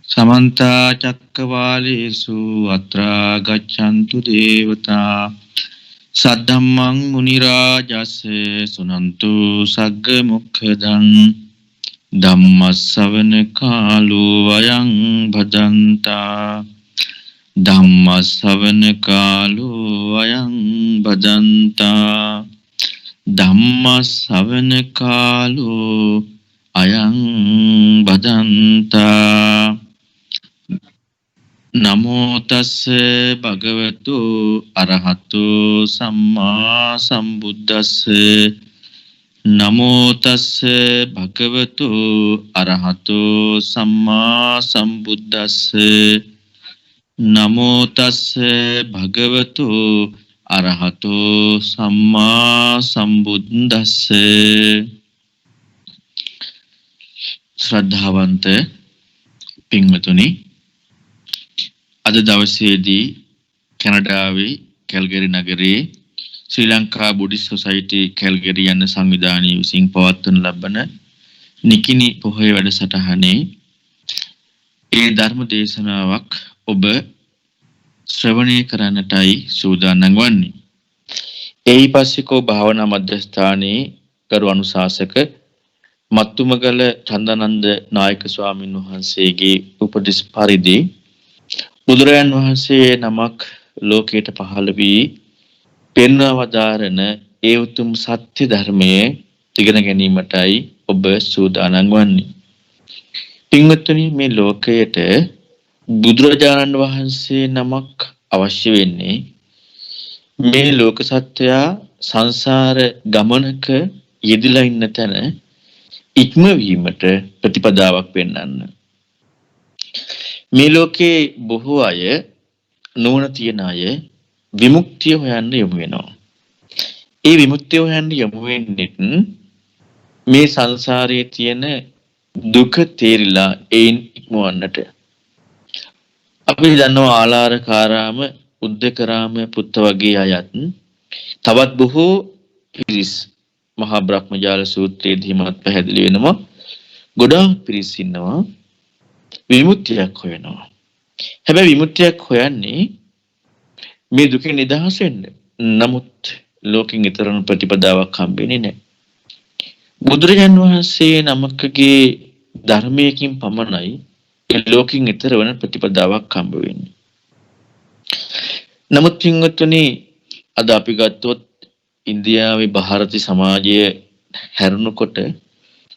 समन्ता चक्रवालेषु अत्रा गच्छन्तु देवता सद्धम्मं मुनिराजस्य सुनन्तु सग्गमुखदं धम्मස්සවන කාලෝ අයං භදන්තා ධම්මස්සවන කාලෝ අයං භදන්තා ධම්මස්සවන කාලෝ අයං භදන්තා නමෝ තස්ස භගවතු අරහතෝ සම්මා සම්බුද්දස්ස නමෝ තස්ස භගවතු අරහතෝ සම්මා සම්බුද්දස්ස නමෝ තස්ස භගවතු අරහතෝ සම්මා සම්බුද්දස්ස ශ්‍රද්ධාවන්ත පින්වතුනි අද දවසේදී කැනඩාවේ කැල්ගරි නගරයේ ශ්‍රී ලංකා බුද්දිස්ට් සොසයිටි කැල්ගරි යන සංවිධානය විසින් පවත්වන ලබන නිකිණි පොහොය වැඩසටහනේ ඒ ධර්ම දේශනාවක් ඔබ ශ්‍රවණය කරන්නටයි සූදානම් වන්නේ. එයිපස්සිකෝ භාවනා මධ්‍යස්ථානයේ ගරු අනුශාසක මත්තුමගල චන්දානන්ද නායක ස්වාමීන් වහන්සේගේ උපදෙස් පරිදි බුදුරජාන් වහන්සේ නමක් ලෝකයට පහළ වී පෙන්වා වදාරන ඒ උතුම් සත්‍ය ධර්මයේ ඉගෙන ගැනීමටයි ඔබ සූදානම් වන්නේ. පින්වත්නි, මේ ලෝකයට බුදුරජාණන් වහන්සේ නමක් අවශ්‍ය වෙන්නේ මේ ලෝක සත්‍යය සංසාර ගමනක යෙදලා ඉන්න තැන ඉක්මවීමට ප්‍රතිපදාවක් පෙන්වන්න. මේ ලෝකේ බොහෝ අය නුවණ තියන අය විමුක්තිය හොයන්න යොමු වෙනවා. ඒ විමුක්තිය හොයන්න යොමු වෙන්නේ මේ සංසාරයේ තියෙන දුක තේරිලා ඒන් ඉක්මවන්නට. අපි දන්නවා ආලාරකාරාම, උද්දකරාම පුත්ත වගේ අයත් තවත් බොහෝ පිරිස් මහා බ්‍රහ්මජාල සූත්‍රයේදී මත් පැහැදිලි වෙනවා. ගොඩාක් පිරිස් ඉන්නවා විමුක්තියක් හොයනවා. හැබැයි විමුක්තියක් හොයන්නේ මේ දුකෙන් නිදහස් වෙන්න. නමුත් ලෝකෙන් ඊතරම් ප්‍රතිපදාවක් හම්බෙන්නේ නැහැ. බුදුරජාන් වහන්සේ නමකගේ ධර්මයකින් පමණයි ඒ ලෝකෙන් ඊතර වෙන ප්‍රතිපදාවක් හම්බ වෙන්නේ. නමුත් පින්වත්නි, අද අපි ගත්තොත් ඉන්දියාවේ ಭಾರತೀಯ සමාජය හැරුණකොට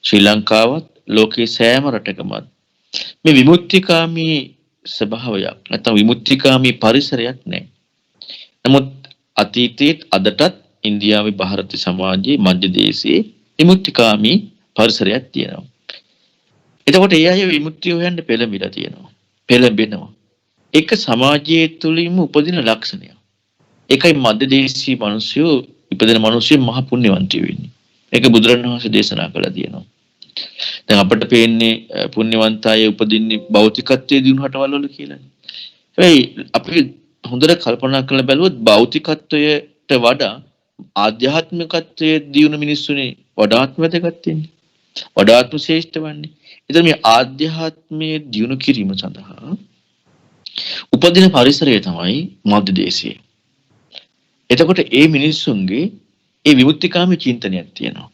ශ්‍රී ලංකාවත් ලෝකේ සෑම රටකම මේ විමුක්තිකාමී ස්වභාවයක් නැත්නම් විමුක්තිකාමී පරිසරයක් නැහැ. නමුත් අතීතයේ අදටත් ඉන්දියාවේ ಭಾರತೀಯ සමාජයේ මධ්‍ය දේශයේ විමුක්තිකාමී පරිසරයක් තියෙනවා. එතකොට ඒ අය විමුක්තිය හොයන්න පෙළඹිලා තියෙනවා. පෙළඹෙනවා. ඒක සමාජයේ තුලින්ම උපදින ලක්ෂණයක්. ඒකයි මධ්‍ය දේශීය මිනිස්සු ඉපදෙන මිනිස්සු මහ පුණ්‍යවන්තයෝ වෙන්නේ. ඒක බුදුරණවහන්සේ දේශනා කළා තියෙනවා. දැන් අපිට පේන්නේ පුණ්‍යවන්ත අය උපදින්නේ භෞතිකත්වයේ දිනු හටවල වල කියලානේ. හැබැයි අපි හොඳට කල්පනා කරලා බැලුවොත් භෞතිකත්වයට වඩා ආධ්‍යාත්මිකත්වයේ දියුණු මිනිස්සුනේ වඩාත්ම වැදගත් වෙන්නේ. වඩාත්ම ශ්‍රේෂ්ඨ වන්නේ. ඉතින් මේ ආධ්‍යාත්මයේ දියුණු කිරීම සඳහා උපදින පරිසරය තමයි මධ්‍ය දේශය. එතකොට ඒ මිනිස්සුන්ගේ ඒ විමුක්තිකාමී චින්තනයක් තියෙනවා.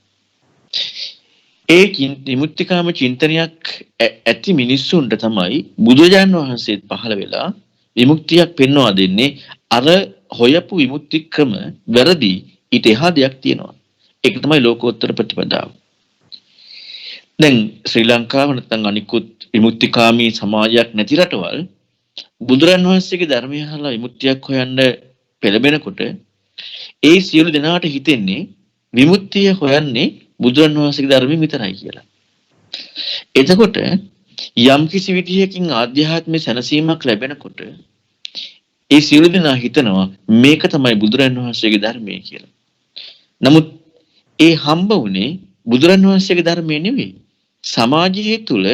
ඒ විමුක්තිකාමී චින්තනයක් ඇති මිනිස්සුන්ට තමයි බුදුරජාණන් වහන්සේ පහළ වෙලා විමුක්තියක් පෙන්වා දෙන්නේ. අර හොයපු විමුක්ති ක්‍රම වැරදි, ඊට එහා දෙයක් තියෙනවා. ඒක තමයි ලෝකෝත්තර ප්‍රතිපදාව. දැන් ශ්‍රී ලංකාව නැත්නම් අනිකුත් විමුක්තිකාමී සමාජයක් නැති රටවල් බුදුරජාණන් වහන්සේගේ ධර්මය අහලා විමුක්තියක් හොයන්න පෙළඹෙනකොට ඒ සියලු දෙනාට හිතෙන්නේ විමුක්තිය හොයන්නේ බුදුරජාණන් වහන්සේගේ ධර්මයෙන් විතරයි කියලා. එතකොට යම් කිසි විදිහකින් ආධ්‍යාත්මික සැනසීමක් ලැබෙනකොට ඒ සියලු දෙනා හිතනවා මේක තමයි බුදුරජාණන් වහන්සේගේ ධර්මය කියලා. නමුත් ඒ හම්බ වුණේ බුදුරජාණන් වහන්සේගේ ධර්මය නෙවෙයි. සමාජයේ තුල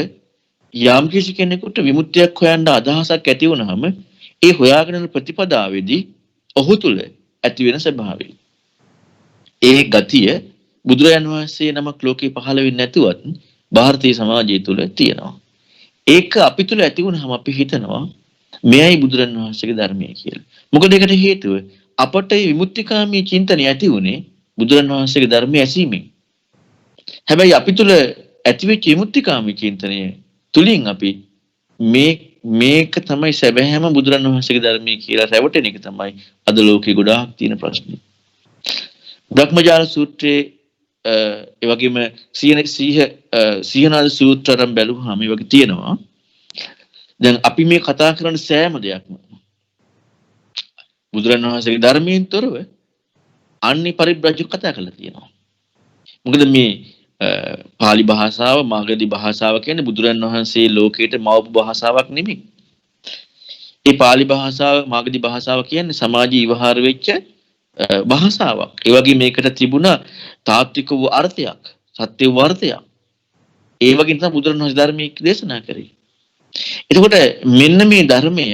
යම් කිසි කෙනෙකුට විමුක්තියක් හොයන්න අදහසක් ඇති වුනහම ඒ හොයාගෙන යන ප්‍රතිපදාවේදී ඔහු තුල ඇති වෙන ස්වභාවය. ඒ ගතිය බුදුරජාණන් වහන්සේ නමක් ලෝකේ පහළ වෙන්නේ නැතුවත් ಭಾರತೀಯ සමාජය තුල තියෙනවා. ඒක අපි තුල ඇති වුණාම අපි හිතනවා මෙයයි බුදුරණවහන්සේගේ ධර්මය කියලා. මොකද ඒකට හේතුව අපට මේ විමුක්තිකාමී චින්තනය ඇති වුණේ බුදුරණවහන්සේගේ ධර්මය ඇසීමෙන්. හැබැයි අපි තුල ඇතිවෙච්ච විමුක්තිකාමී චින්තනය තුලින් අපි මේක තමයි සැබෑම බුදුරණවහන්සේගේ ධර්මය කියලා රැවටෙන එක තමයි අද ලෝකේ ගොඩාක් තියෙන ප්‍රශ්නේ. බ්‍රහ්මජාල සූත්‍රයේ ඒ වගේම සීහනාද සූත්‍රයෙන් බැලුවාම මේ වගේ තියෙනවා. දැන් අපි මේ කතා කරන සෑම දෙයක්ම බුදුරණවහන්සේගේ ධර්මයෙන් තොරව අන්‍ය පරිබ්‍රාජක කතා කරලා තියෙනවා. මොකද මේ පාලි භාෂාව, මාගධි භාෂාව කියන්නේ බුදුරණවහන්සේ ලෝකයට මවපු භාෂාවක් නෙමෙයි. ඒ පාලි භාෂාව, මාගධි භාෂාව කියන්නේ සමාජීය විවහාර වෙච්ච භාෂාවක්. ඒ වගේ මේකට තිබුණා තාත්වික වූ අර්ථයක්, සත්‍ය වූ අර්ථයක්. ඒ වගේ තමයි බුදුරණවහන්සේ ධර්මයේ දේශනා කරේ. එතකොට මෙන්න මේ ධර්මය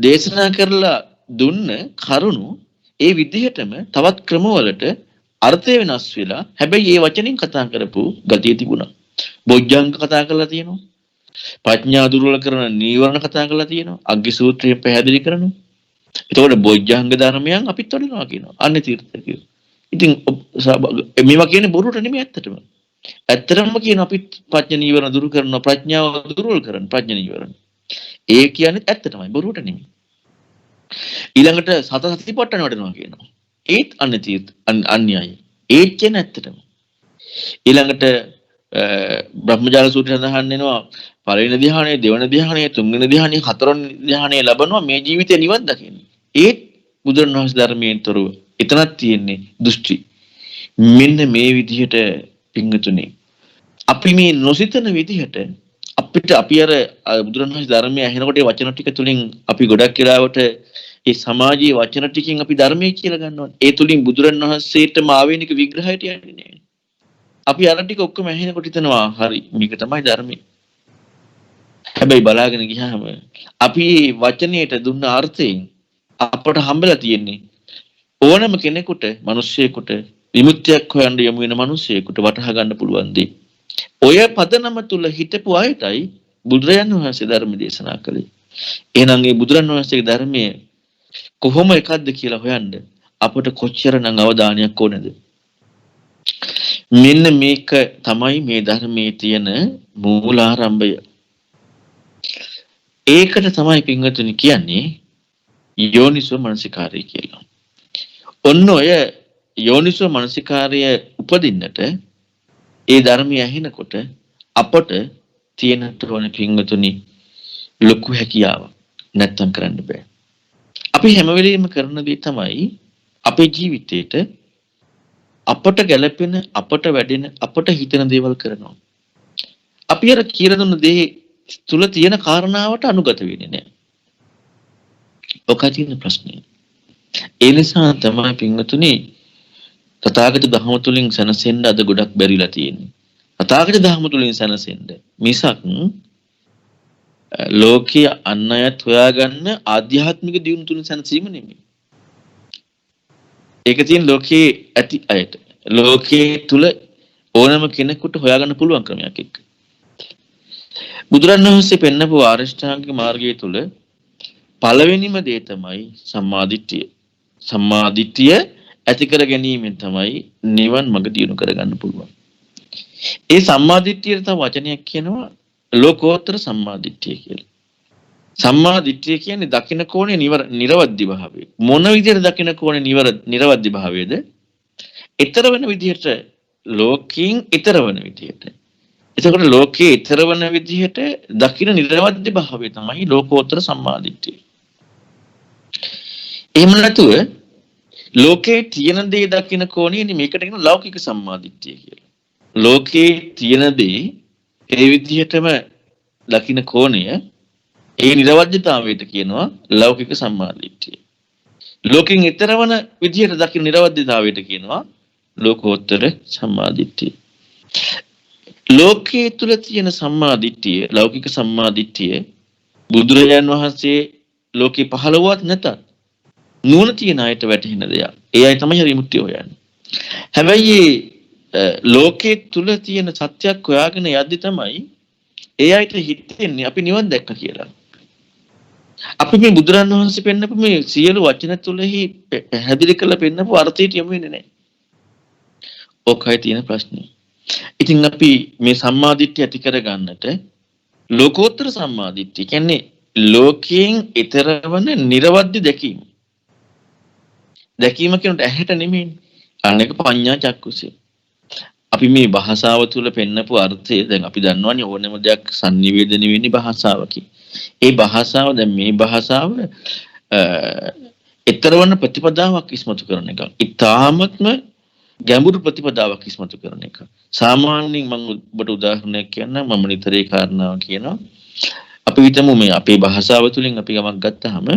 දේශනා කරලා දුන්න කරුණු ඒ විදිහටම තවත් ක්‍රමවලට අර්ථය වෙනස් වෙලා හැබැයි ඒ වචنين කතා කරපු ගතිය තිබුණා. බොජ්ජංග කතා කරලා තියෙනවා. ප්‍රඥා දුර්වල කරන නීවරණ කතා කරලා තියෙනවා. අග්ගි සූත්‍රයෙන් පැහැදිලි කරනවා. එතකොට බොජ්ජංග ධර්මයන් අපිත් වඩනවා කියනවා. අන්නේ තීර්ථකයෝ. ඉතින් මේවා කියන්නේ බොරුට නෙමෙයි ඇත්තටම. ඇත්තටම කියන අපි ප්‍රඥා නීවරණ දුරු කරනවා, ප්‍රඥාව දුර්වල කරන ප්‍රඥා නීවරණ. ඒ කියන්නේ ඇත්තටමයි බොරුට නෙමෙයි. ඊළඟට සත සතිපට්ඨාන වඩනවා කියනවා. ඒත් අන්‍යයි. ඒත් කියන ඇත්තටම. ඊළඟට බ්‍රහ්මජාල සූත්‍රය සඳහන් වෙනවා පළවෙනි ධ්‍යානය, දෙවෙනි ධ්‍යානය, තුන්වෙනි ධ්‍යානය, හතරවෙනි ධ්‍යානය ලැබනවා මේ ජීවිතේ නිවන් දකින්න. ඒත් බුදුරණවහන්සේ ධර්මයෙන් තොරව එතනක් තියෙන්නේ දෘෂ්ටි. මෙන්න මේ විදිහට පිංගුතුනේ අපි මේ නොසිතන විදිහට අපි අර බුදුරණවහන්සේ ධර්මය ඇහෙනකොට ඒ වචන ටික තුලින් අපි ගොඩක් වෙලාවට ඒ සමාජීය වචන ටිකෙන් අපි ධර්මය කියලා ගන්නවා. ඒ තුලින් බුදුරණවහන්සේටම ආවේනික විග්‍රහයට යන්නේ නෑ. අපි අර ටික ඔක්කොම ඇහෙනකොට හිතනවා හරි මේක තමයි ධර්මය. හැබැයි බලාගෙන ගියාම අපි වචනයට දුන්න අර්ථයෙන් අපට හම්බෙලා තියෙන්නේ ඕනම කෙනෙකුට, මිනිස්සෙකුට විමුක්තියක් හොයන්න යමු වෙන මිනිස්සෙකුට වටහා ගන්න පුළුවන් දේ. ඔය පදනම තුල හිටපු අයටයි බුදුරජාණන් වහන්සේ ධර්ම දේශනා කළේ. එහෙනම් මේ බුදුරජාණන් වහන්සේගේ ධර්මයේ කොහොම එකක්ද කියලා හොයන්න අපට කොච්චරනම් අවධානයක් ඕනද? මෙන්න මේක තමයි මේ ධර්මයේ තියෙන මූලාරම්භය. ඒකට තමයි පින්වතුනි කියන්නේ යෝනිසෝ මනසිකාරය කියලා. ඔන්න ඔය යෝනිසෝ මනසිකාරය උපදින්නට ඒ ධර්මය ඇහෙනකොට අපට තියෙනට ඕන පින්වතුනි ලොකු හැකියාවක් නැත්තම් කරන්න බෑ. අපි හැම වෙලෙම කරන දේ තමයි අපේ ජීවිතේට අපට ගැළපෙන, අපට වැඩෙන, අපට හිතෙන දේවල් කරනවා. අපි අර කියලා දුන්න දේ තුල තියෙන කාරණාවට අනුගත වෙන්නේ නැහැ. ඔකයි තියෙන ප්‍රශ්නේ. ඒ නිසා තමයි පින්වතුනි තථාගත ධර්ම තුලින් සැනසෙන්න අද ගොඩක් බැරිලා තියෙන්නේ. තථාගත ධර්ම තුලින් සැනසෙන්න මිසක් ලෝකයේ අන්නයත් හොයාගන්න ආධ්‍යාත්මික දියුණු තුලින් සැනසීම නෙමෙයි. ඒක තියෙන ලෝකයේ ඇති අයට. ලෝකයේ තුල ඕනම කෙනෙකුට හොයාගන්න පුළුවන් ක්‍රමයක් එක්ක. බුදුරණවහන්සේ පෙන්නපු ආරියෂ්ඨාංගික මාර්ගය තුල පළවෙනිම දේ තමයි සම්මාදිට්ඨිය. සම්මාදිට්ඨිය ඇති කර ගැනීමෙන් තමයි නිවන් මඟ දියුණු කරගන්න පුළුවන්. ඒ සම්මාදිට්ඨියට තව වචනයක් කියනවා ලෝකෝත්තර සම්මාදිට්ඨිය කියලා. සම්මාදිට්ඨිය කියන්නේ දකින්න කෝණේ නිර්වද්‍ය භාවය. මොන විදිහට දකින්න කෝණේ නිර්වද්‍ය භාවයද? ඊතර වෙන විදිහට ලෝකයෙන් ඊතර වෙන විදිහට. එතකොට ලෝකයේ ඊතර වෙන විදිහට දකින්න නිර්වද්‍ය භාවය තමයි ලෝකෝත්තර සම්මාදිට්ඨිය. එහෙම නැතුව ලෝකේ තියෙන දේ දකින්න කෝණේ මේකට කියන ලෞකික සම්මාදිට්ඨිය කියලා. ලෝකේ තියෙන දේ ඒ විදිහටම දකින්න කෝණය ඒ නිර්වද්‍යතාවයට කියනවා ලෞකික සම්මාදිට්ඨිය. ලෝකෙන් ඈතර වන විදිහට දකින්න නිර්වද්‍යතාවයට කියනවා ලෝකෝත්තර සම්මාදිට්ඨිය. ලෝකයේ තුල තියෙන සම්මාදිට්ඨිය, ලෞකික සම්මාදිට්ඨිය බුදුරජාන් වහන්සේ ලෝකේ පහළවත් නැතත් නුවණ තියෙන අයට වැටහෙන දෙයක්. ඒ අය තමයි විමුක්තිය හොයන්නේ. හැබැයි ලෝකයේ තුල තියෙන සත්‍යයක් හොයාගෙන යද්දි තමයි ඒ අයට හිතෙන්නේ අපි නිවන් දැක්ක කියලා. අපි මේ බුදුරන් වහන්සේ පෙන්නපු මේ සියලු වචන තුලෙහි පැහැදිලි කරලා පෙන්නපු අර්ථයට යමු වෙන්නේ නැහැ. ඔකයි තියෙන ප්‍රශ්නේ. ඉතින් අපි මේ සම්මාදිට්ඨිය ඇති කරගන්නට ලෝකෝත්තර සම්මාදිට්ඨිය කියන්නේ ලෝකයෙන් ඊතරවන නිර්වද්‍ය දැකීම. දැකීම කියනට ඇහැට නෙමෙයි. අනේක පඤ්ඤා චක්කුසය. අපි මේ භාෂාව තුල පෙන්නපු අර්ථය දැන් අපි දන්නවනේ ඕනෑම දෙයක් sannivedana වෙන්නේ භාෂාවකින්. ඒ භාෂාව දැන් මේ භාෂාව ඊතරවන ප්‍රතිපදාවක් ඉස්මතු කරන එක. ඊ타මත්ම ගැඹුරු ප්‍රතිපදාවක් ඉස්මතු කරන එක. සාමාන්‍යයෙන් මම ඔබට උදාහරණයක් කියන්නම්. මම නිතරේ කාරණාව කියනවා. අපි හිතමු මේ අපේ භාෂාව තුලින් අපි යමක් ගත්තාම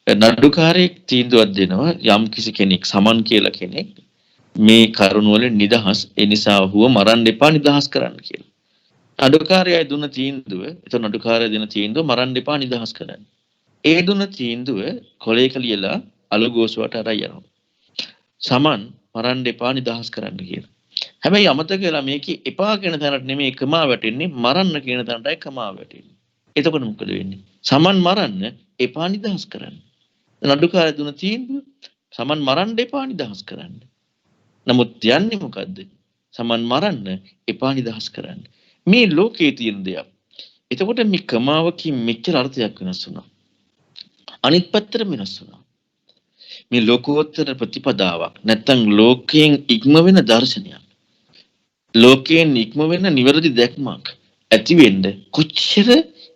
නඩුකාරයෙක් තීන්දුවක් දෙනවා යම් කිසි කෙනෙක් සමන් කියලා කෙනෙක් මේ කරුණ වල නිදහස් ඒ නිසා ඔහුව මරන්න එපා නිදහස් කරන්න කියලා. නඩුකාරයයි දුන්න තීන්දුව, එතන නඩුකාරය දෙන තීන්දුව මරන්න එපා නිදහස් කරන්න. ඒ දුන්න තීන්දුව කොලයක ලියලා අලුගෝසුවට අරයි යනවා. සමන් මරන්න එපා නිදහස් කරන්න කියලා. හැබැයි අමතක වෙලා මේකේ එපා කියන තැනට නෙමෙයි කමා වැටෙන්නේ මරන්න කියන තැනටයි කමා වැටෙන්නේ. එතකොට මොකද වෙන්නේ? සමන් මරන්න එපා නිදහස් කරන්න. නඩුකාරය දුන්න තීන්දුව සමන් මරන්න එපා නිදහස් කරන්න. නමුත් යන්නේ මොකද්ද? සමන් මරන්න එපා නිදහස් කරන්න. මේ ලෝකයේ තියෙන දෙයක්. එතකොට මේ කමාවකින් මෙච්චර අර්ථයක් වෙනස් වුණා. අනිත් පැත්තට වෙනස් වුණා. මේ ලෝකෝත්තර ප්‍රතිපදාවක් නැත්තම් ලෝකයෙන් ඉක්ම වෙන දර්ශනයක්. ලෝකයෙන් ඉක්ම වෙන නිවැරදි දැක්මක් ඇති වෙන්න කොච්චර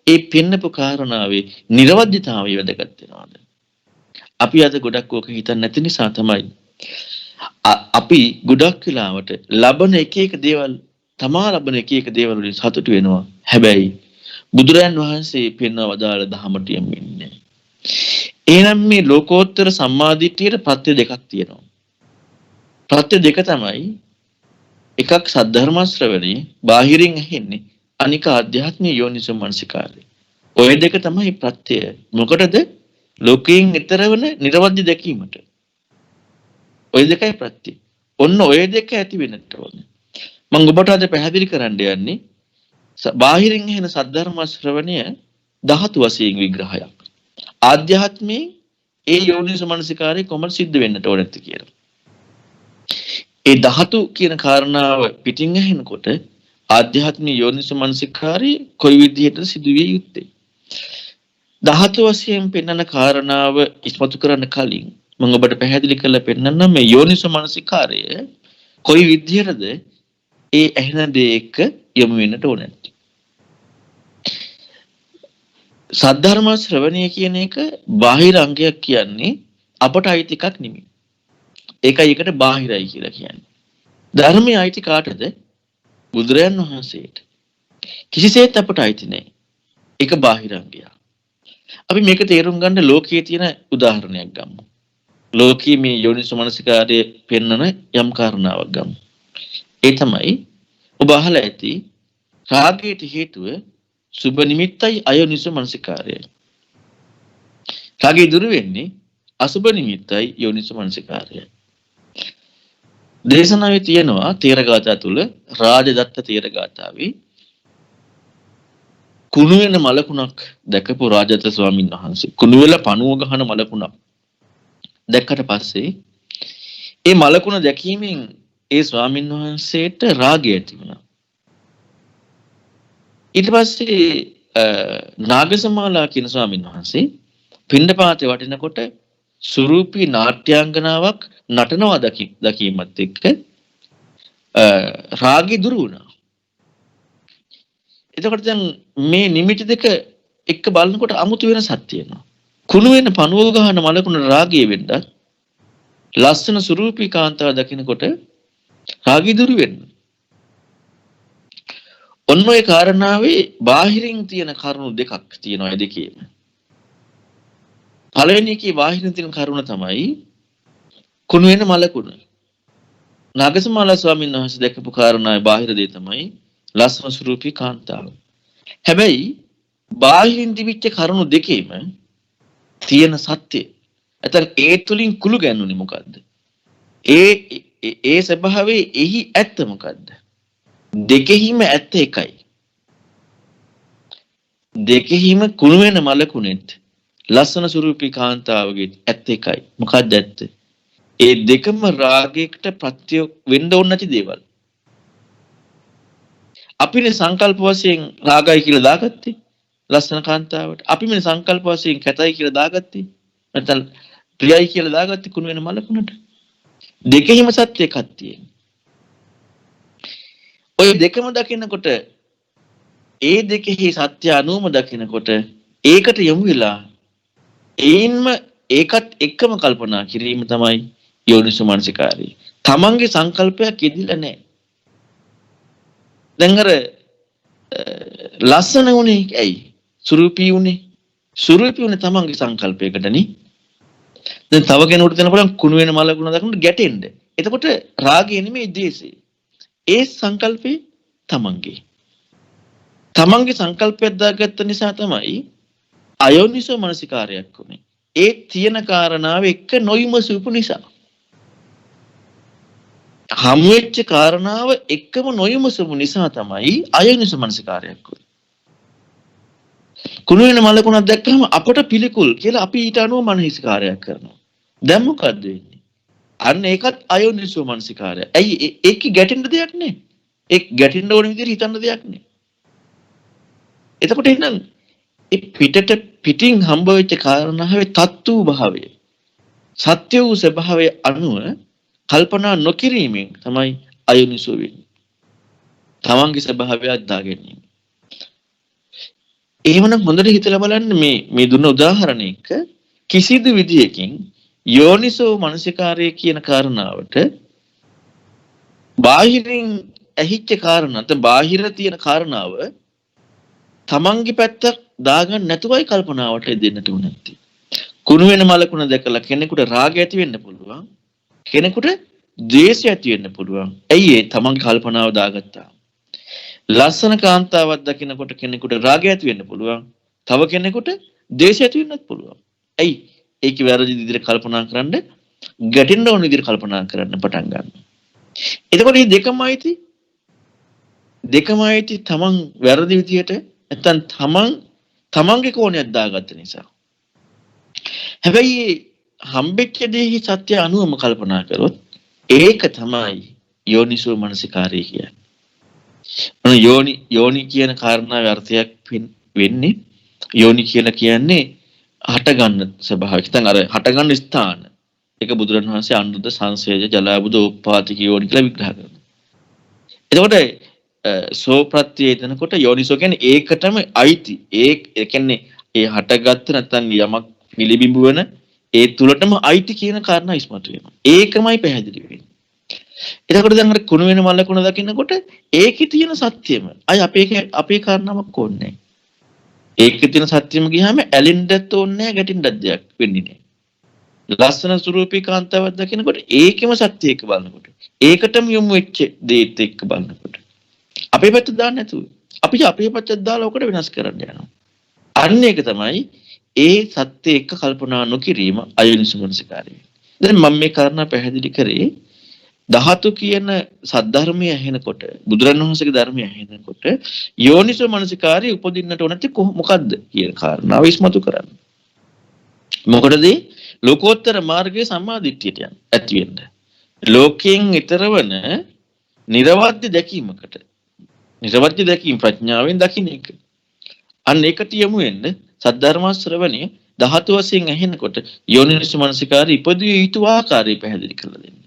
ඒ පෙන්නපු කාරණාවේ නිර්වද්‍යතාවය වැදගත් වෙනවද? අපි අද ගොඩක් ඕක හිතන්නේ නැති නිසා තමයි අපි ගොඩක් වෙලාවට ලබන එක එක දේවල් තමා ලබන එක එක දේවල් වලින් සතුටු වෙනවා. හැබැයි බුදුරයන් වහන්සේ පෙන්වා වදාළ ධහමට යන්නේ. එහෙනම් මේ ලෝකෝත්තර සම්මාදිට්ඨියට ප්‍රත්‍ය දෙකක් තියෙනවා. ප්‍රත්‍ය දෙක තමයි එකක් සද්ධර්ම ශ්‍රවණේ බාහිරින් ඇහෙන්නේ අනික ආධ්‍යාත්මික යෝනිසෝ මනසිකාරය. ඔය දෙක තමයි ප්‍රත්‍ය. මොකටද? ලෝකයෙන් ඈතර වෙන නිර්වද්‍ය දැකීමට. ඔය දෙකයි ප්‍රත්‍ය. ඔන්න ඔය දෙක ඇති වෙන්නට ඕනේ. මම ඔබට අද පැහැදිලි කරන්න යන්නේ බාහිරින් ඇහෙන සද්ධර්ම ශ්‍රවණය ධාතු වශයෙන් විග්‍රහයක්. ආධ්‍යාත්මයේ ඒ යෝනිසෝ මනසිකාරය කොහොමද සිද්ධ වෙන්නට ඕනද කියලා. ඒ ධාතු කියන කාරණාව පිටින් ඇහෙනකොට ආධ්‍යාත්මික යෝනිසෝ මනසිකාරය කොයි විදිහටද සිදුවිය යුත්තේ? ධාතු වශයෙන් පෙන්වන කාරණාව ඉස්මතු කරන්න කලින් මම ඔබට පැහැදිලි කරලා පෙන්නන්නම් මේ යෝනිසෝ මනසිකාරය කොයි විදිහටද ඒ ඇහෙන දේ එක්ක යොමු වෙන්නට ඕනේ. සද්ධර්ම ශ්‍රවණය කියන එක බාහිර අංගයක් කියන්නේ අපට අයිති එකක් නෙමෙයි. ඒකයි එකට බාහිරයි කියලා කියන්නේ. ධර්මයේ අයිති කාටද? බුදුරයන් වහන්සේට. කිසිසේත් අපට අයිති නැහැ. ඒක බාහිර අංගයක්. අපි මේක තේරුම් ගන්න ලෝකයේ තියෙන උදාහරණයක් ගමු. ලෝකයේ මේ යෝනිසෝ මනසිකාරයේ පෙන්වන යම් කාරණාවක් ගමු. ඒ තමයි ඔබ අහලා ඇති රාගයට හේතුව සුබ නිමිත්තයි අයෝනිසෝ මනසිකාරයයි. රාගය දුරු වෙන්නේ අසුබ නිමිත්තයි යෝනිසෝ මනසිකාරයයි. දේශනාවේ තියෙනවා තේරගාථා තුල රාජදත්ත තේරගාථාවේ කුණු වෙන මලකුණක් දැකපු රාජදත්ත ස්වාමීන් වහන්සේ කුණු වෙලා පණුව ගහන මලකුණක් දැක්කට පස්සේ ඒ මලකුණ දැකීමෙන් ඒ ස්වාමීන් වහන්සේට රාගය ඇති වුණා. ඊට පස්සේ නාගසමාලා කියන ස්වාමීන් වහන්සේ පිණ්ඩපාතේ වටිනකොට සුරූපී නාට්‍යාංගනාවක් නටනවා දකීමත් එක්ක රාගය දුරු වුණා. එතකොට දැන් මේ නිමිති දෙක එක්ක බලනකොට අමුතු වෙනසක් තියෙනවා. කුණු වෙන පණුව ගහන මලකුණ රාගය වෙන්නත් ලස්සන සුරූපී කාන්තාව දකිනකොට රාගය දුරු වෙනවා. ඔන්න ඔය කාරණාවේ බාහිරින් තියෙන කරුණු දෙකක් තියෙනවා ඒ දෙකේම. පළවෙනි එකේ බාහිරින් තියෙන කරුණ තමයි කුණු වෙන මලකුණ. නාගසමාලා ස්වාමීන් වහන්සේ දැකපු කාරණාවේ බාහිර දේ තමයි ලස්සන ස්වරූපී කාන්තාව. හැබැයි බාහිරින් තිබිච්ච කරුණු දෙකේම තියෙන සත්‍ය. එතන ඒ තුලින් කුළු ගැන්නුනේ මොකද්ද? ඒ ස්වභාවයේ එහි ඇත්ත මොකද්ද? දෙකෙහිම ඇත්ත එකයි. දෙකෙහිම කුණු වෙන මලකුණෙත් ලස්සන ස්වරූපී කාන්තාවගේ ඇත්ත එකයි. මොකක්ද ඇත්ත? ඒ දෙකම රාගයකට ප්‍රත්‍ය වෙන්න ඕන නැති දේවල්. අපිනේ සංකල්ප වශයෙන් රාගයි කියලා දාගත්තේ ලස්සන කාන්තාවට. අපිනේ සංකල්ප වශයෙන් කැතයි කියලා දාගත්තේ. නැත්නම් ප්‍රියයි කියලා දාගත්තේ කුණු වෙන මලකුණට. දෙකෙහිම සත්‍ය එකක් තියෙනවා. ඔය දෙකම දකිනකොට ඒ දෙකෙහි සත්‍ය අනුවම දකිනකොට ඒකට යොමු වෙලා ඒන්ම ඒකත් එක්කම කල්පනා කිරීම තමයි යෝනිසෝ මනසිකාරය. තමන්ගේ සංකල්පයක් ඉදිලා නැහැ. දැන් අර ලස්සන උනේ ඇයි? සුරූපී උනේ. සුරූපී උනේ තමන්ගේ සංකල්පයකටනේ. දැන් තව කෙනෙකුට දෙන්න පුළුවන් කුණු වෙන මලකුණ දක්නට ගැටෙන්න. එතකොට රාගය නෙමෙයි ද්වේෂය. ඒ සංකල්පේ තමන්ගේ. තමන්ගේ සංකල්පයක් දාගත්ත නිසා තමයි අයෝනිසෝ මනසිකාරයක් උනේ. ඒ තියෙන කාරණාව එක්ක නොයිමසුපු නිසා. හමු වෙච්ච කාරණාව එක්කම නොයිමසුපු නිසා තමයි අයෝනිසෝ මනසිකාරයක් උනේ. කුණු වෙන මලකුණක් දැක්කම අපට පිළිකුල් කියලා අපි ඊට අනුව මනසිකාරයක් කරනවා. දැන් මොකද්ද වෙන්නේ? අන්න ඒකත් අයෝනිසෝ මනසිකාරය. ඇයි ඒක ගැටෙන්න දෙයක් නෑ. ඒක ගැටෙන්න ඕන විදිහට හිතන්න දෙයක් නෑ. එතකොට එහෙනම් ඒ පිටින් හම්බ වෙච්ච කාරණාවේ තත්ත්ව භාවය සත්‍ය වූ ස්වභාවය අනුව කල්පනා නොකිරීමෙන් තමයි අයෝනිසෝ වෙන්නේ. තමන්ගේ ස්වභාවය අත්දා ගැනීම. එහෙමනම් හොඳට හිතලා බලන්න මේ දුන්න උදාහරණයක කිසිදු විදියකින් යෝනිසෝ මනසිකාරය කියන කාරණාවට බාහිරින් ඇහිච්ච කාරණා නැත්නම් බාහිර තියෙන කාරණාව තමන්ගේ පැත්තක් දාගන්න නැතුවයි කල්පනාවට දෙන්නට උනේ නැත්තේ. කුණු වෙන මලකුණ දැකලා කෙනෙකුට රාගය ඇති වෙන්න පුළුවන්. කෙනෙකුට ද්වේෂය ඇති වෙන්න පුළුවන්. ඇයි ඒ තමන්ගේ කල්පනාව දාගත්තා. ලස්සන කාන්තාවක් දකිනකොට කෙනෙකුට රාගය ඇති වෙන්න පුළුවන්. තව කෙනෙකුට ද්වේෂය ඇති වෙන්නත් පුළුවන්. ඇයි? ඒක වැරදි විදිහට කල්පනා කරන්න, ගැටෙන්න ඕන විදිහට කල්පනා කරන්න පටන් ගන්නවා. එතකොට මේ දෙකම ඇයිති තමන් වැරදි විදිහට නැත්නම් තමන්ගේ කෝණයක් දාගත්ත නිසා. හැබැයි හම්බෙච්ච දෙහි සත්‍ය අනුවම කල්පනා කරොත් ඒක තමයි යෝනිසෝ මනසිකාරය කියන්නේ. යෝනි කියන කාරණාවේ අර්ථයක් වෙන්නේ යෝනි කියලා කියන්නේ හටගන්න ස්වභාවය. නැත්නම් අර හටගන්න ස්ථාන. ඒක බුදුරණවහන්සේ අනුරුද්ධ සංසේජ ජලාබුද උප්පාතික යෝනි කියලා විග්‍රහ කරනවා. එතකොට සෝ ප්‍රත්‍යේතනකොට යෝනිසෝ කියන්නේ ඒකටම අයිති. ඒ කියන්නේ ඒ හටගත්ත නැත්නම් යමක් පිළිබිඹු වෙන ඒ තුලටම අයිති කියන කාරණා ඉස්මතු වෙනවා. ඒකමයි පැහැදිලි වෙන්නේ. එතකොට දැන් අර කුණු වෙන මලකුණ දකින්නකොට ඒකේ තියෙන සත්‍යම අය අපේ කාරණාවක් ඕනේ නැහැ. ඒකේ තියෙන සත්‍යම ගියාම ඇලෙන්නත් ඕනේ නැහැ, ගැටින්නත් දෙයක් වෙන්නේ නැහැ. ලස්සන ස්වරූපී කාන්තාවක් දකින්නකොට ඒකෙම සත්‍ය එක බලනකොට ඒකටම යොමු වෙච්ච දේත් එක්ක බලනකොට අපේ පැත්ත දාන්න නැතුව අපි අපේ පැත්ත දාලා ඔකට වෙනස් කරන්න යනවා. අන්න ඒක තමයි ඒ සත්‍ය එක්ක කල්පනා නොකිරීම අයෝනිසෝ මනසිකාරය. දැන් මම මේ කාරණා පැහැදිලි කරේ ධාතු කියන සද්ධර්මය ඇහෙනකොට බුදුරණවහන්සේගේ ධර්මය ඇහෙනකොට යෝනිසෝ මනසිකාරය උපදින්නට ඕනති මොකද්ද කියන කාරණාව ඉස්මතු කරන්න. මොකටද? ලෝකෝත්තර මාර්ගයේ සම්මාදිට්ඨියට යන්න ඇති වෙන්න. ලෝකයෙන් ඊතරවන නිර්වද්‍ය දැකීමකට. නිර්වද්‍ය දැකීම ප්‍රඥාවෙන් දකින්න එක. අන්න ඒකට යමු වෙන්න සද්ධර්ම ශ්‍රවණය ධාතු වශයෙන් ඇහෙනකොට යෝනිසෝ මනසිකාරය ඉපදිය යුතු ආකාරය පැහැදිලි කරලා දෙන්න.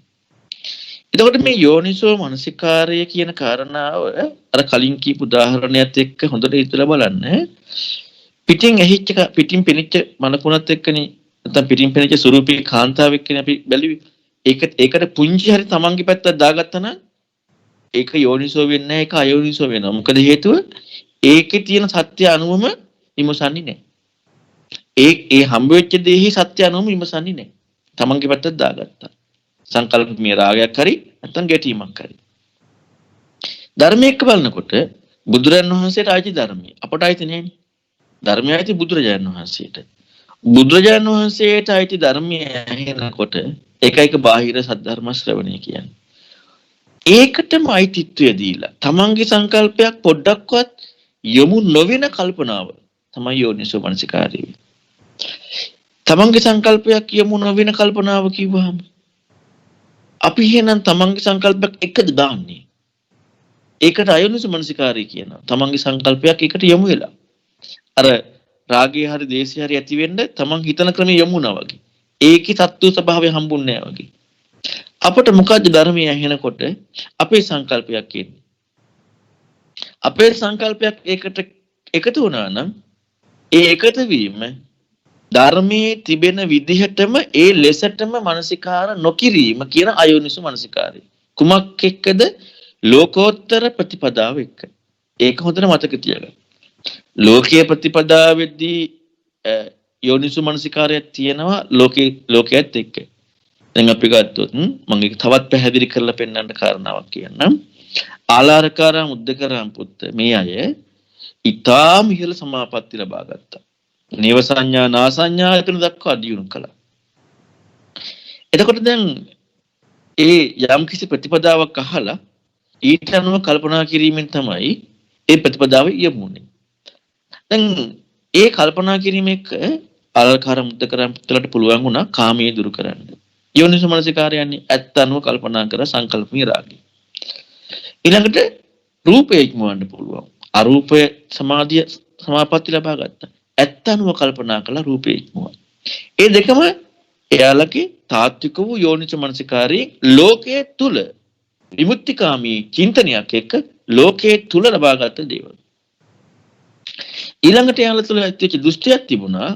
එතකොට මේ යෝනිසෝ මනසිකාරය කියන කාරණාව අර කලින් කියපු උදාහරණයත් එක්ක හොඳට හිතලා බලන්න. පිටින් ඇහිච්ච පිටින් පෙනිච්ච මනකුණත් එක්කනේ නැත්නම් පිටින් පෙනිච්ච ස්වරූපී කාන්තාව එක්කනේ අපි බැලුවේ. ඒකට පුංචි හරි තමන්ගේ පැත්තක් දාගත්තා නම් ඒක යෝනිසෝ වෙන්නේ නැහැ, ඒක අයෝනිසෝ වෙනවා. මොකද හේතුව ඒකේ තියෙන සත්‍ය අනුවම විමසන්නේ නැහැ. ඒ හම්බ වෙච්ච දෙහි සත්‍ය අනුවම විමසන්නේ නැහැ. තමන්ගේ පැත්තක් දාගත්තා. සංකල්පමය රාගයක් හරි නැත්නම් ගැටීමක් හරි. ධර්මයක බලනකොට බුදුරජාණන් වහන්සේට ආйти ධර්මයි. අපට ආйти නෑනේ. ධර්මය ආйти බුදුරජාණන් වහන්සේට. බුදුරජාණන් වහන්සේට ආйти ධර්මය ඇහෙනකොට ඒකයික බාහිර සද්ධර්ම ශ්‍රවණය කියන්නේ. ඒකටම ආйතිත්වය දීලා තමන්ගේ සංකල්පයක් පොඩ්ඩක්වත් යොමු නොවන කල්පනාව තමයි යෝනිසෝ මනසිකාරය. තමන්ගේ සංකල්පයක් යමු නොවෙන කල්පනාව කිව්වහම අපි එහෙනම් තමන්ගේ සංකල්පයක් එකද දාන්නේ. ඒකට අයෝනිසෝ මනසිකාරය කියනවා. තමන්ගේ සංකල්පයක් එකට යමු වෙලා. අර රාගය හරි දේශය හරි ඇති වෙන්න තමන් හිතන ක්‍රමයේ යමුනා වගේ. ඒකේ තත්ත්ව ස්වභාවය හම්බුන්නේ නැහැ වගේ. අපට මොකද්ද ධර්මය ඇහෙනකොට අපේ සංකල්පයක් එන්නේ. අපේ සංකල්පයක් ඒකට එකතු වුණා නම් ඒ එකතු වීම ධර්මයේ තිබෙන විදිහටම ඒ ලෙසටම මනසිකාර නොකිරීම කියන අයෝනිසෝ මනසිකාරය. කුමක් එක්කද? ලෝකෝත්තර ප්‍රතිපදාව එක්ක. ඒක හොඳට මතක තියාගන්න. ලෝකීය ප්‍රතිපදාවෙදී යෝනිසෝ මනසිකාරයක් තියෙනවා ලෝකයේත් එක්ක. දැන් අපි ගත්තොත් මම ඒක තවත් පැහැදිලි කරලා පෙන්නන්න කාරණාවක් කියන්නම්. ආලාරකාරා මුද්දකරාම් පුත්ත මේ අය ඊටාම ඉහළ සමාපatti ලබා ගත්තා. නේව සංඥා නා සංඥා යතන දක්වා දියුණු කළා. එතකොට දැන් ඒ යම් කිසි ප්‍රතිපදාවක් අහලා ඊට අනුව කල්පනා කිරීමෙන් තමයි ඒ ප්‍රතිපදාව යමුනේ. දැන් ඒ කල්පනා කිරීම එක්ක ආලාරකාර මුද්දකරාම් පුත්තලට පුළුවන් වුණා කාමයේ දුරු කරන්න. යෝනිසෝ මනසිකාරයන්නේ ඇත්ත අනුව කල්පනා කර සංකල්පීය රාගය. ඊළඟට රූපය ඉක්මවන්න පුළුවන්. අරූපය සමාධිය සමාපatti ලබා ගත්තා. ඇත්ත අනුව කල්පනා කළා රූපය ඉක්මවන්න. ඒ දෙකම එයාලගේ තාත්වික වූ යෝනිසෝ මනසිකාරයෙන් ලෝකයේ තුල විමුක්තිකාමී චින්තනයක් එක්ක ලෝකයේ තුල ලබාගත් දේවල්. ඊළඟට එයාලා තුල ඇතිවෙච්ච දෘෂ්ටියක් තිබුණා.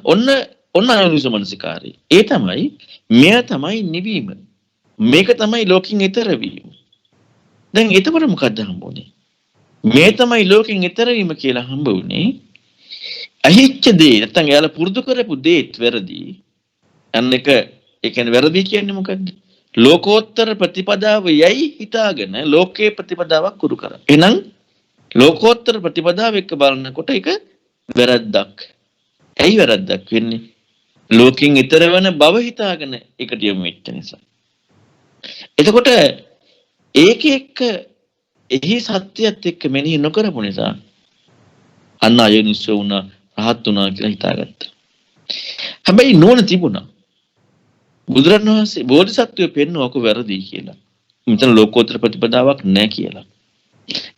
ඔන්න අයෝනිසෝ මනසිකාරය. ඒ තමයි මෙය තමයි නිවීම. මේක තමයි ලෝකෙන් ඈතර වීම. දැන් එතකොට මොකද්ද හම්බුනේ? මේ තමයි ලෝකෙන් ඈතර වීම කියලා හම්බුනේ. අහිච්ච දේ නැත්නම් එයාලා පුරුදු කරපු දේත් වැරදි. අන්නේක ඒ කියන්නේ වැරදි කියන්නේ මොකද්ද? ලෝකෝත්තර ප්‍රතිපදාව යයි හිතාගෙන ලෝකේ ප්‍රතිපදාවක් කුරු කරා. එහෙනම් ලෝකෝත්තර ප්‍රතිපදාව එක්ක බලනකොට ඒක වැරද්දක්. ඇයි වැරද්දක් වෙන්නේ? ලෝකෙන් ඈතර වෙන බව හිතාගෙන ඒකට යොමු වෙච්ච නිසා. එතකොට ඒක එක්ක එහි සත්‍යයත් එක්ක මෙනෙහි නොකරපු නිසා අන්න අයෝනිසෝ වුණා රහත් වුණා කියලා හිතාගත්තා. හැබැයි නෝන තිබුණා. බුදුරණවහන්සේ බෝධිසත්වය පෙන්වක වැරදි කියලා. මෙතන ලෝකෝත්තර ප්‍රතිපදාවක් නැහැ කියලා.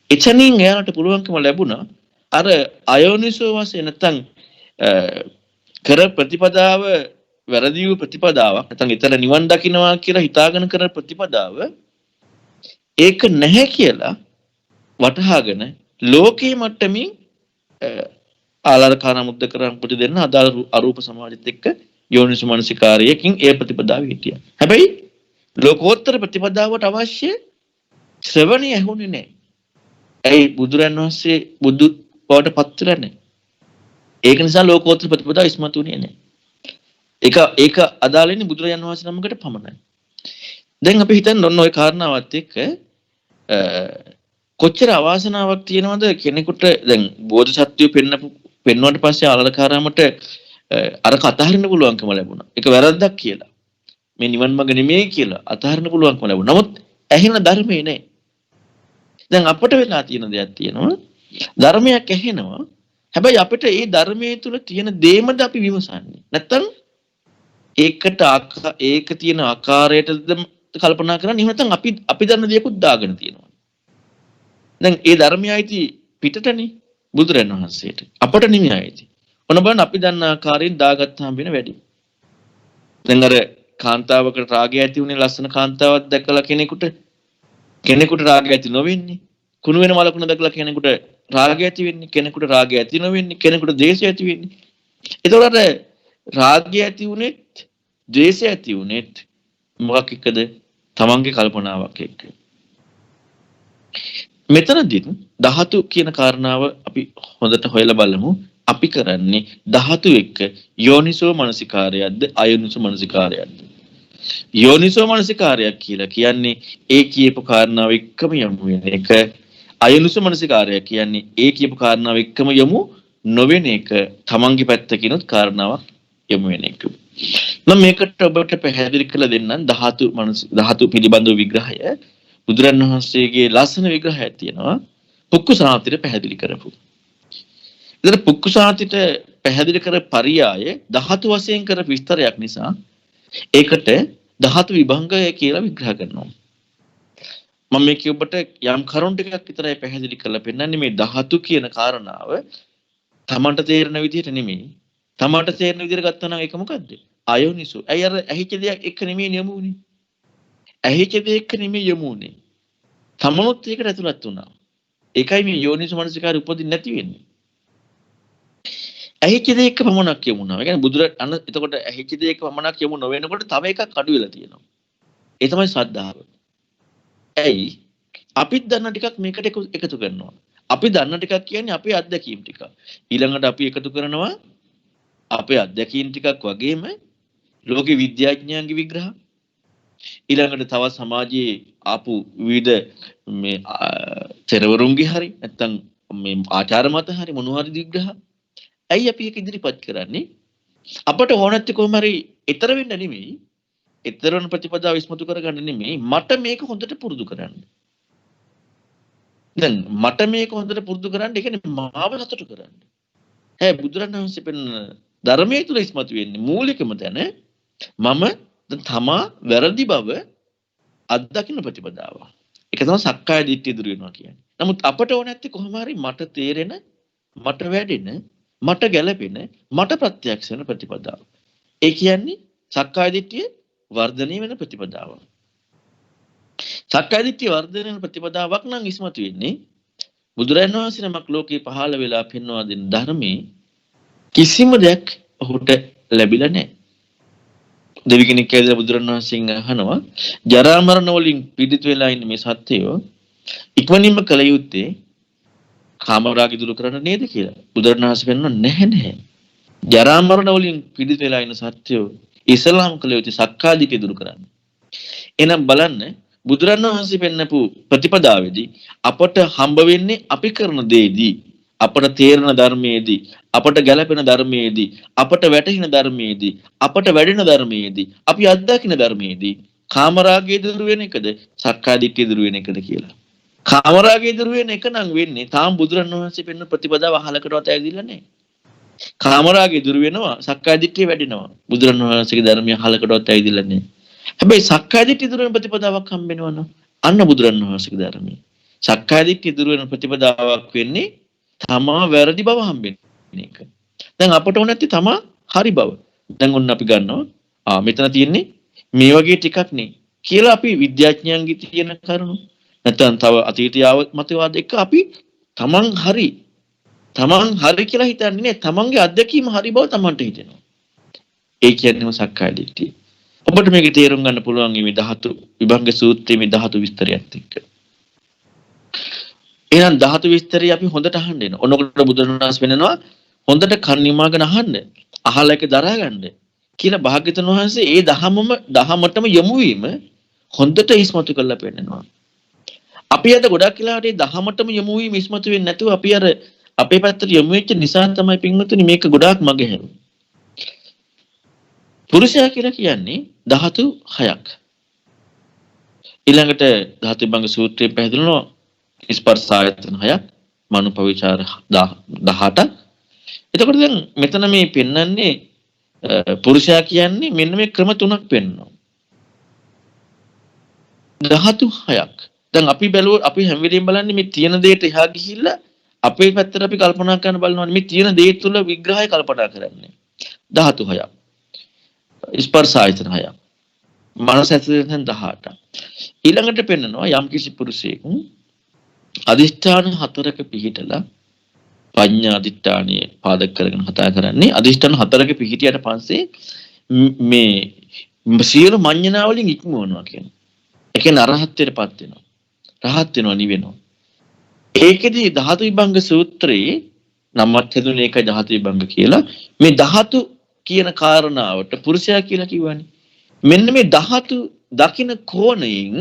එතනින් එයාලට පුළුවන්කම ලැබුණා අර අයෝනිසෝ වශයෙන් නැත්තම් කර ප්‍රතිපදාව වැරදි වූ ප්‍රතිපදාවක් නැත්නම් ඊතර නිවන් දකින්නවා කියලා හිතාගෙන කරන ප්‍රතිපදාව ඒක නැහැ කියලා වටහාගෙන ලෝකේ මට්ටමින් ආලාරකාර මුද්දකරම් පුටි දෙන්න අදාළ අරූප සමාජෙත් එක්ක යෝනිසෝ මනසිකාරයකින් ඒ ප්‍රතිපදාව හිටියා. හැබැයි ලෝකෝත්තර ප්‍රතිපදාවට අවශ්‍ය ශ්‍රවණිය ඇහුනේ නැහැ. ඒ බුදුරන් වහන්සේ බුදු බවට පත් වෙලා නැහැ. ඒක නිසා ලෝකෝත්තර ප්‍රතිපදාව ඉස්මතු වෙන්නේ නැහැ. ඒක අදාළ වෙන්නේ බුදුරජාණන් වහන්සේ නමකට පමණයි. දැන් අපි හිතන්න ඔන්න ඔය කාරණාවත් එක්ක කොච්චර අවාසනාවක් තියෙනවද කෙනෙකුට දැන් බෝධිසත්වය පෙන්වුවට පස්සේ ආලලකාරාමට අර අතහරින්න පුළුවන්කම ලැබුණා. ඒක වැරද්දක් කියලා. මේ නිවන් මඟ නෙමෙයි කියලා අතහරින්න පුළුවන්කම ලැබුණා. නමුත් ඇහෙන ධර්මේ නැහැ. දැන් අපිට වෙලා තියෙන දෙයක් තියෙනවා. ධර්මයක් ඇහෙනවා. හැබැයි අපිට ඒ ධර්මයේ තුල තියෙන දේමද අපි විමසන්නේ. නැත්තම් ඒක තියෙන ආකාරයටද කල්පනා කරන්නේ. එහෙම නැත්නම් අපි දන්න දේකුත් දාගෙන තියෙනවා. දැන් ඒ ධර්මයයිති පිටටනේ බුදුරණන් වහන්සේට. අපට නෙමෙයියිති. ඔන්න බලන්න අපි දන්න ආකාරයෙන් දාගත්තාම වෙන වැඩි. දැන් අර කාන්තාවකට රාගය ඇති වුණේ ලස්සන කාන්තාවක් දැකලා කෙනෙකුට රාගය ඇති නොවෙන්නේ. කුණු වෙන මලකුණ දැකලා කෙනෙකුට රාගය ඇති වෙන්නේ. කෙනෙකුට රාගය ඇති නොවෙන්නේ. කෙනෙකුට ද්වේෂය ඇති වෙන්නේ. ඒතකොට රාගය ඇති වුණෙත් ද්වේෂය ඇති වුණෙත් මොකක් එක්කද? තමන්ගේ කල්පනාවක් එක්ක. මෙතනදී ධාතු කියන කාරණාව අපි හොඳට හොයලා බලමු. අපි කරන්නේ ධාතු එක්ක යෝනිසෝ මනසිකාරයක්ද අයෝනිසෝ මනසිකාරයක්ද? යෝනිසෝ මනසිකාරයක් කියලා කියන්නේ ඒ කියපු කාරණාව එක්කම යමු වෙන එක. අයෝනිසෝ මනසිකාරය කියන්නේ ඒ කියපු කාරණාව එක්කම යමු නොවෙන එක. තමන්ගේ පැත්තකිනුත් කාරණාවක් යමු වෙන එක. මම මේකට ඔබට පැහැදිලි කරලා දෙන්නම් ධාතු පිළිබඳව විග්‍රහය. බුදුරණවහන්සේගේ ලස්සන විග්‍රහයක් තියෙනවා. පුක්කුසාන්තිර පැහැදිලි කරපු. ඉතින් පුක්කුසාතිට පැහැදිලි කර පරියාය ධාතු වශයෙන් කර විස්තරයක් නිසා ඒකට ධාතු විභංගය කියලා විග්‍රහ කරනවා. මම මේ කියුබට යම් කරුණු ටිකක් විතරයි පැහැදිලි කරලා පෙන්නන්නේ මේ ධාතු කියන කාරණාව තමන්ට තේරෙන විදිහට නෙමෙයි. තමන්ට තේරෙන විදිහට ගත්තා නම් ඒක මොකද්ද? අයෝනිසෝ. ඇයි අර ඇහිච්ච දෙයක් එක නෙමෙයි යමුනේ. ඇහිච්ච දෙයක් එක නෙමෙයි යමුනේ. තමනුත් ඒකට ඇතුළත් වුණා. ඒකයි මේ යෝනිසෝ මනසිකාරය උපදින්න නැති වෙන්නේ. ඇහිච්ච දෙයක පමණක් යමුනා. ඒ කියන්නේ බුදුරජාණන් එතකොට ඇහිච්ච දෙයක පමණක් යමු නොවෙනකොට තව එකක් අඩු වෙලා තියෙනවා. ඒ තමයි ශ්‍රද්ධාව. ඇයි? අපිත් දන්න ටිකක් මේකට එකතු කරනවා. අපි දන්න ටිකක් කියන්නේ අපේ අත්දැකීම් ටික. ඊළඟට අපි එකතු කරනවා අපේ අත්දැකීම් ටිකක් වගේම ලෝක විද්‍යාඥයන්ගේ විග්‍රහ. ඊළඟට තව සමාජයේ ආපු විවිධ මේ තෙරවරුන්ගේ හරි නැත්නම් මේ ආචාර මත හරි මොනවා හරි විග්‍රහ. ඇයි අපි ඒක ඉදිරිපත් කරන්නේ? අපට ඕන නැති කොහොම හරි ඊතර වෙන්න නෙමෙයි. ඊතර වෙන ප්‍රතිපදාව ඉස්මතු කරගන්න නෙමෙයි. මට මේක හොඳට පුරුදු කරන්න. දැන් මට මේක හොඳට පුරුදු කරන්න ඒ කියන්නේ මාව සතුටු කරන්න. බුදුරණන් වහන්සේ පෙන්න ධර්මයේ තුල ඉස්මතු වෙන්නේ මූලිකම තැන මම තමා වැරදි බව අත්දකින්න ප්‍රතිපදාව. ඒක තමයි සක්කාය දිට්ඨිය දුරු වෙනවා කියන්නේ. නමුත් අපට ඕන නැත්තේ කොහොම හරි මට තේරෙන, මට වැඩෙන, මට ගැළපෙන, මට ප්‍රත්‍යක්ෂ වෙන ප්‍රතිපදාව. ඒ කියන්නේ සක්කාය දිට්ඨිය වර්ධනය වෙන ප්‍රතිපදාව. සක්කාය දිට්ඨිය වර්ධනය වෙන ප්‍රතිපදාවක් නම් ඉස්මතු වෙන්නේ බුදුරජාණන් වහන්සේ නමක් ලෝකේ පහළ වෙලා පෙන්වා දෙන ධර්මයේ කිසිම දෙයක් ඔහුට ලැබිලා නැහැ. දෙවි කෙනෙක් කියලා බුදුරජාණන් වහන්සේගෙන් අහනවා ජරා මරණ වලින් පීඩිත වෙලා ඉන්න මේ සත්‍යය ඉක්මනින්ම කල යුත්තේ කාමරාගය දුරු කරන්න නේද කියලා. බුදුරජාණන් වහන්සේ කියනවා නැහැ. ජරා මරණ වලින් පීඩිත වෙලා ඉන්න සත්‍යය ඉස්ලාම් කල යුත්තේ සක්කාදිට්ඨිය දුරු කරන්න. එහෙනම් බලන්න බුදුරජාණන් වහන්සේ පෙන්නපු ප්‍රතිපදාවේදී අපට හම්බ වෙන්නේ අපි කරන දේදී අපට තේරෙන ධර්මයේදී අපට ගැළපෙන ධර්මයේදී අපට වැටහෙන ධර්මයේදී අපට වැඩෙන ධර්මයේදී අපි අත්දකින ධර්මයේදී කාමරාගය දුරු වෙන එකද සක්කාය දිට්ඨිය දුරු වෙන එකද කියලා. කාමරාගය දුරු වෙන එක නම් වෙන්නේ තාම බුදුරජාණන් වහන්සේ පෙන්න ප්‍රතිපදාව අහලකටවත් ඇවිදින්න නැහැ. කාමරාගය දුරු වෙනවා සක්කාය දිට්ඨිය වැඩෙනවා. බුදුරජාණන් වහන්සේගේ ධර්මය අහලකටවත් ඇවිදින්න නැහැ. හැබැයි සක්කාය දිට්ඨිය දුරු වෙන ප්‍රතිපදාවක් හම්බ වෙනවනම් අන්න බුදුරජාණන් වහන්සේගේ ධර්මය. සක්කාය දිට්ඨිය දුරු වෙන ප්‍රතිපදාවක් වෙන්නේ තමා වැරදි බව හම්බෙන්නේ එක. දැන් අපට ඕන නැති තමා හරි බව. දැන් ඔන්න අපි ගන්නවා මෙතන තියෙන්නේ මේ වගේ ටිකක් නේ කියලා අපි විද්‍යාඥයන්ගේ තියෙන කරුණු නැත්නම් තව අතීතයාව මතවාද එක්ක අපි තමන් හරි කියලා හිතන්නේ නේ තමන්ගේ අත්දැකීම හරි බව තමන්ට හිතෙනවා. ඒ කියන්නේම සක්කාය දිට්ඨිය. ඔබට මේක තේරුම් ගන්න පුළුවන් මේ ධාතු විභංග සූත්‍රයේ මේ ධාතු විස්තරයත් එක්ක. එහෙනම් ධාතු විස්තරය අපි හොඳට අහන්න වෙනවා. ඔන්නකොට බුදුරජාණන් වහන්සේ වෙනනවා හොඳට කන් නිමාගෙන අහන්න. අහලා ඒක දරා ගන්න කියලා භාග්‍යවතුන් වහන්සේ ඒ දහමටම යොමු වීම හොඳට ඉස්මතු කරලා පෙන්නනවා. අපි අද ගොඩක් වෙලාවට මේ දහමටම යොමු වීම ඉස්මතු වෙන්නේ නැතුව අපි අර අපේ පැත්තට යොමු වෙච්ච නිසා තමයි පින්වතුනි මේක ගොඩාක් මගේ හැරුනේ. පුරුෂයා කියලා කියන්නේ ධාතු 6ක්. ඊළඟට ධාතු විභංග සූත්‍රයේ පැහැදිලිනවා ස්පර්ශ ආයතන 6ක්, මනෝපවිචාර 18ක්. එතකොට දැන් මෙතන මේ පෙන්වන්නේ පුරුෂයා කියන්නේ මෙන්න මේ ක්‍රම තුනක් පෙන්වනවා. ධාතු 6ක්. දැන් අපි බැලුවොත් අපි හැම වෙලෙම බලන්නේ මේ තියෙන දෙයට එහා ගිහිල්ලා අපේ පැත්තට අපි කල්පනා කරන්න බලනවා මේ තියෙන දේ තුල විග්‍රහය කල්පනා කරන්නේ. ධාතු 6ක්. ස්පර්ශ ආයතන 6ක්. මනස ඇතුළෙන් 18ක්. ඊළඟට පෙන්නනවා යම් කිසි පුරුෂයෙක් අදිෂ්ඨාන 4ක පිහිටලා පඤ්ඤා අදිෂ්ඨානිය පාදක කරගෙන කතා කරන්නේ අදිෂ්ඨාන 4ක පිහිටියට පස්සේ මේ සියලු මඤ්ඤණා වලින් ඉක්මවනවා කියන්නේ. ඒ කියන්නේ අරහත්ත්වයටපත් වෙනවා. රහත් වෙනවා නිවෙනවා. ඒකෙදී ධාතු විභංග සූත්‍රයේ නමත් හදුනේ ඒකයි ධාතු විභංග කියලා. මේ ධාතු කියන කාරණාවට පුරුෂයා කියලා කිව්වනේ. මෙන්න මේ ධාතු දකින්න කෝණයෙන්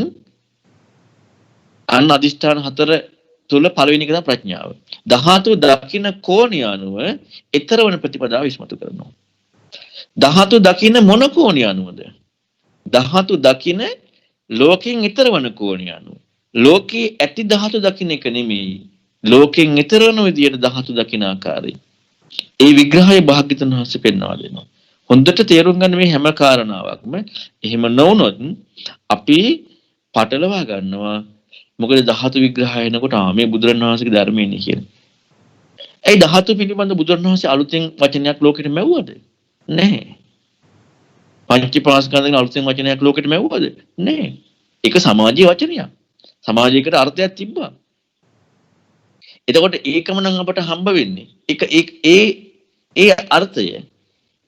අන්න අදිෂ්ඨාන 4 තුල පළවෙනි එක තමයි ප්‍රඥාව. ධාතු දකින්න කෝණය අනුව ඊතරවන ප්‍රතිපදාව ඉස්මතු කරනවා. ධාතු දකින්න මොන කෝණය අනුවද? ධාතු දකින්න ලෝකෙන් ඊතරවන කෝණය අනුව. ලෝකේ ඇති ධාතු දකින්න එක නෙමෙයි. ලෝකෙන් ඊතරවන විදියට ධාතු දකින්න ආකාරය. ඒ විග්‍රහය භාග්‍යවතුන් වහන්සේ පෙන්වා දෙනවා. හොඳට තේරුම් ගන්න මේ හැම කාරණාවක්ම එහෙම නොවුනොත් අපි පටලවා ගන්නවා. මොකද ධාතු විග්‍රහය එනකොට මේ බුදුරණවහන්සේගේ ධර්මයනේ කියන්නේ. ඒ ධාතු පිළිබඳ බුදුරණවහන්සේ අලුතෙන් වචනයක් ලෝකෙට මෙව්වද? නැහැ. පංචපාස්කන්ධයෙන් අලුතෙන් වචනයක් ලෝකෙට මෙව්වද? නැහැ. ඒක සමාජීය වචනයක්. සමාජයකට අර්ථයක් තිබ්බා. එතකොට ඒකම නම් අපට හම්බ වෙන්නේ. ඒ අර්ථය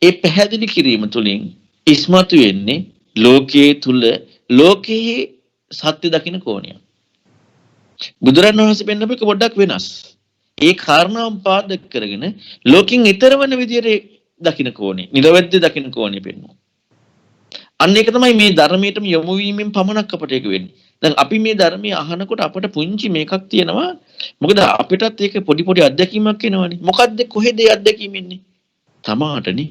ඒ පැහැදිලි කිරීම තුළින් ඉස්මතු වෙන්නේ ලෝකයේ තුල ලෝකයේ සත්‍ය දකින්න කෝණය. බුදුරණන් වහන්සේ පෙන්නපු එක පොඩ්ඩක් වෙනස්. ඒ කාරණාව පාදක කරගෙන ලෝකෙන් ඈතර වෙන විදියට දකින්න කෝණේ, නිර්වැද්‍ය දකින්න කෝණේ පෙන්වනවා. අන්න ඒක තමයි මේ ධර්මයටම යොමු වීමෙන් පමණක් අපට ඒක වෙන්නේ. දැන් අපි මේ ධර්මය අහනකොට අපට පුංචි මේකක් තියෙනවා. මොකද අපිටත් ඒක පොඩි පොඩි අත්දැකීමක් එනවනේ. මොකද්ද කොහෙද ඒ අත්දැකීම ඉන්නේ? තමාටනේ.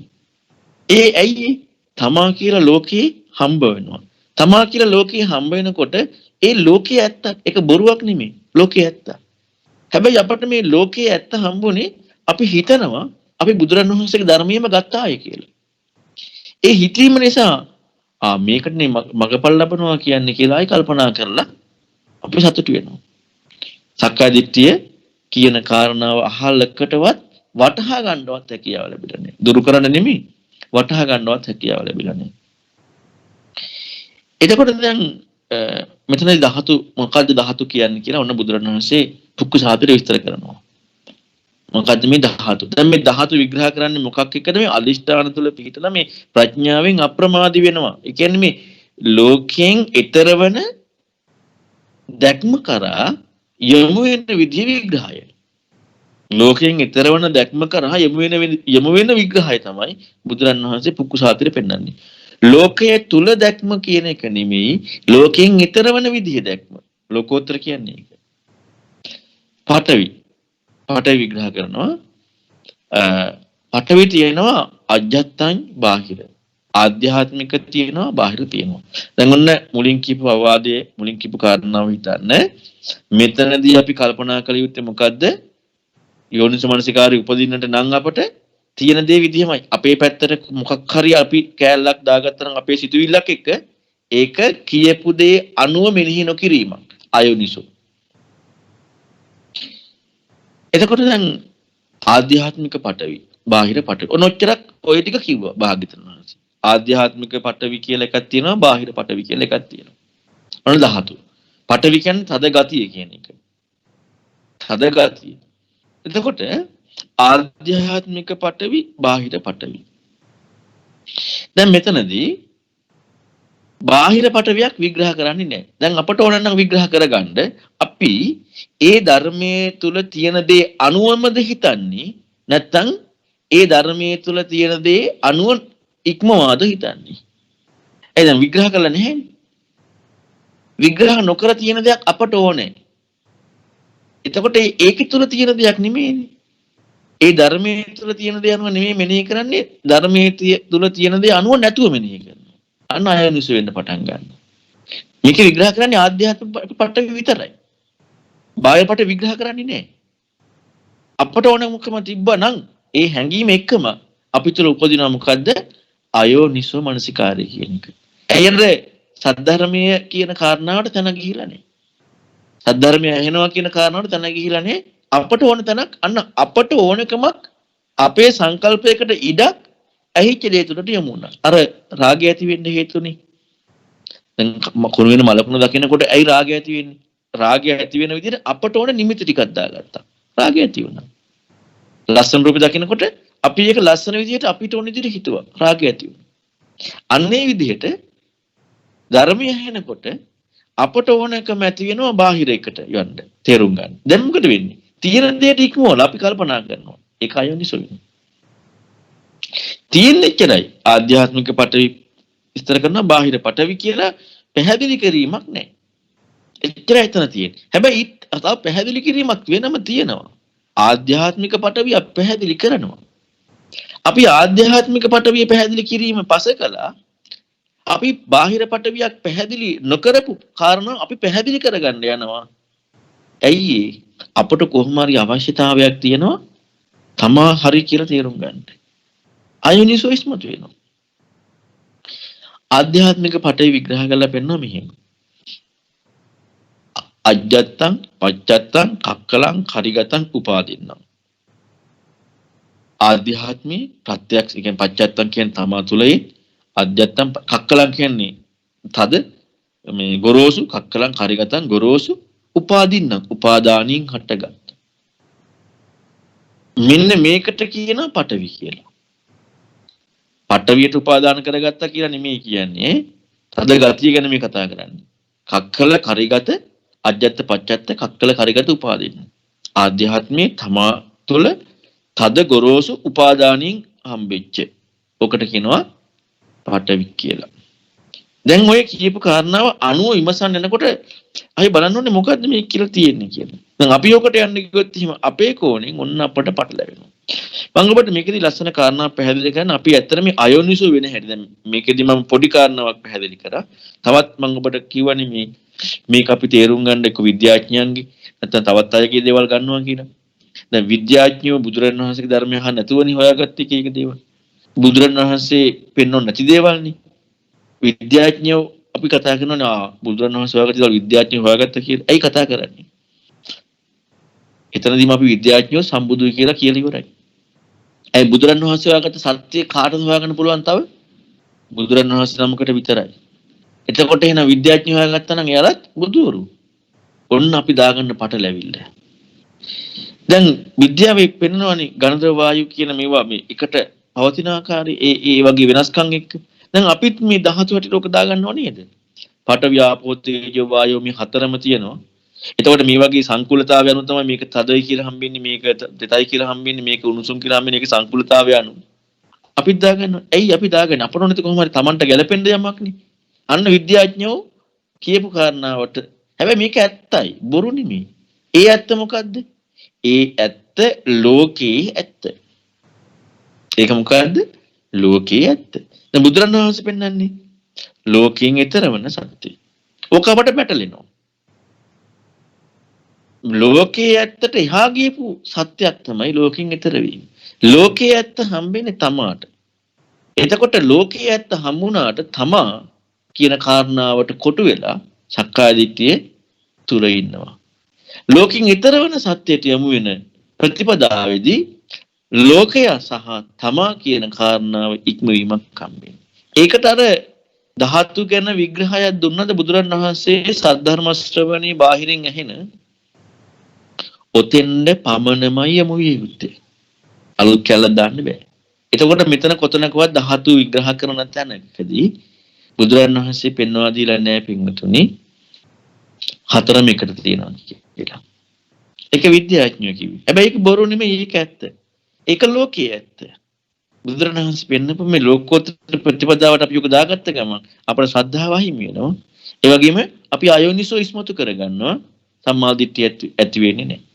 ඇයි තමා කියලා ලෝකේ හම්බ වෙනවා. තමා කියලා ලෝකේ හම්බ වෙනකොට ඒ ලෝකයේ ඇත්ත ඒක බොරුවක් නෙමෙයි. ලෝකයේ ඇත්ත. හැබැයි අපට මේ ලෝකයේ ඇත්ත හම්බුනේ අපි හිතනවා අපි බුදුරණවහන්සේගේ ධර්මයේම ගත්තාය කියලා. ඒ හිතීම නිසා මේකටනේ මගපල් ලබනවා කියන්නේ කියලායි කල්පනා කරලා අපි සතුටු වෙනවා. සක්කාය දිට්ඨිය කියන කාරණාව අහලකටවත් වටහා ගන්නවත් හැකියාව ලැබිලා නැහැ. දුරු කරන්න නෙමෙයි වටහා ගන්නවත් හැකියාව ලැබිලා නැහැ. එතකොට දැන් මෙතනදී ධාතු මොකද්ද ධාතු කියන්නේ කියලා ඔන්න බුදුරණවහන්සේ පුක්කු සාපිර විස්තර කරනවා. මොකද්ද මේ ධාතු? දැන් මේ ධාතු විග්‍රහ කරන්නේ මොකක් එක්කද? මේ අදිෂ්ඨාන තුල පිහිටලා මේ ප්‍රඥාවෙන් අප්‍රමාදී වෙනවා. ඒ කියන්නේ මේ ලෝකයෙන් ඈතර වෙන දැක්ම කරා යොමු වෙන විදිහ විග්‍රහය. ලෝකයෙන් ඈතර වෙන දැක්ම කරා යොමු වෙන විග්‍රහය තමයි බුදුරණවහන්සේ පුක්කු සාපිර පෙන්වන්නේ. ලෝකයේ තුල දැක්ම කියන එක නෙමෙයි ලෝකයෙන් ඈතර වෙන විදිහ දැක්ම. ලෝකෝත්තර කියන්නේ ඒක. පඨවි විග්‍රහ කරනවා. පඨවි තියෙනවා අජත්තං බාහිර. ආධ්‍යාත්මික තියෙනවා බාහිර තියෙනවා. දැන් ඔන්න මුලින් කියපු අවවාදයේ මුලින් කියපු කාරණාව හිතන්න. මෙතනදී අපි කල්පනා කළ යුත්තේ මොකද්ද? යෝනිසමනසිකාරي උපදින්නට නම් අපට තියෙන දේ විදිහමයි. අපේ පැත්තට මොකක් හරි අපි කෑල්ලක් දාගත්තා නම් අපේ සිතුවිල්ලක් එක්ක ඒක කියපු දේ අනුව මෙනෙහි නොකිරීමක්. අයෝනිසෝ. එතකොට දැන් ආධ්‍යාත්මික පඨවි බාහිර පඨවි ඔනොච්චරක් ඔය ටික කිව්වා භාග්‍යවතුන් වහන්සේ. ආධ්‍යාත්මික පඨවි කියලා එකක් තියෙනවා බාහිර පඨවි කියලා එකක් තියෙනවා. ඔන්න ධාතු. පඨවි කියන්නේ තද ගතිය කියන එක. තද ගතිය. එතකොට ආධ්‍යාත්මික පඨවි බාහිර පඨවි. දැන් මෙතනදී බාහිර පඨවියක් විග්‍රහ කරන්නේ නැහැ. දැන් අපට ඕන නම් විග්‍රහ කරගන්න අපි ඒ ධර්මයේ තුල තියෙන දේ අනුවමද හිතන්නේ නැත්නම් ඒ ධර්මයේ තුල තියෙන දේ අනුව ඉක්මවාද හිතන්නේ. එහෙනම් විග්‍රහ කළා නැහැ. විග්‍රහ නොකර තියෙන දෙයක් අපට ඕනේ. එතකොට ඒකේ තුල තියෙන දෙයක් නෙමෙයිනේ. ඒ ධර්මයේ තුල තියෙන දේ අනුව නෙමෙයි මෙනෙහි කරන්නේ ධර්මයේ තුල තියෙන දේ අනුව නැතුව මෙනෙහි කරනවා. අන්න අයනුස වෙන්න පටන් ගන්නවා. මේක විග්‍රහ කරන්නේ ආධ්‍යාත්මික පඨවි විතරයි. බාහිර පඨවි විග්‍රහ කරන්නේ නැහැ. අපට ඕන මොකම තිබ්බනම් ඒ හැඟීම එක්කම අපි තුල උපදිනා මොකද්ද? අයෝනිසෝ මනසිකාරය කියන එක. ඇයිද සද්ධර්මයේ කියන කාරණාවට තන ගිහිලා නැහැ. සද්ධර්මය ඇහෙනවා කියන කාරණාවට තන ගිහිලා නැහැ. අපට ඕන තැනක් අන්න අපට ඕනකමක් අපේ සංකල්පයකට ඉඩක් ඇහිච්ච දේ තුලට යමු වුණා. අර රාගය ඇති වෙන්න හේතුනේ. දැන් කුණු වෙන මලකුණ දකිනකොට ඇයි රාගය ඇති වෙන්නේ? රාගය ඇති වෙන විදිහට අපට ඕන නිමිති ටිකක් දාගත්තා. රාගය ඇති වුණා. ලස්සන රූප දකිනකොට අපි ඒක ලස්සන විදිහට අපිට ඕන විදිහට හිතුවා. රාගය ඇති වුණා. අන්නේ විදිහට ධර්මය ඇහෙනකොට අපට ඕනකම ඇති වෙනවා බාහිර එකට යන්න. තේරුම් ගන්න. දැන් මොකද වෙන්නේ? තියෙන දෙයට ඉක්මවලා අපි කල්පනා කරනවා. ඒක අයෝනිසෝ වෙනවා. තියෙන්නේච්චරයි ආධ්‍යාත්මික පඨවි විස්තර කරනවා බාහිර පඨවි කියලා පැහැදිලි කිරීමක් නැහැ. එච්චරයි එතන තියෙන්නේ. හැබැයි තව පැහැදිලි කිරීමක් වෙනම තියෙනවා. ආධ්‍යාත්මික පඨවිය පැහැදිලි කරනවා. අපි ආධ්‍යාත්මික පඨවිය පැහැදිලි කිරීම පසකලා අපි බාහිර පඨවියක් පැහැදිලි නොකරපු කාරණා අපි පැහැදිලි කරගන්න යනවා. ඇයි අපට කොහොම හරි අවශ්‍යතාවයක් තියෙනවා තමා හරි කියලා තේරුම් ගන්න. අයෝනිසෝ ඉස්මතු වෙනවා. ආධ්‍යාත්මික පටේ විග්‍රහ කරලා පෙන්වනවා මෙහෙම. අජ්ජත්තං පච්චත්තං කක්කලං කරිගතං උපාදින්නම්. ආධ්‍යාත්මී ප්‍රත්‍යක්ෂ කියන්නේ පච්චත්තං කියන්නේ තමා තුලයි අජ්ජත්තං කක්කලං කියන්නේ තද මේ ගොරෝසු කක්කලං කරිගතං ගොරෝසු උපාදින්නම් උපාදානින් හටගත්. මෙන්න මේකට කියනවා පටවි කියලා. පටවියට උපාදාන කරගත්තා කියලා නෙමෙයි කියන්නේ. තද ගතිය ගැන මේ කතා කරන්නේ. කක්කල කරිගත අජ්ජත් පච්චත්ත කක්කල කරිගත උපාදින්න. ආධ්‍යාත්මයේ තමා තුළ තද ගොරෝසු උපාදානින් හම්බෙච්ච. ඔකට කියනවා පටවි කියලා. දැන් ඔය කියපු කාරණාව අනුව විමසන්න යනකොට අපි බලන්න ඕනේ මොකද්ද මේ කියලා තියෙන්නේ කියලා. දැන් අපි ඔකට යන්න ගියොත් එහෙම අපේ කෝණයෙන් ඔන්න අපට පටලැවෙනවා. මම ඔබට මේකෙදි ලස්සන කාරණාවක් පැහැදිලි කරන්න අපි ඇත්තට මේ අයෝනිසෝ වෙන හැටි දැන් මේකෙදි මම පොඩි කාරණාවක් පැහැදිලි කරා. තවත් මම ඔබට කියවනේ මේක අපි තේරුම් ගන්න එක්ක විද්‍යාඥයන්ගේ නැත්නම් තවත් අයගේ දේවල් ගන්නවා කියලා. දැන් විද්‍යාඥයෝ බුදුරණවහන්සේගේ ධර්මය අහන්න නැතුවනේ හොයාගත්තේ කීක දේවල්. බුදුරණවහන්සේ පෙන්වන්න නැති දේවල්නේ. විද්‍යාඥයෝ අපි කතා කරනවා බුදුරණවහන්සේ හොයාගත්ත දේවල් විද්‍යාඥයෝ හොයාගත්ත කියලා. ඇයි කතා කරන්නේ? එතනදීම අපි විද්‍යාඥයෝ සම්බුදුයි කියලා කියලා ඉවරයි. ඇයි බුදුරණවහන්සේ හොයාගත්ත සත්‍ය කාටද හොයාගන්න පුළුවන් තව? බුදුරණවහන්සේ නමකට විතරයි. එතකොට එහෙනම් විද්‍යාඥයෝ හොයාගත්තා නම් එයාලත් බුදුවරු. ඔන්න අපි දාගන්න පටලැවිල්ල. දැන් විද්‍යාවේ පෙන්වනවානේ ඝනද්‍රව වායු කියන මේවා මේ එකට පවතින ආකාරي ඒ වගේ වෙනස්කම් එක්ක. දැන් අපිත් මේ ධාතු හැටියට ඔක දාගන්නව නේද? පඨවි ආපෝ තේජෝ වායෝ මේ හතරම තියෙනවා. එතකොට මේ වගේ සංකූලතාවය අනුව තමයි මේක තදයි කියලා හම්බෙන්නේ මේක දෙතයි කියලා හම්බෙන්නේ මේක උණුසුම් කියලා හම්බෙන්නේ මේක සංකූලතාවය අනුව. අපිත් දාගන්නවා. ඇයි අපි දාගන්නේ? අපර ඕනෙත් කොහොම හරි Tamanට ගැලපෙන්න යමක් නේ. අන්න විද්‍යාඥයෝ කියපු කාරණාවට හැබැයි මේක ඇත්තයි බොරු නෙමෙයි. ඒ ඇත්ත මොකද්ද? ඒ ඇත්ත ලෝකේ ඇත්ත. ඒක මොකද්ද? ලෝකේ ඇත්ත. දැන් බුදුරණවහන්සේ පෙන්වන්නේ ලෝකයෙන් ඈතර වන සත්‍ය. ඕක අපට පැටලෙනවා. ලෝකේ ඇත්තට එහා ගියපු සත්‍යයක් තමයි ලෝකයෙන් ඈතර වීම. ලෝකේ ඇත්ත හම්බෙන්නේ තමාට. එතකොට ලෝකේ ඇත්ත හම්බුණාට තමා කියන කාරණාවට කොටු වෙලා සක්කාය දිට්ඨිය තුල ඉන්නවා. ලෝකෙන් ඈතර වන සත්‍යයට යමු වෙන ප්‍රතිපදාවේදී ලෝකය සහ තමා කියන කාරණාව ඉක්මවීමක් හම්බෙන්නේ. ඒකට අර ධාතු ගැන විග්‍රහයක් දුන්නද බුදුරණවහන්සේ සද්ධර්ම ශ්‍රවණී බාහිරින් ඇහෙන ඔතෙන්ද පමණමයි යමු විය යුත්තේ. අලුත් කැලක් දාන්න බෑ. එතකොට මෙතන කොතනකවත් ධාතු විග්‍රහ කරන තැනකදී බුදුරණවහන්සේ පෙන්වා දීලා නැහැ පින්වතුනි හතරම එකට තියෙනවා කියලා. ඒක විද්‍යාඥයෝ කිව්වේ. හැබැයි ඒක බොරු නෙමෙයි ඒක ඇත්ත. ඒක ලෝකයේ ඇත්ත. බුදුරණවහන්සේ පෙන්නපු මේ ලෝකෝත්තර ප්‍රතිපදාවට අපි යොක දාගත්ත ගමන් අපේ ශ්‍රද්ධාව අහිමි වෙනවා. ඒ වගේම අපි අයෝනිසෝ ඉස්මතු කරගන්නවා. සම්මා දිට්ඨිය ඇති වෙන්නේ නැහැ.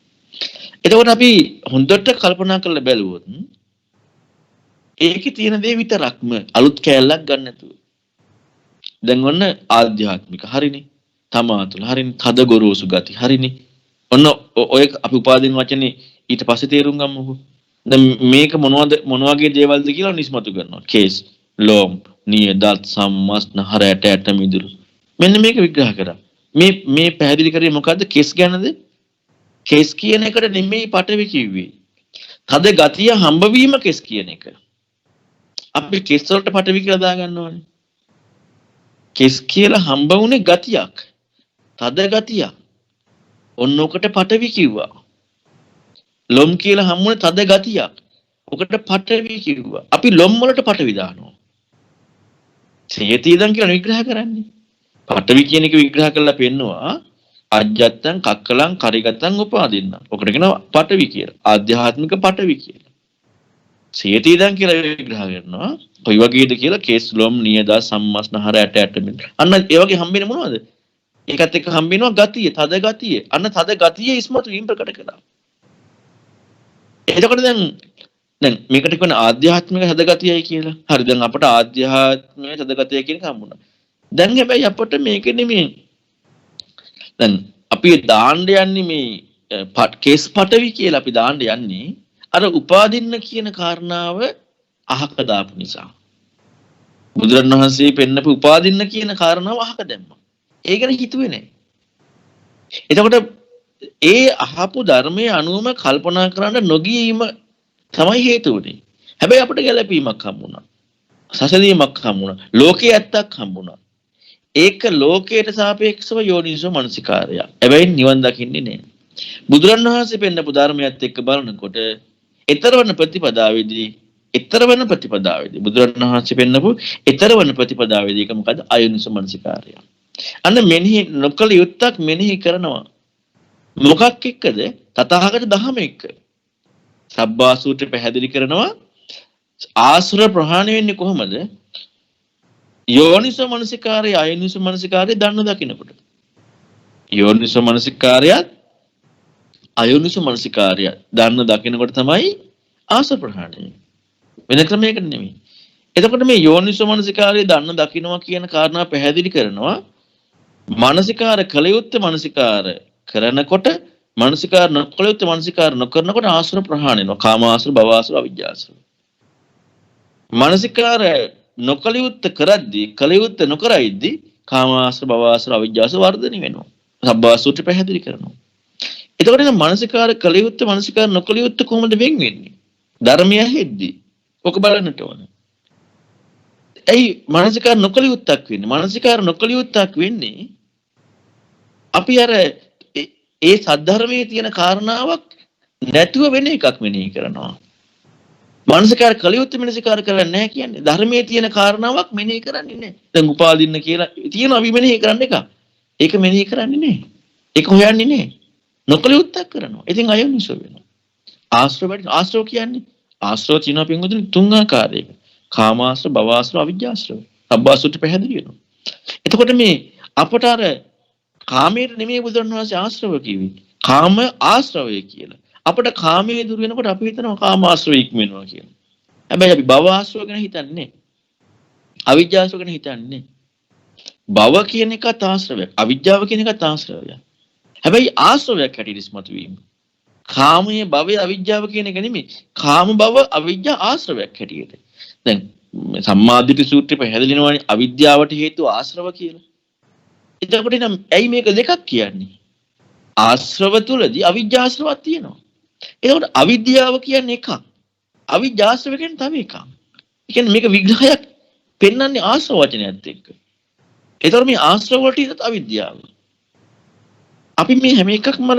එතකොට අපි හොඳට කල්පනා කරලා බැලුවොත් ඒකේ තියෙන දේ විතරක්ම අලුත් කැලලක් ගන්න නැතුව. දැන් ඔන්න ආධ්‍යාත්මික හරිනේ. තමා තුළ හරිනේ. තද ගොරෝසු ගති හරිනේ. ඔන්න ඔය අපි උපාදින වචනේ ඊට පස්සේ තේරුම් ගමුකෝ. දැන් මේක මොන වගේ දේවල්ද කියලා නිස්මතු කරනවා. කේස්, ලෝම්, නිය, දත්, සම්මස්න, හර ඇට ඇට මිදුළු. මෙන්න මේක විග්‍රහ කරා. මේ පැහැදිලි කරේ මොකද්ද? කේස් ගැනද? කේස් කියන එකට නෙමෙයි පටවි කිව්වේ. තද ගතිය හම්බවීම කේස් කියන එක. අපි කේස් වලට පටවි කියලා දාගන්නවනේ. කේස් කියලා හම්බ වුණේ ගතියක්. තද ගතියක්. ඔන්න ඔකට පටවි කිව්වා. ලොම් කියලා හම්බුනේ තද ගතියක්. ඔකට පටවි කිව්වා. අපි ලොම් වලට පටවි දානවා. සියතිදන් කියලා විග්‍රහ කරන්නේ. පටවි කියන එක විග්‍රහ කරලා පෙන්නවා අජ්ජත්තං කක්කලං කරිගතං උපාදින්න. ඔකට කියනවා පටවි කියලා. ආධ්‍යාත්මික පටවි කියලා. සියතිදන් කියලා විග්‍රහ කරනවා. කොයි වගේද කියලා කේස් ලොම් නියදා සම්මස්නහර ඇට ඇට මින්. අන්න ඒ වගේ හම්බෙන්නේ මොනවද? ඒකත් එක්ක හම්බෙනවා ගතිය, තද ගතිය. අන්න තද ගතිය ඉස්මතු වීම ප්‍රකට කළා. එතකොට දැන් මේකට කියන ආධ්‍යාත්මික තද ගතියයි කියලා. හරි දැන් අපට ආධ්‍යාත්මික තද ගතිය කියන එක හම්බුණා. දැන් හැබැයි අපට මේක නෙමෙයි. දැන් අපි දාන්න යන්නේ මේ කේස් පටවි කියලා අපි දාන්න යන්නේ අර උපාදින්න කියන කාරණාව අහක දාපු නිසා බුදුරණවහන්සේ පෙන්නපු උපාදින්න කියන කාරණාව අහක දැම්මා. ඒ ගැන හිතුවේ නැහැ. එතකොට ඒ අහපු ධර්මයේ අනුවම කල්පනා කරන්න නොගියීම තමයි හේතු වුනේ. හැබැයි අපිට ගැළපීමක් හම්බුණා. සසලීමක් හම්බුණා. ලෝකයේ ඇත්තක් හම්බුණා. ඒක ලෝකයට සාපේක්ෂව යෝනිසෝ මනසිකාරය. හැබැයි නිවන් දකින්නේ නැහැ. බුදුරණවහන්සේ පෙන්නපු ධර්මයත් එක්ක බලනකොට ඊතරවන ප්‍රතිපදාවේදී බුදුරණවහන්සේ පෙන්නපු ඊතරවන ප්‍රතිපදාවේදී ඒක මොකද? අයෝනිසෝ මනසිකාරය. අන්න මෙනෙහි නොකල යුත්තක් මෙනෙහි කරනවා. මොකක් එක්කද? තථාගත දහම එක්ක. සබ්බා සූත්‍රය පැහැදිලි කරනවා ආශ්‍රව ප්‍රහාණය වෙන්නේ කොහොමද? යෝනිසෝ මනසිකාරය අයෝනිසෝ මනසිකාරය දන්න දකින්නකොට. යෝනිසෝ මනසිකාරයත් අයෝනිසෝ මනසිකාරය දන්න දකින්නකොට තමයි ආශ්‍රව ප්‍රහාණය. වෙන ක්‍රමයකට නෙමෙයි. එතකොට මේ යෝනිසෝ මනසිකාරය දන්න දකින්නවා කියන කාරණා පැහැදිලි කරනවා. මානසිකාර කලයුත්ත මානසිකාර කරනකොට මානසිකාර නොකලයුත්ත මානසිකාර නොකරනකොට ආශ්‍රව ප්‍රහාණය වෙනවා. කාමාශ්‍රව, භවආශ්‍රව, අවිජ්ජාශ්‍රව. මානසිකාර නොකලයුත්ත කරද්දී කලයුත්ත නොකරයිද්දී කාමාශ්‍රව, භවආශ්‍රව, අවිජ්ජාශ්‍රව වර්ධනය වෙනවා. සබ්බාසූත්‍රය පැහැදිලි කරනවා. එතකොට නම් මානසිකාර කලයුත්ත මානසිකාර නොකලයුත්ත කොහොමද වෙන් වෙන්නේ? ධර්මය හෙද්දී. ඔක බලන්නට ඕන. ඇයි මානසිකාර නොකලයුත්තක් වෙන්නේ? මානසිකාර නොකලයුත්තක් වෙන්නේ අපි අර ඒ සද්ධර්මයේ තියෙන කාරණාවක් නැතුව වෙන එකක් මෙනෙහි කරනවා. මානසිකාර කලියුත් මෙනෙහිකාර කරන්නේ නැහැ කියන්නේ ධර්මයේ තියෙන කාරණාවක් මෙනෙහි කරන්නේ නැහැ. දැන් උපාදින්න කියලා තියෙන අපි මෙනෙහි කරන්න එක. ඒක මෙනෙහි කරන්නේ නැහැ. ඒක හොයන්නේ නැහැ. නොකලියුත්තක් කරනවා. ඉතින් අයෝනිසෝ වෙනවා. ආශ්‍රව කියන්නේ ආශ්‍රව තියෙනවා පින්වතුනි තුන් ආකාරයක. කාමාශ්‍රව, භවආශ්‍රව, අවිජ්ජාශ්‍රව. සබ්බාසුත්‍ර පැහැදිලි වෙනවා. එතකොට මේ අපට අර කාමයට නෙමෙයි බුදුරණවහන්සේ ආශ්‍රව කිව්වේ. කාම ආශ්‍රවය කියලා. අපිට කාමයේ දුර වෙනකොට අපි හිතනවා කාමාශ්‍රව ඉක්මනවා කියලා. හැබැයි අපි භව ආශ්‍රව ගැන හිතන්නේ නැහැ. අවිජ්ජාශ්‍රව ගැන හිතන්නේ නැහැ. භව කියන එකත් ආශ්‍රවයක්. අවිජ්ජාව කියන එකත් ආශ්‍රවයක්. හැබැයි ආශ්‍රවයක් හැටියට ඉස්මතු වීම. කාමයේ භවයේ අවිජ්ජාව කියන එක නෙමෙයි. කාම භව අවිජ්ජා ආශ්‍රවයක් හැටියට. දැන් සම්මාදිට්ඨි සූත්‍රය පැහැදිලිනවානේ අවිද්‍යාවට හේතුව ආශ්‍රව කියලා. එතකොට නම් ඇයි මේක දෙකක් කියන්නේ? ආශ්‍රව තුලදී අවිජ්ජාශ්‍රවක් තියෙනවා. එතකොට අවිද්‍යාව කියන්නේ එකක්. අවිජ්ජාශ්‍රව කියන්නේ තව එකක්. ඒ කියන්නේ මේක විග්‍රහයක් පෙන්වන්නේ ආශ්‍රව වචනයත් එක්ක. එතකොට මේ ආශ්‍රව වලට ඉතත් අවිද්‍යාව. අපි මේ හැම එකක්ම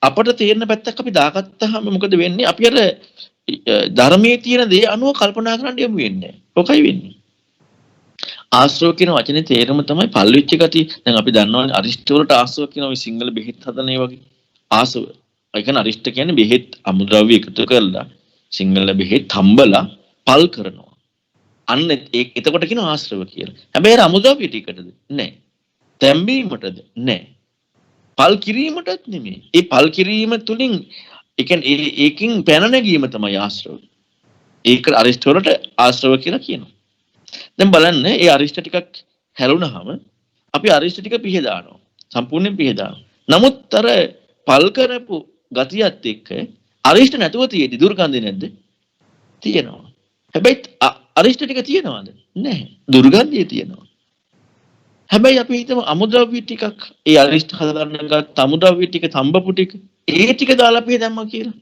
අපට තේරෙන පැත්තක් අපි දාගත්තාම මොකද වෙන්නේ? අපි අර ධර්මයේ තියෙන දේ අනුව කල්පනා කරන්න යමු වෙන්නේ. ඔකයි වෙන්නේ. ආශ්‍රව කියන වචනේ තේරුම තමයි පල්විච්ච ගතිය. දැන් අපි දන්නවනේ අරිෂ්ඨ වලට ආශ්‍රව කියන ওই සිංහල බෙහෙත් හදන ඒ වගේ. ආශ්‍රව. ඒ කියන්නේ අරිෂ්ඨ කියන්නේ බෙහෙත් අමුද්‍රව්‍ය එකතු කරලා සිංහල බෙහෙත් හම්බලා පල් කරනවා. අන්න එතකොට කියන ආශ්‍රව කියලා. හැබැයි අමුද්‍රව්‍ය ටිකටද? නෑ. තැම්බීමටද? නෑ. පල් කිරීමටත් නෙමෙයි. ඒ පල් කිරීම තුලින් ඒ කියන්නේ ඒකින් පැන නැගීම තමයි ආශ්‍රව. ඒක අරිෂ්ඨ වලට ආශ්‍රව කියලා කියනවා. දැන් බලන්න ඒ අරිෂ්ඨ ටිකක් හැලුනහම අපි අරිෂ්ඨ ටික පිහදානවා. සම්පූර්ණයෙන් පිහදානවා. නමුත් අර පල් කරපු ගතියත් එක්ක අරිෂ්ඨ නැතුව තියෙදි දුර්ගන්ධය නැද්ද? තියෙනවා. හැබැයි අරිෂ්ඨ ටික තියෙනවද? නැහැ. දුර්ගන්ධය තියෙනවා. හැබැයි අපි හිතමු අමුද්‍රව්‍ය ටිකක් ඒ අරිෂ්ඨ හදන්න ගත්ත අමුද්‍රව්‍ය ටික තඹපු ටික ඒ ටික දාලා අපි දැම්මා කියලා.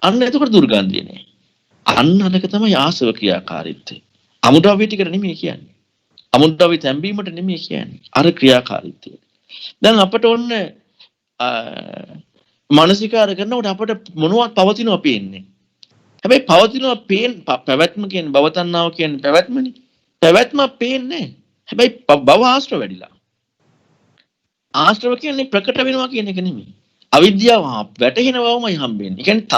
අන්න එතකොට දුර්ගන්ධය නෑ. අන්න අනක තමයි ආසව ක්‍රියාකාරීත්වය. අමුද්‍රව්‍ය ටිකට නෙමෙයි කියන්නේ. අමුද්‍රව්‍ය තැම්බීමට නෙමෙයි කියන්නේ. අර ක්‍රියාකාරීත්වය. දැන් අපට ඔන්න මානසිකාර කරනකොට අපට මොනවද පවතිනවා පේන්නේ. හැබැයි පවතිනවා පැවැත්ම කියන්නේ භවතණ්ණාව කියන්නේ පැවැත්මනේ. පැවැත්ම පේන්නේ. හැබැයි භව ආශ්‍රව වැඩිලා. ආශ්‍රව කියන්නේ ප්‍රකට වෙනවා කියන එක නෙමෙයි. අවිද්‍යාව වැටහෙන බවමයි හම්බෙන්නේ. ඒ කියන්නේ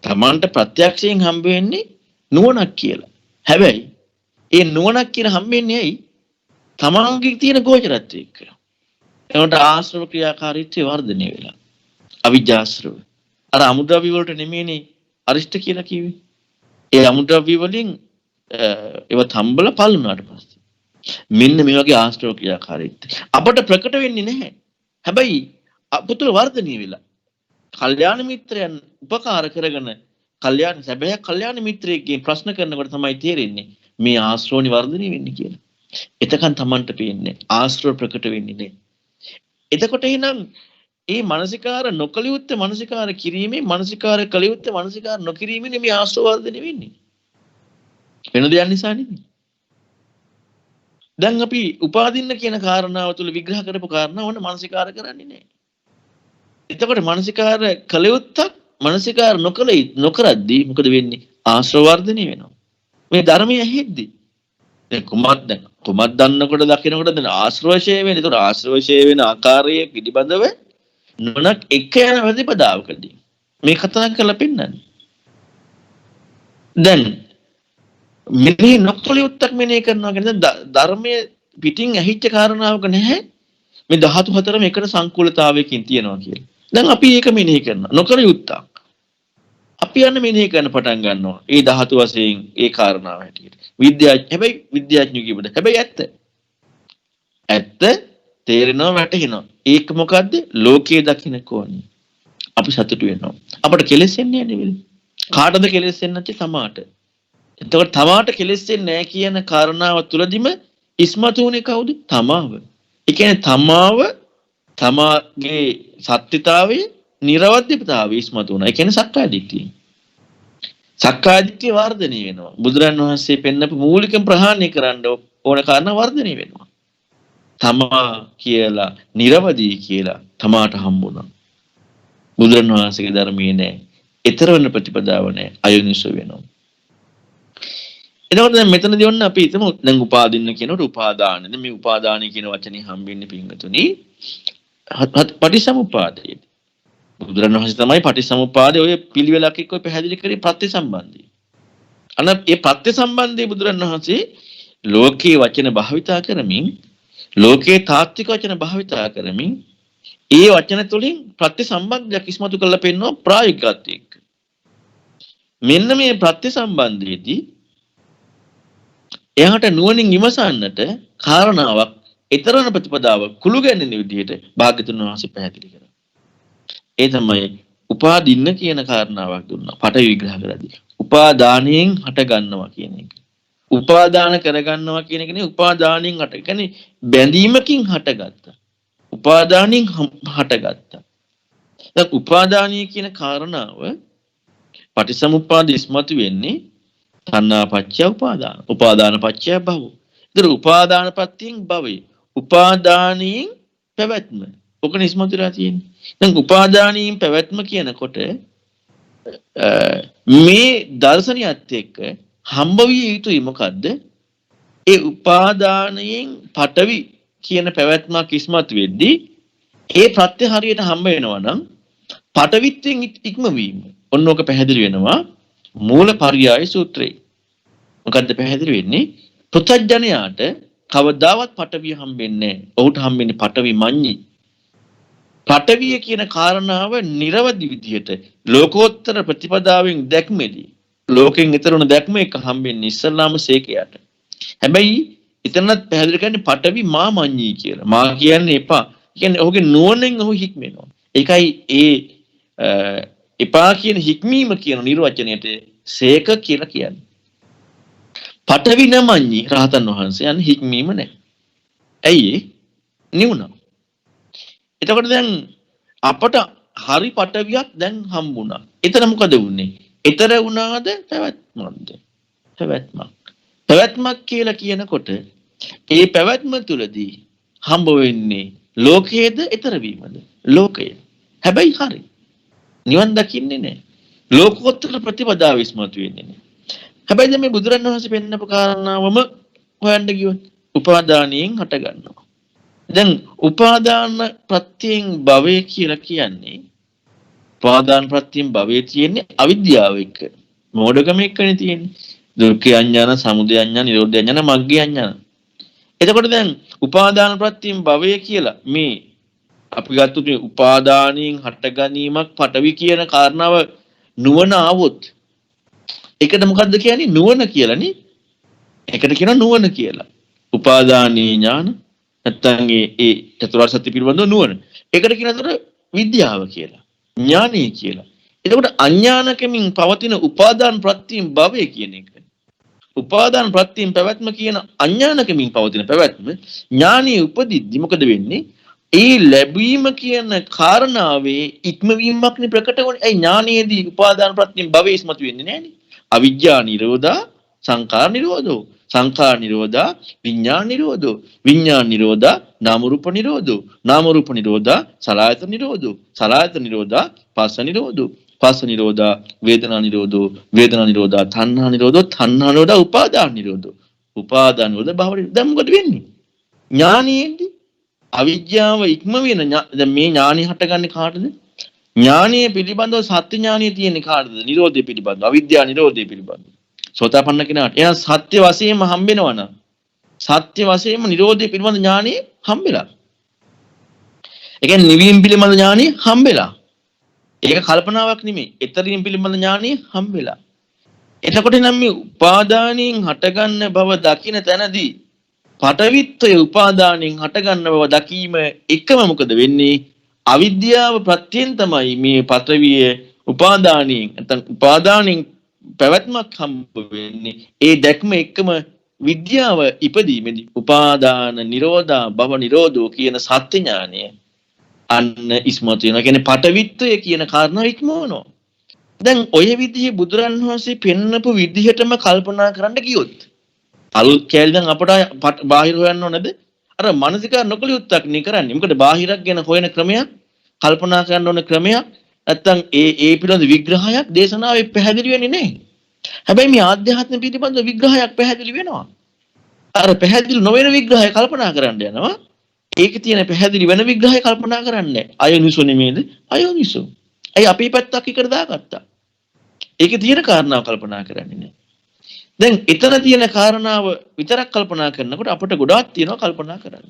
Tamanට ප්‍රත්‍යක්ෂයෙන් හම්බ වෙන්නේ නුවණක් කියලා. හැබැයි ඒ නුවණක් කියන හම්බෙන්නේ ඇයි? Tamanගේ තියෙන ගෝචරත්වය එක්ක. ඒකට ආශ්‍රව ක්‍රියාකාරීත්වය වර්ධනය වෙලා. අවිජ්ජාශ්‍රව. අර අමුද්‍රව්‍ය වලට නෙමෙයිනේ අරිෂ්ඨ කියලා කිව්වේ. ඒ අමුද්‍රව්‍ය වලින් ඒව තම්බල පල්ුණාට පස්සේ මෙන්න මේ වගේ ආශ්‍රව ක්‍රියාකාරීත්වය අපට ප්‍රකට වෙන්නේ නැහැ. හැබැයි අපතුල වර්ධනය වෙලා. කල්යාණ මිත්‍රයන් උපකාර කරගෙන සැබෑ කල්යාණ මිත්‍රයෙක්ගෙන් ප්‍රශ්න කරනකොට තමයි තේරෙන්නේ මේ ආශ්‍රෝණි වර්ධනය වෙන්නේ කියලා. එතකන් Tamanට පේන්නේ ආශ්‍රව ප්‍රකට වෙන්නේ නැහැ. එතකොට එහෙනම් මේ මානසිකාර නොකලියුත්තේ මානසිකාර කිරීමේ මානසිකාර කලියුත්තේ මානසිකාර නොකිරීමේ මේ ආශ්‍රව වර්ධනය වෙන්නේ. වෙන දෙයක් නිසා නෙමෙයි. දැන් අපි උපාදින්න කියන කාරණාව තුළ විග්‍රහ කරපු කාරණාව ඕන මානසිකාර කරන්නේ නැහැ. එතකොට මානසිකාර කලියුත්තක් මානසිකාර නොකරද්දී මොකද වෙන්නේ? ආශ්‍රව වර්ධනය වෙනවා. මේ ධර්මයේ ඇහෙද්දී දැන් කුමක් දන්නකොට දකිනකොට දැන් ආශ්‍රවශය වෙන්නේ. ඒතකොට ආශ්‍රවශය වෙන ආකාරයේ පිළිබඳව නොනක් එක යන ප්‍රතිපදාවකදී මේ කතා කරලා පෙන්නන්නේ. දැන් මෙහි නොකලියුත්තක් මෙනේ කරනවා කියන්නේ ධර්මයේ පිටින් ඇහිච්ච කාරණාවක නැහැ. මේ ධාතු හතරම එකට සංකූලතාවයකින් තියෙනවා කියලා. දැන් අපි ඒක මෙනෙහි කරනවා. නොකලියුත්තක්. අපි යන්න මෙනෙහි කරන පටන් ගන්නවා. ඒ ධාතු වශයෙන් ඒ කාරණාව හැටියට. හැබැයි විද්‍යාඥයෝ කියපද. හැබැයි ඇත්ත තේරෙනවා වැටහෙනවා. ඒක මොකද්ද? ලෝකයේ දකින්න කොහොනේ. අපි සතුටු වෙනවා. අපට කෙලෙසෙන්නේ නෙවෙයි. කාටද කෙලෙසෙන්නේ නැති තමාට. එතකොට තමාට කෙලෙසෙන්නේ නැහැ කියන කාරණාව තුලදිම ඉස්මතු වුනේ කවුද? තමාව. ඒ කියන්නේ තමාගේ සත්‍යතාවයේ නිර්වද්‍යතාවය ඉස්මතු වුණා. ඒ කියන්නේ සක්කාය දිට්ඨිය. සක්කාය දිට්ඨිය වර්ධනය වෙනවා. බුදුරන් වහන්සේ පෙන්නපු මූලිකම ප්‍රහාණය කරන්න ඕන කාරණා වර්ධනය වෙනවා. තමා කියලා නිර්වදී කියලා තමාට හම්බුණා. බුදුරන් වහන්සේගේ ධර්මයේ නෑ. ඊතර වෙන ප්‍රතිපදාව නෑ. අයෝනිසෝ වෙනවා. එතකොට දැන් මෙතනදී ඔන්න අපි හිතමු දැන් උපාදින්න කියනකොට උපාදාන. දැන් මේ උපාදාන කියන වචනේ හම්බෙන්නේ පින්වතුනි පටිසමුප්පාදයේ. බුදුරණවහන්සේ තමයි පටිසමුප්පාදයේ ඔය පිළිවෙලක් එක්ක ඔය පැහැදිලි කරේ ප්‍රත්‍යසම්බන්ධය. අන්න ඒ ප්‍රත්‍යසම්බන්ධයේ බුදුරණවහන්සේ ලෝකේ වචන භාවිතා කරමින් ලෝකේ තාත්වික වචන භාවිතා කරමින් ඒ වචන තුලින් ප්‍රත්‍යසම්බන්ධයක් ඉස්මතු කරලා පෙන්වන ප්‍රායෝගිකත්වයක්. මෙන්න මේ ප්‍රත්‍යසම්බන්ධයේදී එයාට නුවණින් විමසන්නට කාරණාවක් ඊතරන ප්‍රතිපදාව කුළු ගැන්වෙන විදිහට භාග්‍යතුන් වහන්සේ පැහැදිලි කරා. ඒ තමයි උපාදින්න කියන කාරණාවක් දුන්නා. පට විග්‍රහ කරද්දී. උපාදානයෙන් හට ගන්නවා කියන එක. උපාදාන කරගන්නවා කියන එකනේ උපාදානයෙන් හට. ඒ කියන්නේ බැඳීමකින් හටගත්තා. උපාදානයෙන් හටගත්තා. දැන් උපාදානීය කියන කාරණාව පටිසමුප්පාද ඉස්මතු වෙන්නේ තණ්හා පත්‍ය උපාදාන. උපාදාන පත්‍ය භව. ඒතර උපාදානපත්තියෙන් භවය. උපාදානයෙන් පැවැත්ම. ඔක නිස්මතුලා තියෙන්නේ. දැන් උපාදානයෙන් පැවැත්ම කියනකොට මේ දර්ශනියත් එක්ක හම්බ විය යුතුයි මොකද්ද? ඒ උපාදානයෙන් පටවි කියන පැවැත්මක් ඉස්මතු වෙද්දී ඒ ප්‍රත්‍ය හරියට හම්බ වෙනවා නම් පටවිත්වෙන් ඉක්මවීම. ඔන්න ඔක පැහැදිලි වෙනවා මූල පරියාය සූත්‍රයේ. මොකද්ද පැහැදිලි වෙන්නේ? පුතඥයාට කවදාවත් පටවිය හම්බෙන්නේ නැහැ. ඔහුට හම්බෙන්නේ පටවි මඤ්ඤි. පටවිය කියන කාරණාව නිර්වදි විදියට ලෝකෝත්තර ප්‍රතිපදාවෙන් දැක්මේදී ලෝකෙන් ඊතරුණ දැක්ම එක හම්බෙන්නේ ඉස්සල්ලාම සේකයට. හැබැයි එතනත් පැහැදිලි කරන්නේ පටවි මා මඤ්ඤී කියලා. මා කියන්නේ එපා. කියන්නේ ඔහුගේ නුවණෙන් ඔහු හික්මෙනවා. ඒකයි ඒ එපා කියන හික්මීම කියන නිර්වචනයට සේක කියලා කියන්නේ. පටවි නමඤ්ඤී රහතන් වහන්සේ යන්නේ හික්මීම නැහැ. ඇයි නිවුණා. එතකොට දැන් අපට හරි පටවියක් දැන් හම්බුණා. එතන මොකද වුනේ? ඊතර වුණාද පැවැත්මක්ද? පැවැත්මක්. පැවැත්මක් කියලා කියනකොට ඒ පැවැත්ම තුලදී හම්බ වෙන්නේ ලෝකයේද ඊතර වීමද? ලෝකය. හැබැයි හරි. නිවන් දකින්නේ නැහැ. ලෝකෝත්තර ප්‍රතිපදාව ඉස්මතු වෙන්නේ නැහැ. හැබැයි දැන් මේ බුදුරණවහන්සේ පෙන්නපු කාරණාවම හොයන්න ගියොත් උපාදානයෙන් හට ගන්නවා. දැන් උපාදාන ප්‍රත්‍යයෙන් භවය කියලා කියන්නේ උපාදාන ප්‍රත්‍යයෙන් භවයේ තියෙන්නේ අවිද්‍යාව එක්ක. මෝඩකම එක්කනේ තියෙන්නේ. දුක්ඛ අඥාන, සමුදය අඥාන, නිරෝධ අඥාන, මග්ග අඥාන. එතකොට දැන් උපාදාන ප්‍රත්‍යයෙන් භවය කියලා මේ අපි ගත්තොත් මේ උපාදානයෙන් හට ගැනීමක් පටවි කියන කාරණාව නුවණ આવොත් ඒකට මොකද්ද කියන්නේ? නුවණ කියලානේ. ඒකට කියනවා නුවණ කියලා. උපාදානීය ඥාන නැත්නම් ඒ චතුරාර්ය සත්‍ය පිළිබඳව නුවණ. ඒකට කියනතර විද්‍යාව කියලා. ඥානය කියලා. එතකොට අඥානකමින් පවතින උපාදාන ප්‍රත්‍යයෙන් භවය කියන එක. උපාදාන ප්‍රත්‍යයෙන් පැවැත්ම කියන අඥානකමින් පවතින පැවැත්ම ඥානීය උපදිද්දි මොකද වෙන්නේ? ඒ ලැබීම කියන කාරණාවේ ඉක්මවීමක්නේ ප්‍රකට වුනේ. ඒ ඥානයේදී උපාදාන ප්‍රත්‍යයෙන් භවය ඉස්මතු වෙන්නේ නැහනේ. අවිජ්ජා නිරෝධා සංඛාර නිරෝධෝ. සංඛාර නිරෝධා විඥාන නිරෝධෝ. විඥාන නිරෝධා නාම රූප නිරෝධෝ. නාම රූප නිරෝධා සලආයතන නිරෝධෝ. සලආයතන නිරෝධා පස්ස නිරෝධෝ. පස්ස නිරෝධා වේදනා නිරෝධෝ. වේදනා නිරෝධා තණ්හා නිරෝධෝ. තණ්හා නිරෝධා උපාදාන නිරෝධෝ. උපාදාන නිරෝධ භව නිරෝධ. දැන් මොකද වෙන්නේ? ඥානයේදී අවිද්‍යාව ඉක්ම වෙන දැන් මේ ඥානෙ හටගන්නේ කාටද? ඥානීය පිළිබඳව සත්‍ය ඥානිය තියෙන්නේ කාටද? නිරෝධය පිළිබඳව, අවිද්‍යාව නිරෝධය පිළිබඳව. සෝතාපන්න කෙනාට එයා සත්‍ය වශයෙන්ම හම්බෙනවා නම් සත්‍ය වශයෙන්ම නිරෝධය පිළිබඳ ඥානෙ හම්බෙලා. ඒ කියන්නේ නිවීම පිළිබඳ ඥානෙ හම්බෙලා. ඒක කල්පනාවක් නෙමෙයි. ඊතරීම් පිළිබඳ ඥානෙ හම්බෙලා. එතකොට නම් මේ උපාදානයෙන් හටගන්න බව දකින තැනදී පටවිත්වය උපාදානයෙන් හටගන්න බව දකීම එකම මොකද වෙන්නේ? අවිද්‍යාව ප්‍රත්‍යයෙන් තමයි මේ පටවිය උපාදානයෙන් නැත්නම් උපාදානයෙන් පැවැත්මක් හම්බ වෙන්නේ. ඒ දැක්ම එකම විද්‍යාව ඉපදීමේදී උපාදාන නිරෝධා භව නිරෝධෝ කියන සත්‍ය ඥානය අන්න ඉස්මතු වෙනවා. කියන්නේ පටවිත්වය කියන කාරණාව ඉක්මවනවා. දැන් ඔය විදිහේ බුදුරන් වහන්සේ පෙන්නපු විදිහටම කල්පනා කරන්න ගියොත් අලුත් කැලේ දැන් අපට බාහිර හොයන්න ඕනද? අර මානසිකාර නොකළ යුත්තක් නේ කරන්නේ. මොකද බාහිරක් ගැන හොයන ක්‍රමයක්, කල්පනා කරන්න ඕන ක්‍රමයක්, නැත්තම් ඒ පිළිබඳ විග්‍රහයක් දේශනාවේ පැහැදිලි වෙන්නේ නැහැ. හැබැයි මේ ආධ්‍යාත්ම පිළිබඳ විග්‍රහයක් පැහැදිලි වෙනවා. අර පැහැදිලි නොවන විග්‍රහය කල්පනා කරන්න යනවා. ඒකේ තියෙන පැහැදිලි වෙන විග්‍රහය කල්පනා කරන්නේ නැහැ. අයෝනිසෝ නෙමෙයිද? අයෝනිසෝ. අය අපේ පැත්තක් එකට දාගත්තා. ඒකේ තියෙන කාරණාව කල්පනා කරන්නේ නැහැ. දැන් එතන තියෙන කාරණාව විතරක් කල්පනා කරනකොට අපිට ගොඩාක් තියෙනවා කල්පනා කරන්න.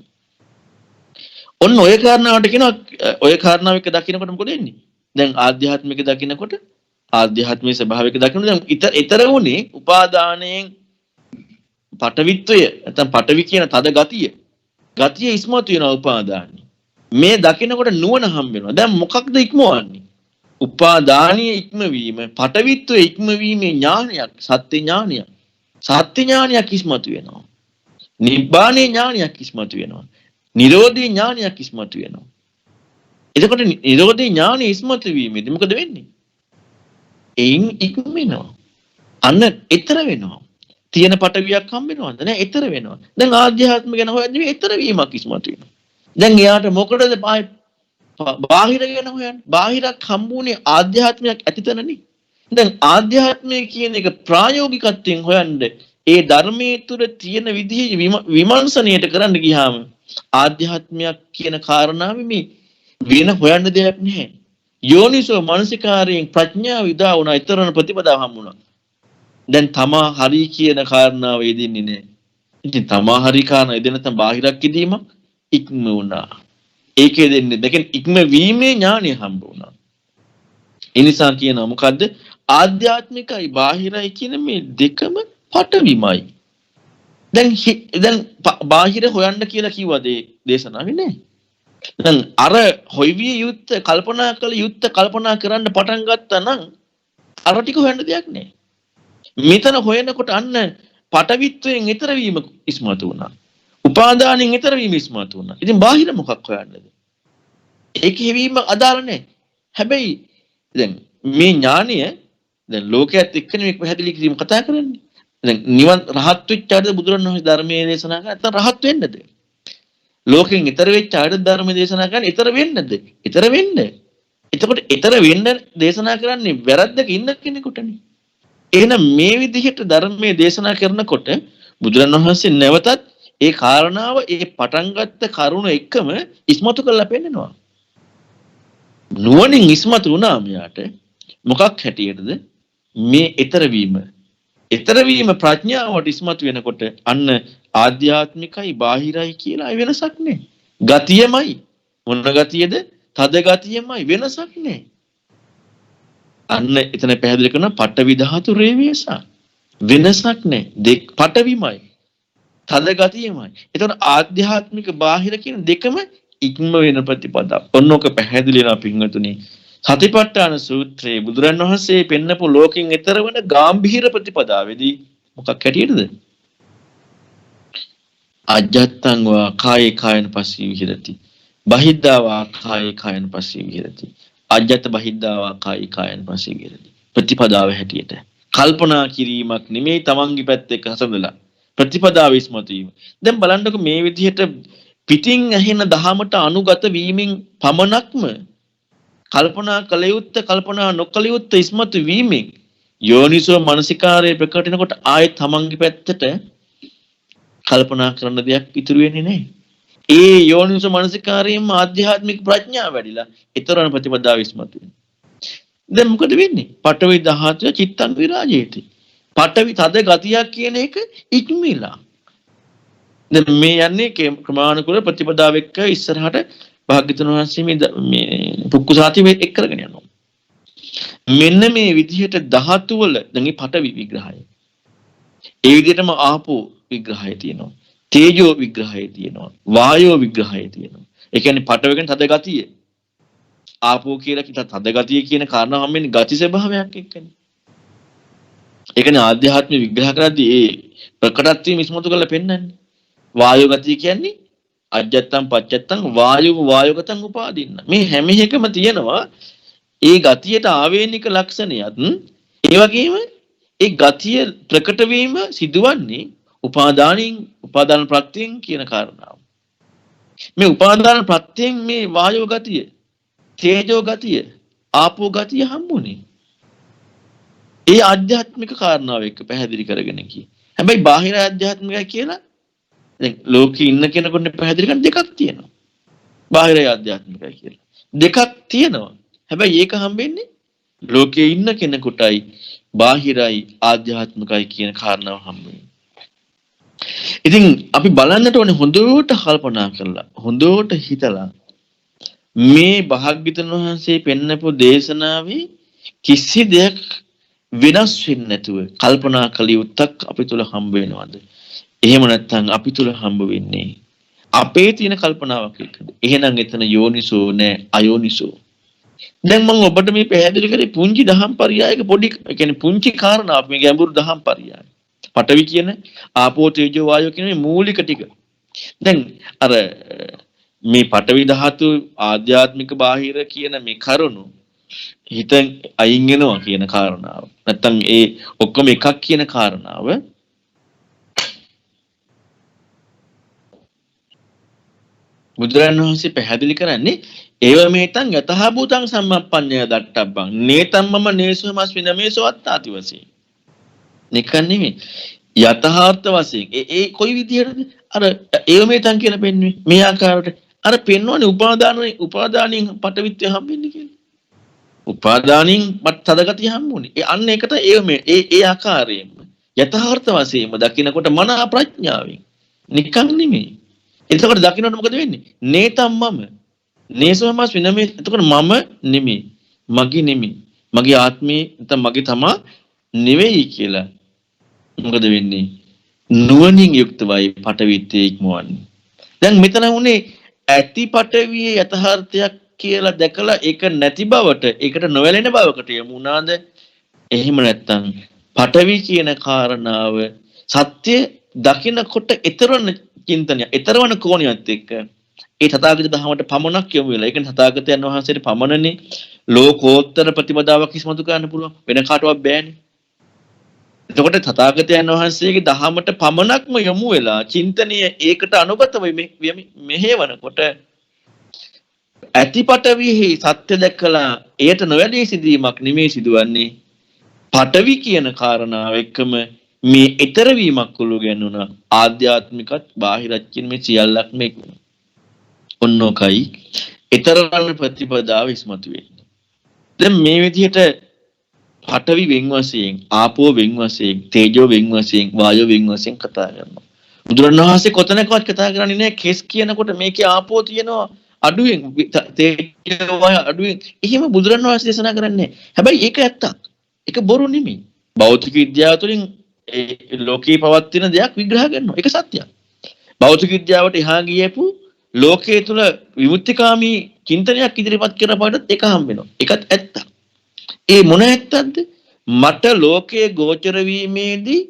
ඔන්න ඔය කාරණාවට කියනවා ඔය කාරණාව එක දකින්නකොට මොකද වෙන්නේ? දැන් ආධ්‍යාත්මික දකින්නකොට ආධ්‍යාත්මික ස්වභාවික දකින්නකොට දැන් ඊතර උනේ උපාදානයෙන් පටවිත්වය නැත්නම් පටවි කියන තද ගතිය ඉස්මතු වෙනවා උපාදානිය. මේ දකින්නකොට නුවණ හම්බ වෙනවා. දැන් මොකක්ද ඉක්මවන්නේ? උපාදානීය ඉක්මවීම, පටවිත්වයේ ඉක්මවීමේ ඥානයක්, සත්‍ය ඥානයක්. සත්‍ය ඥානයක් ඉස්මතු වෙනවා. නිබ්බානේ ඥානයක් ඉස්මතු වෙනවා. නිරෝධී ඥානයක් ඉස්මතු වෙනවා. එතකොට නිරෝධී ඥානෙ ඉස්මතු වීමේදී මොකද වෙන්නේ? එයින් ඉක්ම වෙනවා. අන්න ඊතර වෙනවා. තියෙන පටවියක් හම්බ වෙනවද? නෑ ඊතර වෙනවා. දැන් ආධ්‍යාත්ම ගැන හොයද්දී ඊතර වීමක් ඉස්මතු වෙනවා. දැන් එයාට මොකටද බාහිර ගැන හොයන්නේ? බාහිරක් හම්බුනේ ආධ්‍යාත්මයක් ඇතිතනනේ. දැන් ආධ්‍යාත්මය කියන එක ප්‍රායෝගිකත්වයෙන් හොයන්න ඒ ධර්මයේ තුල තියෙන විදිහේ විමර්ශනයට කරන්න ගියාම ආධ්‍යාත්මයක් කියන කාරණාවෙ මේ වෙන හොයන්න දෙයක් නැහැ. යෝනිසෝ මනසිකාරයෙන් ප්‍රඥාව විදා වුණා ඊතරන ප්‍රතිපදාව හම්බුණා. දැන් තමා හරි කියන කාරණාව එදින්නේ නැහැ. ඉතින් තමා හරි කාරණා එදෙන නැත්නම් බාහිරක් ඉදීම ඉක්ම වුණා. ඒකේ දෙන්නේ දෙකෙන් ඉක්ම වීමේ ඥානය හම්බ වුණා. ඒ නිසා කියනවා මොකද්ද? ආධ්‍යාත්මිකයි බාහිරයි කියන මේ දෙකම පටවිමයි. දැන් බාහිර හොයන්න කියලා කිව්වද දේශනාවේ නෑ. දැන් අර හොයවිය යුත්ත කල්පනා කළ යුත්ත කල්පනා කරන්න පටන් ගත්තා නම් අර ටික හොයන්න දෙයක් නෑ. මෙතන හොයනකොට අන්න පටවිත්වයෙන් ඈතර වීම ඉස්මතු වුණා. උපාදානෙන් ඈතර වීම ඉස්මතු වුණා. ඉතින් බාහිර මොකක් හොයන්නද? ඒක හැවීම අදාළ නෑ. හැබැයි දැන් මේ ඥානය දැන් ලෝකයේත් එක්කනේ මේක පැහැදිලි කිරීම කතා කරන්නේ. දැන් නිවන් රහත් වෙච්ච ආයත බුදුරණවහන්සේ ධර්මයේ දේශනා කරා නැත්නම් රහත් වෙන්නද? ලෝකෙන් ඈතර වෙච්ච ආයත ධර්ම දේශනා කරන්නේ ඈතර වෙන්නද? ඈතර වෙන්න. එතකොට ඈතර වෙන්න දේශනා කරන්නේ වැරද්දක ඉන්න කෙනෙකුටනේ. එහෙනම් මේ විදිහට ධර්මයේ දේශනා කරනකොට බුදුරණවහන්සේ නැවතත් ඒ කාරණාව ඒ පටන් ගත්ත කරුණ එක්කම ඉස්මතු කරලා පෙන්නනවා. නුවණින් ඉස්මතු වුණා මෙයාට මොකක් හැටියටද මේ ඈතර වීම. ඈතර වීම ප්‍රඥාවට ඉස්මතු වෙනකොට අන්න ආධ්‍යාත්මිකයි බාහිරයි කියලා වෙනසක් නෑ. ගතියමයි. මොන ගතියද? තද ගතියමයි වෙනසක් නෑ. අන්න එතන පැහැදිලි කරන පඨවි ධාතු රේවේසා වෙනසක් නෑ. දෙක පඨවිමයි. තද ගතියමයි. එතකොට ආධ්‍යාත්මික බාහිර කියන දෙකම ඉක්ම වෙන ප්‍රතිපදා. ඔන්නෝක පැහැදිලි වෙනවා පින්වතුනි. සතිපට්ඨාන සූත්‍රයේ බුදුරන් වහන්සේ පෙන්නපු ලෝකෙන් ඈතර වෙන ගැඹීර ප්‍රතිපදාවේදී මොකක් හැටියටද? අජත්තං වා කායේ කායන පස්සී විහෙරති. බහිද්ධා වා කායේ කායන පස්සී විහෙරති. අජත්ත බහිද්ධා වා කායේ කායන පස්සී විහෙරති. ප්‍රතිපදාව හැටියට. කල්පනා කිරීමක් නෙමෙයි තමන්ගේ පැත්ත එක්ක හසඳලා. ප්‍රතිපදාව ඉස්මතු වීම. දැන් බලන්නකො මේ විදිහට පිටින් ඇහෙන දහමට අනුගත වීමෙන් පමණක්ම කල්පනා කළ යුත්තේ කල්පනා නොකළ යුත්තේ ඉස්මතු වීමෙන් යෝනිසෝ මනසිකාරයේ ප්‍රකට වෙනකොට ආයෙත් තමන්ගේ පැත්තට කල්පනා කරන දෙයක් ඉතුරු වෙන්නේ නැහැ. ඒ යෝනිසෝ මනසිකාරයෙන්ම ආධ්‍යාත්මික ප්‍රඥාව වැඩිලා ඊතරම් ප්‍රතිපදාව ඉස්මතු වෙනවා. දැන් මොකද වෙන්නේ? පඨවි ධාතුව චිත්තං විරාජේති. පඨවි තද ගතියක් කියන එක ඉක්මීලා. දැන් මේ යන්නේ ක්‍රමානුකූල ප්‍රතිපදාව එක්ක ඉස්සරහට භාග්‍යතුන් වහන්සේ මේ පුක්කුසාති මේ එක් කරගෙන යනවා. මෙන්න මේ විදිහට ධාතු වල දැන් මේ පඨවි විග්‍රහය. ඒ විදිහටම ආපෝ විග්‍රහය තියෙනවා. තේජෝ විග්‍රහය තියෙනවා. වායෝ විග්‍රහය තියෙනවා. ඒ කියන්නේ පඨවි කියන්නේ තද ගතිය. ආපෝ කියලා කිත තද ගතිය කියන කාරණා හැමෙන්නේ ගති ස්වභාවයක් එක්කනේ. ඒකනේ ආධ්‍යාත්මික විග්‍රහ කරද්දී ඒ ප්‍රකටත්වයේ ඉස්මතු කරලා පෙන්නන්නේ. වායෝ ගතිය කියන්නේ අජත්තම් පච්චත්තම් වායෝගතං උපාදින්න. මේ හැම එකම තියෙනවා ඒ ගතියට ආවේනික ලක්ෂණයත් ඒ වගේම ඒ ගතිය ප්‍රකට වීම සිදුවන්නේ උපාදාන ප්‍රත්‍යයෙන් කියන කාරණාව. මේ උපාදාන ප්‍රත්‍යයෙන් මේ වායෝ ගතිය, තේජෝ ගතිය, ආපෝ ගතිය හම්බුනේ. ඒ ආධ්‍යාත්මික කාරණාව එක්ක පැහැදිලි කරගෙන කි. හැබැයි බාහිර ආධ්‍යාත්මිකයි කියලා දැන් ලෝකේ ඉන්න කෙනෙකුට පැහැදිලි කරන දෙකක් තියෙනවා. බාහිරයි ආධ්‍යාත්මිකයි කියලා. දෙකක් තියෙනවා. හැබැයි ඒක හම්බෙන්නේ ලෝකේ ඉන්න කෙනෙකුටයි බාහිරයි ආධ්‍යාත්මිකයි කියන කාරණාව හම්බෙන්නේ. ඉතින් අපි බලන්නට ඕනේ හොඳට කල්පනා කරලා හොඳට හිතලා මේ භාග්‍යවතුන් වහන්සේ පෙන්නපු දේශනාවේ කිසි දෙයක් වෙනස් වෙන්නේ නැතුව කල්පනා කළ යුත්තක් අපි තුල හම්බ වෙනවද? එහෙම නැත්නම් අපි තුල හම්බ වෙන්නේ අපේ තියෙන කල්පනාවක් එක්කද? එහෙනම් එතන යෝනිසෝ නෑ අයෝනිසෝ. දැන් මම ඔබට මේ පැහැදිලි කරේ පුංචි දහම් පරියායක පොඩි කියන්නේ පුංචි කාරණාවක් මේ ගැඹුරු දහම් පරියාය. පඨවි කියන ආපෝ තේජෝ වායෝ කියන මේ මූලික ටික. දැන් අර මේ පඨවි ධාතු ආධ්‍යාත්මික බාහිර කියන මේ කරුණු හිතෙන් අයින් වෙනවා කියන කාරණාව. නැත්තම් ඒ ඔක්කොම එකක් කියන කාරණාව බුදුරජාණන් වහන්සේ පැහැදිලි කරන්නේ ඒව මේතං යතහ භූතං සම්මප්පඤ්ඤය දට්ඨබ්බං නේතම්මම නේසුමස් විනමේසෝ අත්තාති වශයෙන්. නිකන් නෙමෙයි යථාර්ථ වශයෙන් ඒ කොයි විදිහටද අර ඒව මේතං කියලා පෙන්වන්නේ මේ ආකාරයට අර පෙන්වන්නේ උපාදානින් පටවිත්‍ය හම්බෙන්නේ කියලා. උපාදානින් තදගතිය හම්බුනේ. ඒ අන්න ඒකට ඒ ආකාරයෙන්ම යථාර්ථ වශයෙන්ම දකින්නකොට මන ප්‍රඥාවෙන් නිකන් නෙමෙයි. එතකොට දකින්නට මොකද වෙන්නේ? නේතම්මම නේසෝමස් විනමේ. එතකොට මම නෙමෙයි, මගේ නෙමෙයි, මගේ ආත්මේ නැත්නම් මගේ තමා නෙවෙයි කියලා මොකද වෙන්නේ? නුවණින් යුක්තවයි පටවිත්තේ ඉක්මවන්නේ. දැන් මෙතන උනේ ඇති පටවියේ යථාර්ථයක් කියලා දැකලා ඒක නැති බවට, ඒකට නොවැළෙන බවකට යමු උනාද? එහෙම නැත්නම් පටවි කියන කාරණාව සත්‍ය දකිනකොට ඊතරන චින්තනය, ඊතරවන කෝණියත් එක්ක ඒ තථාගත ධර්මයට පමණක් යොමු වෙලා. ඒ කියන්නේ තථාගතයන් වහන්සේට පමණනේ ලෝකෝත්තර ප්‍රතිපදාවක් ඉස්මතු කරන්න පුළුවන්. වෙන කාටවත් බෑනේ. එතකොට තථාගතයන් වහන්සේගේ ධහමට පමණක්ම යොමු වෙලා චින්තනීය ඒකට අනුගතව මෙහෙවනකොට ඇතිපටවිහි සත්‍ය දැකලා එයට නොවැළී සිටීමක් නෙමෙයි සිදුවන්නේ. පටවි කියන කාරණාව එක්කම මේ ඊතර වීමක් කුළු ගැන්නුණා. ආධ්‍යාත්මිකත් බාහිරත් කියන මේ සියල්ලක්ම එක්ක. ඔන්නෝකයි ඊතරවන ප්‍රතිපදාව ඉස්මතු වෙන්නේ. දැන් මේ විදිහට පඨවි වෙන් වශයෙන්, ආපෝ වෙන් වශයෙන්, තේජෝ වෙන් වශයෙන්, වායෝ වෙන් වශයෙන් කතා කරනවා. බුදුරණවහන්සේ කොතනකවත් කතා කරන්නේ නැහැ කෙස් කියනකොට මේකේ ආපෝ තියෙනවා අඩුවෙන්, තේජෝ වායෝ අඩුවෙන්. එහෙම බුදුරණවහන්සේ දේශනා කරන්නේ නැහැ. හැබැයි ඒක ඇත්තක්. ඒක බොරු නෙමෙයි. භෞතික විද්‍යාව තුළින් ලෝකේ පවතින දෙයක් විග්‍රහ කරනවා. ඒක සත්‍යයක්. භෞතික විද්‍යාවට එහා ගියපු ලෝකයේ තුල විමුක්තිකාමී චින්තනයක් ඉදිරිපත් කරන පාඩත් එක හම්බ වෙනවා. ඒකත් ඇත්ත. ඒ මොන ඇත්තක්ද? මට ලෝකයේ ගෝචර වීමේදී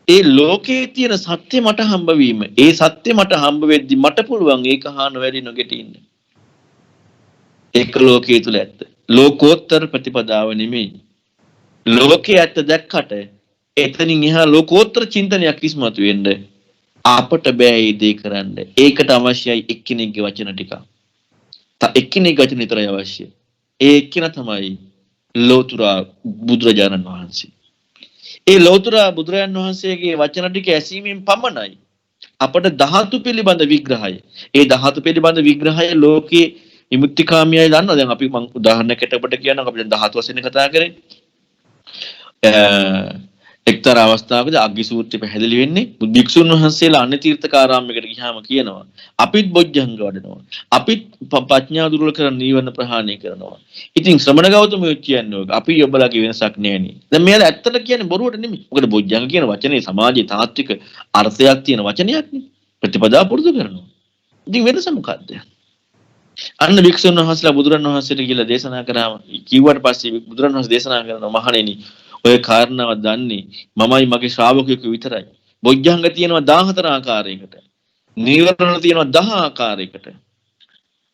ඒ ලෝකයේ තියෙන සත්‍ය මට හම්බ වීම. ඒ සත්‍ය මට හම්බ වෙද්දි මට පුළුවන් ඒක හාන වැඩි නොගෙට ඉන්න. ඒක ලෝකයේ තුල ඇත්ත. ලෝකෝත්තර ප්‍රතිපදාව නෙමෙයි. ලෝකයේ ඇත්ත දැක්කට එතනින් එහා ලෝකෝත්තර චින්තනයක් ඉස්මතු වෙන්න අපට බෑ ඒ දේ කරන්න. ඒකට අවශ්‍යයි එක්කෙනෙක්ගේ වචන ටික. එක්කෙනෙක්ගේ වචන විතරයි අවශ්‍ය. ඒ එක්කෙනා තමයි ලෝතුරා බුදුරජාණන් වහන්සේ. ඒ ලෝතුරා බුදුරජාණන් වහන්සේගේ වචන ටික ඇසීමෙන් පමණයි අපට ධාතු පිළිබඳ විග්‍රහය. ඒ ධාතු පිළිබඳ විග්‍රහය ලෝකේ විමුක්තිකාමියයි දන්නවා. දැන් අපි මම උදාහරණයකට අපිට කියනවා අපි දැන් ධාතු වශයෙන් කතා කරේ. එක්තරා අවස්ථාවකදී අග්ගි සූත්‍රය පැහැදිලි වෙන්නේ භික්ෂුන් වහන්සේලා අන්‍ය තීර්ථකාරාමයකට ගියාම කියනවා අපිත් බොජ්ජංග වඩනවා. අපිත් ප්‍රඥා දුර්වල කරන නීවරණ ප්‍රහාණය කරනවා. ඉතින් ශ්‍රමණ ගෞතමයෝ කියන්නේ අපි ඔබලාගේ වෙනසක් නෑනේ. දැන් මෙයාලා ඇත්තට කියන්නේ බොරුවට නෙමෙයි. මොකද බොජ්ජංග කියන වචනේ සමාජයේ තාත්වික අර්ථයක් තියෙන වචනයක් නේ. ප්‍රතිපදා පුරුදු කරනවා. ඉතින් වෙනස මොකද්ද? අන්න භික්ෂුන් වහන්සේලා බුදුරන් වහන්සේට කියලා දේශනා කරාම කිව්වට පස්සේ බුදුරන් වහන්සේ දේශනා කරනවා මහණෙනි ඔය කාරණාව දන්නේ මමයි මගේ ශ්‍රාවකයෙකු විතරයි. බොජ්ජංග තියෙනවා 14 ආකාරයකට. නීවරණ තියෙනවා 10 ආකාරයකට.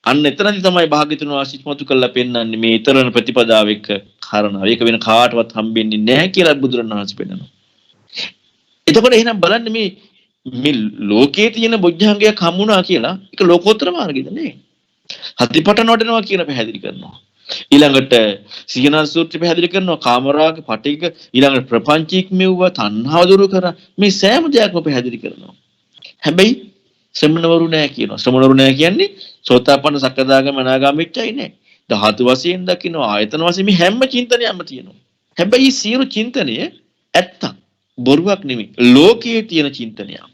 අන්න එතනදි තමයි භාග්‍යතුන් වහන්සේ ඉස්මතු කරලා පෙන්වන්නේ මේ ඊතරණ ප්‍රතිපදාව එක්ක කාරණාව. ඒක වෙන කාටවත් හම්බෙන්නේ නැහැ කියලා බුදුරන් වහන්සේ පෙන්නනවා. එතකොට එහෙනම් බලන්න මේ ලෝකයේ තියෙන බොජ්ජංගයක් හම්බුණා කියලා ඒක ලෝකෝත්තර මාර්ගයද නේ? හතිපටන වඩනවා කියන පැහැදිලි කරනවා. ඊළඟට සීනල් සූත්‍රය පැහැදිලි කරනවා කාමරාග පටික ඊළඟට ප්‍රපංචීක් මෙව්ව තණ්හාව දුරු කරා මේ සෑම දෙයක්ම පැහැදිලි කරනවා. හැබැයි ශ්‍රමණවරු නෑ කියනවා. ශ්‍රමණවරු නෑ කියන්නේ සෝතාපන්න සකදාගාම අනාගාම වෙච්චයි නෑ. ධාතු වශයෙන් දකිනවා ආයතන වශයෙන් මේ හැම චින්තනයක්ම තියෙනවා. හැබැයි සියලු චින්තනය ඇත්තක් බොරුවක් නෙමෙයි. ලෝකයේ තියෙන චින්තනයක්.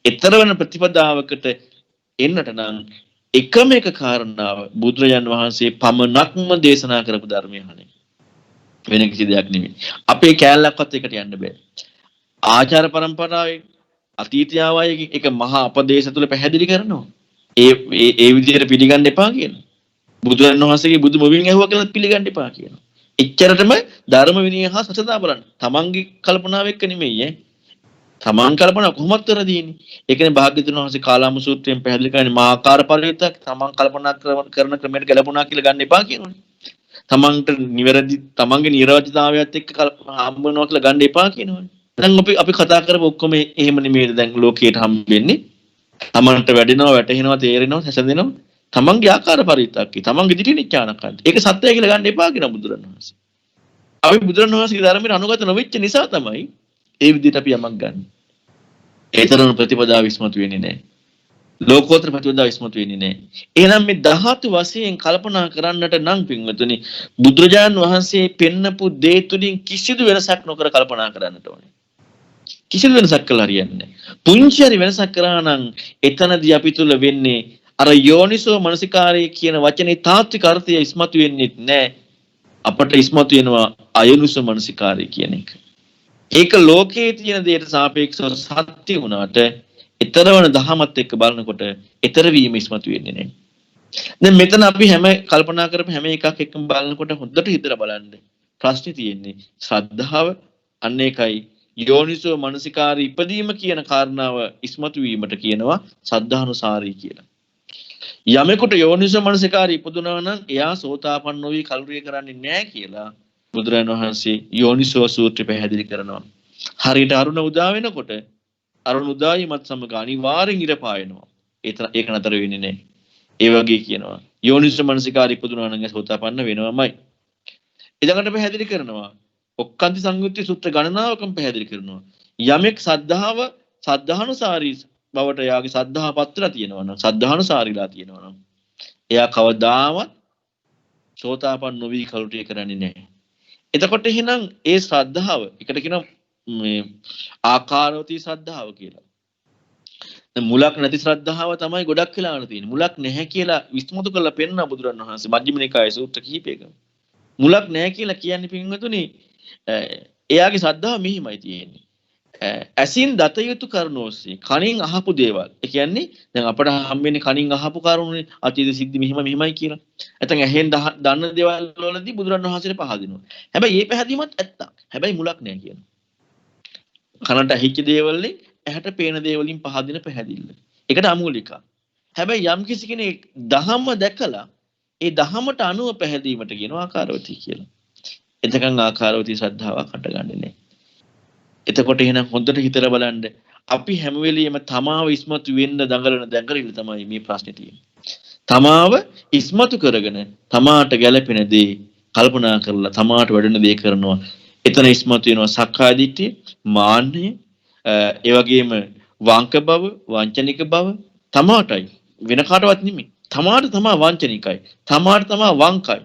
ඊතර වෙන ප්‍රතිපදාවකට එන්නට නම් එකම එක කාරණාව බුදුරජාන් වහන්සේ පමණක්ම දේශනා කරපු ධර්මය අහන්නේ. වෙන කිසි දෙයක් නෙමෙයි. අපේ කැලලක්වත් එකට යන්න බෑ. ආචාර પરම්පරාවේ අතීතයාවයේ එක මහා අපදේශ තුල පැහැදිලි කරනවා. ඒ විදිහට පිළිගන්න එපා කියනවා. බුදුරජාන් වහන්සේගේ බුදු මොවින් ඇහුවා කියලා පිළිගන්න එපා කියනවා. එච්චරටම ධර්ම විනය හා සසදා බලන්න. තමන්ගේ කල්පනාව එක්ක නෙමෙයි ඈ. තමන් කල්පනා කොහොමද කරදීන්නේ? ඒකනේ භාග්‍යතුන් වහන්සේ කාලාම සූත්‍රයෙන් පැහැදිලි කරන්නේ මා ආකාර පරිවිතක් තමන් කල්පනා කරන ක්‍රමයට ගැලපුණා කියලා ගන්න එපා කියනෝනේ. තමන්ට නිවැරදි තමන්ගේ නිර්වචිතාවයත් එක්ක හම්බ වෙනවා කියලා ගන්න එපා කියනෝනේ. දැන් අපි කතා කරපු ඔක්කොම එහෙම නෙමෙයිද දැන් ලෝකයට හම්බෙන්නේ? තමන්ට වැඩෙනවා, වැටහෙනවා, තේරෙනවා, හැසඳෙනවා. තමන්ගේ ආකාර පරිවිතක් කි. තමන්ගේ දිටි නිච්චානකන්ත. ඒක සත්‍යය කියලා ගන්න එපා කියන බුදුරණවහන්සේ. අපි බුදුරණවහන්සේගේ ධර්මයට අනුගත නොවෙච්ච නිසා තමයි ඒ විදිහට අපි යමක් ගන්න. ඒතරම් ප්‍රතිපදාව විශ්මතු වෙන්නේ නැහැ. ලෝකෝත්තර ප්‍රතිපදාව විශ්මතු වෙන්නේ නැහැ. එහෙනම් මේ ධාතු වශයෙන් කල්පනා කරන්නට නම් පින්වතුනි බුදුරජාණන් වහන්සේ පෙන්නපු දේ තුලින් කිසිදු වෙනසක් නොකර කල්පනා කරන්නට ඕනේ. කිසිදු වෙනසක් කළා හරියන්නේ නැහැ. පුංචි හරි වෙනසක් කරා නම් එතනදී අපි තුල වෙන්නේ අර යෝනිසෝ මනසිකාරය කියන වචනේ තාත්වික අර්ථය ඉස්මතු වෙන්නේ නැහැ. අපට ඉස්මතු වෙනවා අයෝනිසෝ මනසිකාරය කියන එක. ඒක ලෝකයේ තියෙන දෙයට සාපේක්ෂව සත්‍ය වුණාට ඊතරවන දහමත් එක්ක බලනකොට ඊතර වීම ඉස්මතු වෙන්නේ නැහැ. දැන් මෙතන අපි හැම කල්පනා කරපු හැම එකක් එක්කම බලනකොට හොඳට හිතලා බලන්න. ප්‍රශ්නේ තියෙන්නේ ශ්‍රද්ධාව අන්න ඒකයි යෝනිසෝ මනසිකාරී ඉපදීම කියන කාරණාව ඉස්මතු වීමට කියනවා සද්ධානුසාරී කියලා. යමෙකුට යෝනිසෝ මනසිකාරී ඉපදුනා නම් එයා සෝතාපන්න නොවි කල්රිය කරන්නේ නැහැ කියලා බුදුරජාණන් වහන්සේ යෝනිසෝ සූත්‍රය පැහැදිලි කරනවා. හරියට අරුණ උදා වෙනකොට අරුණ උදායිමත් සමග අනිවාර්යෙන් ඉර පායනවා. ඒක නතර වෙන්නේ නැහැ. ඒ වගේ කියනවා. යෝනිසෝ මනසිකාරී ඉපදුනා නම් සෝතාපන්න වෙනවමයි. ඊළඟට පැහැදිලි කරනවා. ඔක්කාන්ති සංයුත්ති සූත්‍ර ගණනාවකම පැහැදිලි කරනවා. යමෙක් සද්ධානුසාරී බවට යාගේ සද්ධා පත්‍රලා තියෙනවා නම් සද්ධානුසාරීලා තියෙනවා නම් එයා කවදාවත් සෝතාපන්න නොවි කල්රිය කරන්නේ නැහැ. එතකොට එහෙනම් ඒ ශ්‍රද්ධාව එකට කියනවා මේ ආකාරවතී ශ්‍රද්ධාව කියලා. දැන් මුලක් නැති ශ්‍රද්ධාව තමයි ගොඩක් වෙලාවට තියෙන්නේ. මුලක් නැහැ කියලා විස්මතු කරලා පෙන්නන බුදුරණවහන්සේ මජ්ක්‍ධිම නිකායේ සූත්‍ර කිහිපයකම. මුලක් නැහැ කියලා කියන්නේ පින්වතුනි එයාගේ ශ්‍රද්ධාව මෙහිමයි තියෙන්නේ. ඇසින් දත යුතු කරුණු ඔස්සේ කනින් අහපු දේවල්. ඒ කියන්නේ දැන් අපට හම්බෙන්නේ කනින් අහපු කරුණුනේ අතීත සිද්ධි මෙහිමයි කියලා. නැත්නම් ඇහෙන් දන්න දේවල් වලදී බුදුරණවහන්සේට පහදිනවා. හැබැයි මේ පැහැදීමත් ඇත්තක්. හැබැයි මුලක් නෑ කියනවා. කනට ඇහිච්ච දේවල් වලින් ඇහැට පේන දේවලින් පහදින පැහැදිල්ල. ඒකට අමූලිකයි. හැබැයි යම් කිසි කෙනෙක් දහම දැකලා ඒ දහමට අනුව පැහැදීමට කියනවා ආකාරවතී කියලා. එතකන් ආකාරවතී ශ්‍රද්ධාවක් හටගන්නේ නෑ. එතකොට එහෙනම් හොඳට හිතලා බලන්න අපි හැම වෙලෙම තමාව ඉස්මතු වෙන්න දඟලන තමයි මේ ප්‍රශ්නේ තියෙන්නේ. තමාව ඉස්මතු කරගෙන තමාට ගැළපෙන දේ කල්පනා කරලා තමාට වැඩෙන දේ කරනවා. එතන ඉස්මතු වෙනවා සක්කාය දිට්ඨිය, මාන්නය, ඒ වගේම වංක බව, වංචනික බව තමාටයි වෙන කාටවත් නෙමෙයි. තමාට තමා වංචනිකයි. තමාට තමා වංකයි.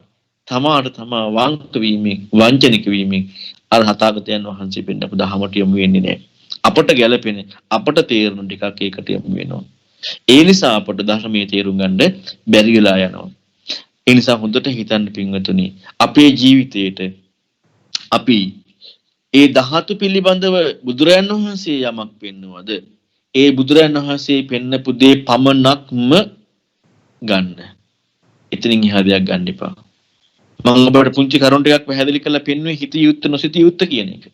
තමාට තමා වංක වීමෙන්, වංචනික වීමෙන් අර හතාගතයන් වහන්සේ පෙන්නපු දහමට යමු වෙන්නේ නැහැ. අපට ගැළපෙන අපට තේරුණු ටිකක් ඒකට යමු වෙනවා. ඒ නිසා අපට ධර්මයේ තේරුම් ගන්න බැරි වෙලා යනවා. ඒ නිසා හොඳට හිතන්න පින්වතුනි අපේ ජීවිතේට අපි ඒ ධාතු පිළිබඳව බුදුරයන් වහන්සේ යමක් පෙන්වවද ඒ බුදුරයන් වහන්සේ පෙන්නපු දේ පමණක්ම ගන්න. එතනින් එහා දෙයක් ගන්න එපා. මම ඔබට පුංචි කරුණු ටිකක් පැහැදිලි කරලා පෙන්වුවේ හිත යුත්ත නොසිත යුත්ත කියන එක.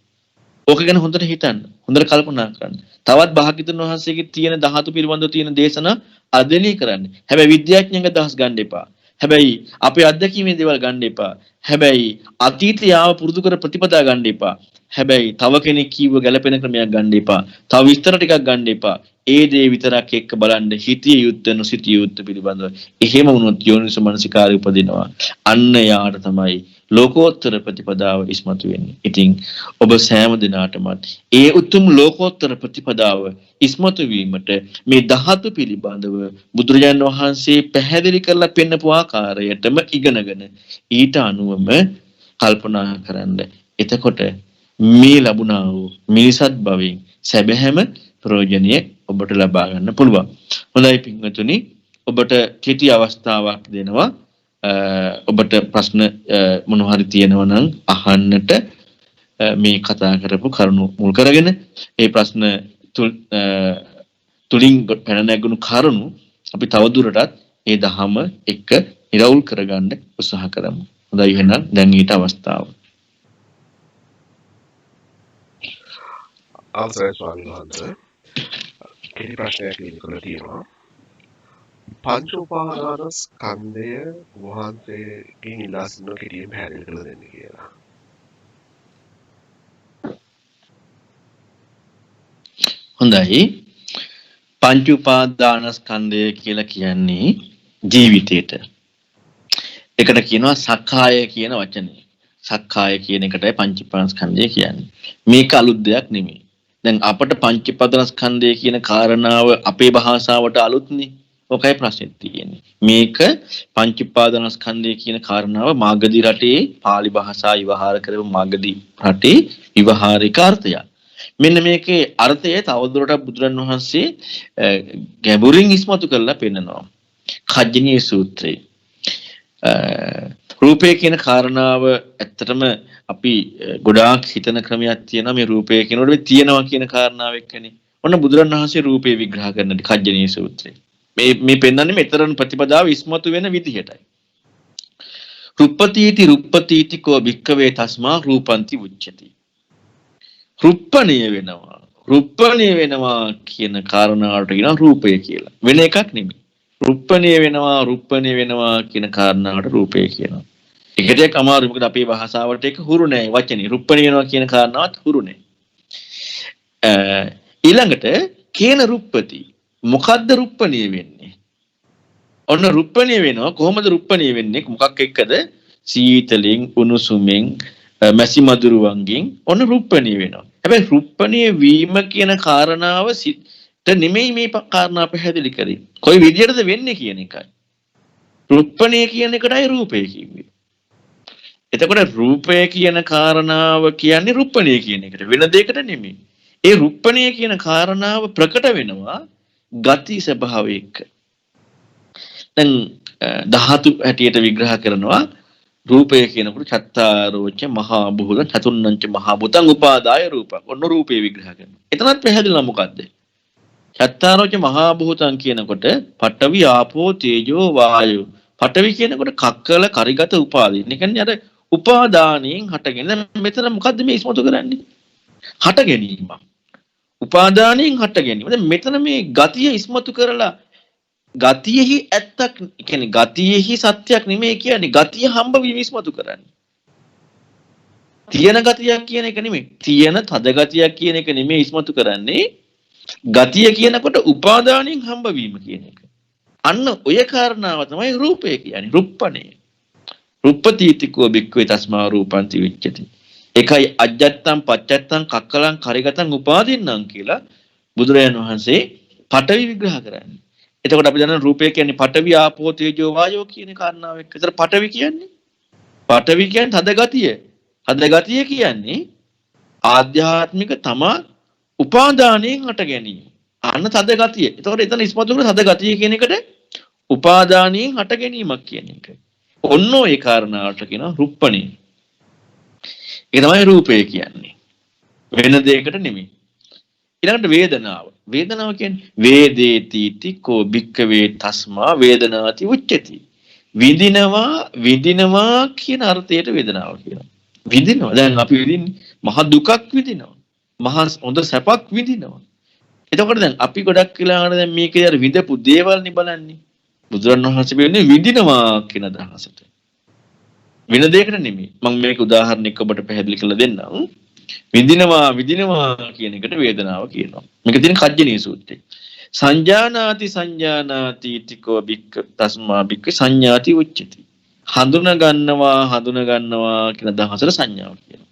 ඕක ගැන හොඳට හිතන්න. හොඳට කල්පනා කරන්න. තවත් භාග්‍යතුන් වහන්සේගේ තියෙන ධාතු පිළිබඳව තියෙන දේශනා අධ්‍යයනය කරන්න. හැබැයි විද්‍යාඥයන්ගේ දහස් ගන්න එපා. හැබැයි අපේ අත්දැකීමේ දේවල් ගන්න එපා. හැබැයි අතීතය ආව පුරුදු කර ප්‍රතිපදා ගන්න එපා. හැබැයි තව කෙනෙක් කීව ගැළපෙන ක්‍රමයක් ගන්න එපා. තව විස්තර ටිකක් ගන්න එපා. ඒ දේ විතරක් එක්ක බලන්න හිතිය යුත්ත නොසිතිය යුත්ත පිළිබඳව. එහෙම වුණොත් යෝනිසෝ මනසිකාරය උපදිනවා. අන්න යාට තමයි ලෝකෝත්තර ප්‍රතිපදාව ඉස්මතු වෙන්නේ. ඉතින් ඔබ සෑම දිනාටමත් ඒ උතුම් ලෝකෝත්තර ප්‍රතිපදාව ඉස්මතු වීමට මේ ධාතු පිළිබඳව බුදුරජාණන් වහන්සේ පැහැදිලි කරලා පෙන්නපු ආකාරයටම ඉගෙනගෙන ඊට අනුවම කල්පනා කරන්න. එතකොට මේ ලැබුණා වූ මිනිසත් භවයෙන් සැබෑම ප්‍රයෝජනය ඔබට ලබා ගන්න පුළුවන්. හොඳයි පින්වතුනි ඔබට කෙටි අවස්ථාවක් දෙනවා. ඔබට ප්‍රශ්න මොනවා හරි තියෙනවා නම් අහන්නට මේ කතා කරපු කරුණු මුල් කරගෙන ඒ ප්‍රශ්න තුලින් පැන නැගුණු කරුණු අපි තවදුරටත් ඒ දහම එක්ක ඉරවුල් කරගන්න උත්සාහ කරමු. හොඳයි එහෙනම් දැන් ඊට අවස්ථාව. අවසරයි ස්වාමීන් වහන්සේ. කෙටි ප්‍රශ්නයක් ඉදිරියට තියෙනවා. පංච උපාදාන ස්කන්ධය වහන්සේගෙන් ඉල්ලා සිටින කෙටියෙන් පැහැදිලි කරලා දෙන්න කියලා. හොඳයි. පංච උපාදාන ස්කන්ධය කියලා කියන්නේ ජීවිතේට. ඒකට කියනවා සක්කාය කියන වචනේ. සක්කාය කියන එකටයි පංච උපාදාන ස්කන්ධය කියන්නේ. මේක අලුත් දෙයක් නෙමෙයි. දැන් අපට පංච උපාදාන ස්කන්ධය කියන කාරණාව අපේ භාෂාවට අලුත්නේ. ඔකයි ප්‍රශ්නේ තියෙන්නේ. මේක පංච උපාදාන ස්කන්ධය කියන කාරණාව මාගධි රටේ pāli භාෂා විවහාර කරපු මාගධි රටේ විවහාරික අර්ථය. මෙන්න මේකේ අර්ථය තවදුරටත් බුදුරන් වහන්සේ ගැඹුරින් ඉස්මතු කරලා පෙන්නනවා. කජ්ජනීය සූත්‍රයේ රූපය කියන කාරණාව ඇත්තටම අපි ගොඩාක් හිතන ක්‍රමයක් තියෙනවා. මේ රූපය කියනකොට මේ තියෙනවා කියන කාරණාව එක්කනේ. ඔන්න බුදුරන් වහන්සේ රූපේ විග්‍රහ කරන කජ්ජනීය සූත්‍රයේ මේ පෙන්වන්නේ මෙතරම් ප්‍රතිපදාව ඉස්මතු වෙන විදිහටයි. රුප්පතීති කෝ භික්ඛවේ තස්මා රූපන්ති උච්චති. රුප්පණීය වෙනවා කියන කාරණාවට කියනවා රූපය කියලා. වෙන එකක් නෙමෙයි. රුප්පණීය වෙනවා කියන කාරණාවට රූපය කියනවා. ඒකට අමාරුයි මොකද අපේ භාෂාවට ඒක හුරු නැහැ වචනේ. රුප්පණීය වෙනවා කියන කාරණාවත් හුරු නැහැ. ඊළඟට කේන රුප්පති මොකද්ද රුප්පණීය වෙන්නේ? ඔන්න රුප්පණීය වෙනවා කොහොමද රුප්පණීය වෙන්නේ? මොකක් එක්කද? සීතලෙන්, උණුසුමෙන්, මැසි මදුරුවන්ගෙන් ඔන්න රුප්පණීය වෙනවා. හැබැයි රුප්පණීය වීම කියන කාරණාව සිට නෙමෙයි මේ කාරණා පැහැදිලි කරේ. කොයි විදියටද වෙන්නේ කියන එකයි. රුප්පණීය කියන එකටයි රූපය කියන්නේ. එතකොට රූපය කියන කාරණාව කියන්නේ රුප්පණීය කියන එකට. වෙන දෙයකට නෙමෙයි. ඒ රුප්පණීය කියන කාරණාව ප්‍රකට වෙනවා ගති ස්වභාවයක. දැන් ධාතු හැටියට විග්‍රහ කරනවා රූපය කියනකොට චත්තාරෝච මහා භූත චතුන්නංච මහා භූතං උපාදාය රූපං. ඔන්න රූපේ විග්‍රහ කරනවා. එතනත් පැහැදිලිලා මොකද්ද? චත්තාරෝච මහා භූතං කියනකොට පඨවි ආපෝ තේජෝ වායෝ. පඨවි කියනකොට කක්කල කරිගත උපාදීන. ඒ කියන්නේ අර උපාදානයෙන් හටගෙන මෙතන මොකද්ද මේ ඉස්මතු කරන්නේ? හට ගැනීම. උපාදානයෙන් හට ගැනීම. දැන් මෙතන මේ ගතිය ඉස්මතු කරලා ගතියෙහි ඇත්තක් කියන්නේ ගතියෙහි සත්‍යයක් නෙමෙයි කියන්නේ ගතිය හම්බ වීම ඉස්මතු කරන්නේ. තියෙන ගතියක් කියන එක නෙමෙයි. තියෙන තද ගතියක් කියන එක නෙමෙයි ඉස්මතු කරන්නේ. ගතිය කියනකොට උපාදානයෙන් හම්බ වීම කියන එක. අන්න ඔය කාරණාව තමයි රූපය කියන්නේ. රුප්පණේ. රුප්පතීතිකෝ බික්කවේ තස්මා රූපන්ති විච්ඡති. ඒකයි අජ්ජත්තං පච්චත්තං කක්කලං කරිගතං උපාදින්නම් කියලා බුදුරජාණන් වහන්සේ පඨවි විග්‍රහ කරන්නේ. එතකොට අපි දන්නා රූපය කියන්නේ පඨවි ආපෝ තේජෝ වායෝ කියන කාරණාව එක්ක. ඒතර පඨවි කියන්නේ තද ගතිය. තද ගතිය කියන්නේ ආධ්‍යාත්මික තමා උපාදානයෙන් හට ගැනීම. අන්න තද ගතිය. එතකොට එතන ඉස්මතු කරන තද ගතිය කියන එකට උපාදානයෙන් හට ගැනීමක් කියන එක. ඔන්න ඒ කාරණාවට කියනවා රුප්පණේ. ඒ තමයි රූපය කියන්නේ. වෙන දෙයකට නෙමෙයි. ඊළඟට වේදනාව. වේදනාව කියන්නේ වේදේති කෝ භික්කවේ තස්මා වේදනාති උච්චති. විඳිනවා කියන අර්ථයට වේදනාව කියනවා. විඳිනවා. දැන් අපි විඳින්නේ මහ දුකක් විඳිනවා. මහා හොඳ සැපක් විඳිනවා. එතකොට දැන් අපි ගොඩක් වෙලාවට දැන් මේකේ අර විඳපු දේවල් නේ බලන්නේ. බුදුරණවහන්සේ කියන්නේ විඳිනවා කියන අදහසට. වෙන දෙයකට නෙමෙයි. මම මේක උදාහරණයක් ඔබට පැහැදිලි කරලා දෙන්නම්. විඳිනවා කියන එකට වේදනාව කියනවා. මේක තියෙන කජ්ජනීය සූත්‍රයේ. සංජානාති තිකෝ බික්ක තස්මා බික්ක සංඥාති උච්චති. හඳුනා ගන්නවා කියන අදහසට සංඥාව කියනවා.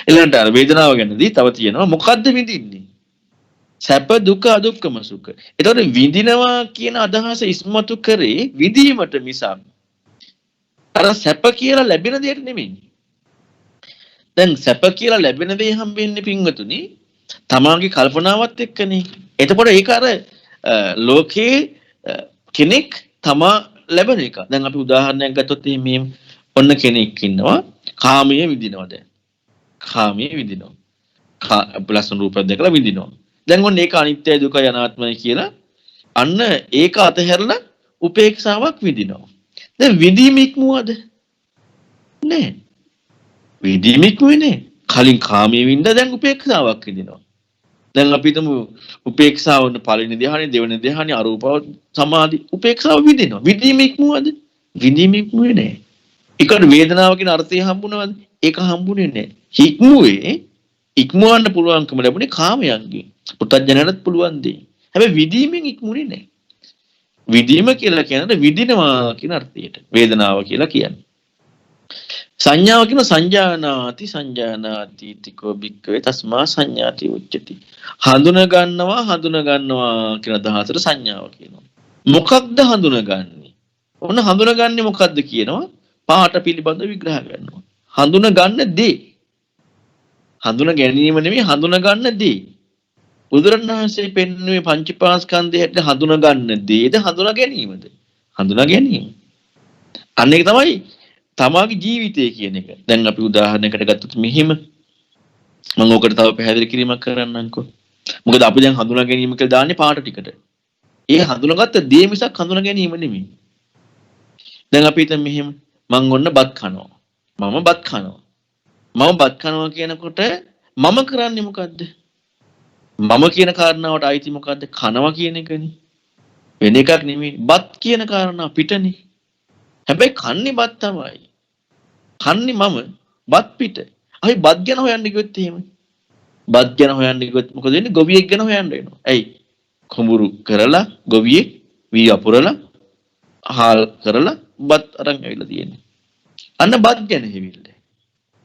ඊළඟට අර වේදනාව ගැනදී තව තියෙනවා මොකද්ද විඳින්නේ? සැප දුක අදුක්කම සුඛ. ඒතකොට විඳිනවා කියන අදහස ඉස්මතු කරේ විඳීමට මිසක් අර සැප කියලා ලැබෙන දෙයට නෙමෙයි. දැන් සැප කියලා ලැබෙන දේ හම්බෙන්නේ පින්වතුනි තමාගේ කල්පනාවත් එක්කනේ. එතකොට ඒක අර ලෝකේ කෙනෙක් තමා ලැබෙන එක. දැන් අපි උදාහරණයක් ගත්තොත් මේ ඔන්න කෙනෙක් ඉන්නවා කාමයේ විඳිනවා දැන්. කාමයේ විඳිනවා. ලස්සන රූපයක් දැකලා විඳිනවා. දැන් ඔන්න ඒක අනිත්‍යයි දුකයි අනාත්මයි කියලා අන්න ඒක අතහැරලා උපේක්ෂාවක් විඳිනවා. දැන් විඳීම ඉක්මුවද? නෑ. විඳීම ඉක්මුවේ කලින් කාමයේ විඳ දැන් උපේක්ෂාවක් විඳිනවා. දැන් අපි හිතමු උපේක්ෂාව වන පළවෙනි ධ්‍යානෙ දෙවෙනි ධ්‍යානෙ අරූපව සමාධි උපේක්ෂාව විඳිනවා. විඳීම ඉක්මුවද? විඳීම ඉක්මුවේ නෑ. ඒකට වේදනාව කියන අර්ථය හම්බුනවද? ඒක හම්බුනේ නෑ. ඉක්මුවේ ඉක්මවන්න පුළුවන්කම ලැබුණේ කාමයන්ගෙන්. පුතඥයන්ට පුළුවන් දෙයි. හැබැයි විඳීමෙන් ඉක්මුනේ නෑ. විඳීම කියලා කියන්නේ විඳිනවා කියන අර්ථයට. වේදනාව කියලා කියන්නේ. සංඥාව කියන සංජානාති තිකෝ බික්කවේ තස්මා සංඥාති උච්චති. හඳුනා ගන්නවා කියන අදහසට සංඥාව කියනවා. මොකක්ද හඳුනාගන්නේ? ඔන්න හඳුනාගන්නේ මොකක්ද කියනවා? පාට පිළිබඳව විග්‍රහ කරනවා. හඳුනා ගන්න දේ. හඳුනා ගැනීම නෙමෙයි හඳුනා ගන්න දේ. බුදුරණවහන්සේ පෙන්වුවේ පංචපාස්කන්ධයට හඳුනා ගන්න දේද හඳුනා ගැනීමද? හඳුනා ගැනීම. අන්න ඒක තමයි තමාගේ ජීවිතය කියන එක. දැන් අපි උදාහරණයකට ගත්තොත් මෙහිම මම ඔකට තව පැහැදිලි කිරීමක් කරන්නම්කෝ. මොකද අපි දැන් හඳුනා ගැනීම කියලා දාන්නේ පාට ටිකට. ඒ හඳුනාගත්ත දේ මිසක් හඳුනා ගැනීම නෙමෙයි. දැන් අපි හිතමු මෙහිම මම ඔන්න බත් කනවා. මම බත් කනවා කියනකොට මම කරන්නේ මොකද්ද? මම කියන කාරණාවට අයිති මොකද්ද? කනවා කියන එකනේ. වෙන එකක් නෙමෙයි. බත් කියන කාරණා පිටනේ. හැබැයි කන්නේ බත් තමයි. කන්නේ මම බත් පිට. අපි බත් ගැන හොයන්න ගියොත් එහෙම. බත් ගැන හොයන්න ගියොත් මොකද වෙන්නේ? ගොවියෙක් ගැන හොයන්න වෙනවා. ඇයි? කුඹුරු කරලා ගොවියෙක් වී අපුරලා හාල් කරලා බත් අරන් ඇවිල්ලා තියෙන්නේ. අන්න බත් ගැන හෙවිල්ල.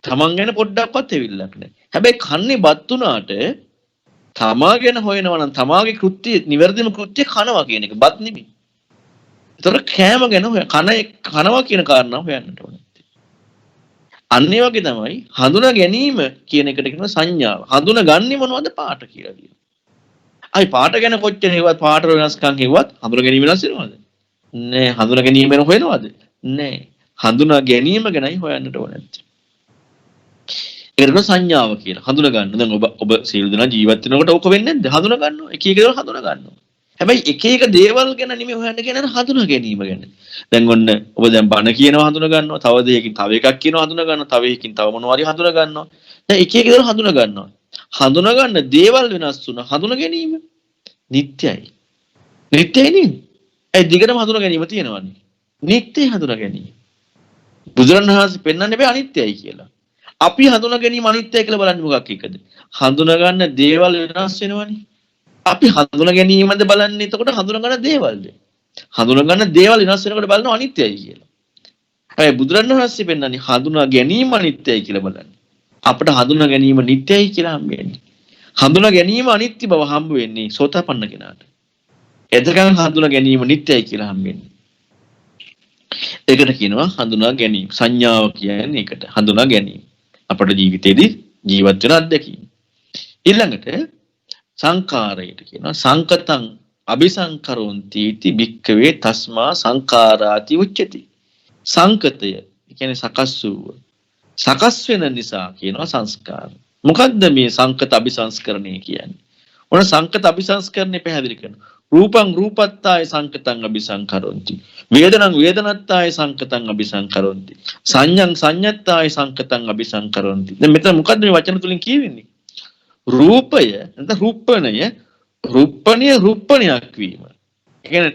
තමන් ගැන පොඩ්ඩක්වත් හෙවිල්ලක් නැහැ. හැබැයි කන්නේ බත් උනාට තමා ගැන හොයනවා නම් තමාගේ කෘත්‍ය නිවැරදිම කෘත්‍ය කනවා කියන එක බත් නෙමෙයි. ඒතර කෑම ගැන කනවා කියන කාරණාව හොයන්නට ඕනේ. අන්න ඒ වගේ තමයි හඳුනා ගැනීම කියන එකට කියන සංඥාව. හඳුනාගන්නේ මොනවද? පාට කියලා කියනවා. අයි පාට ගැන කොච්චර හෙවත් පාට වෙනස්කම් හෙවත් හඳුනා ගැනීම වෙනස් වෙනවද? නෑ. හඳුනා ගැනීම වෙන හොයනවද? නෑ. හඳුනා ගැනීම ගැනයි හොයන්නට ඕනේ. ඒකට සංඥාව කියලා. හඳුනා ගන්න. දැන් ඔබ සියලු දෙනා ජීවත් වෙනකොට ඕක වෙන්නේ නැද්ද? හඳුනා ගන්නවා. එක එක දේවල් හඳුනා ගන්නවා. හැබැයි එක එක දේවල් ගැන නෙමෙයි හොයන්න කියන්නේ හඳුනා ගැනීම ගැන. දැන් ඔන්න ඔබ දැන් බණ කියනවා හඳුනා ගන්නවා. තව දෙයකින් තව එකක් කියනවා හඳුනා ගන්නවා. තව එකකින් තව මොනවා හරි හඳුනා ගන්නවා. දැන් එක එක දේවල් හඳුනා ගන්නවා. හඳුනා ගන්න දේවල් වෙනස් වුණා. හඳුනා ගැනීම නිට්ටයයි. නිට්ටයයි නේද? ඒ දිගටම හඳුනා ගැනීම තියෙනවනේ. නිට්ටය හඳුනා ගැනීම. බුදුරණවහන්සේ පෙන්වන්නේ බෑ අනිත්‍යයි කියලා. අපි හඳුනා ගැනීම අනිත්‍යයි කියලා බලන්නේ මොකක් එකද? හඳුනා ගන්න දේවල් වෙනස් වෙනවනේ. අපි හඳුනා ගැනීමද බලන්නේ එතකොට හඳුනා ගන්න දේවල්ද? හඳුනා ගන්න දේවල් වෙනස් වෙනකොට බලනවා අනිත්‍යයි කියලා. හැබැයි බුදුරණවහන්සේ පෙන්වන්නේ හඳුනා ගැනීම අනිත්‍යයි කියලා බලන්නේ. අපිට හඳුනා ගැනීම නිට්ටයයි කියලා හම්බෙන්නේ. හඳුනා ගැනීම අනිත්‍ය බව හම්බ වෙන්නේ සෝතාපන්න කෙනාට. එතකන් හඳුනා ගැනීම නිට්ටයයි කියලා හම්බෙන්නේ. ඒකට කියනවා හඳුනා ගැනීම. සංඥාව කියන්නේ ඒකට. හඳුනා ගැනීම. අපේ ජීවිතේදී ජීවත් වෙන අත්දැකීම. ඊළඟට සංකාරයට කියනවා සංකතං අபிසංකරොන්ති इति භික්ඛවේ තස්මා සංකාරාති උච්චති. සංකතය කියන්නේ සකස් වූ සකස් වෙන නිසා කියනවා සංස්කාර. මොකද්ද මේ සංකත අபிසංස්කරණය කියන්නේ? ඔන සංකත අபிසංස්කරණය පැහැදිලි කරනවා. රූපං රූපත්තාය සංකතං අபிසංකරොන්ති. වේදනං වේදනත්තාය සංකතං අபிසංකරොන්ති. සංඤං සංඤත්තාය සංකතං අபிසංකරොන්ති. දැන් මෙතන මොකද්ද මේ වචන තුලින් කියවෙන්නේ? රූපය නැත්නම් රුප්පණය රුප්පණයක් වීම. ඒ කියන්නේ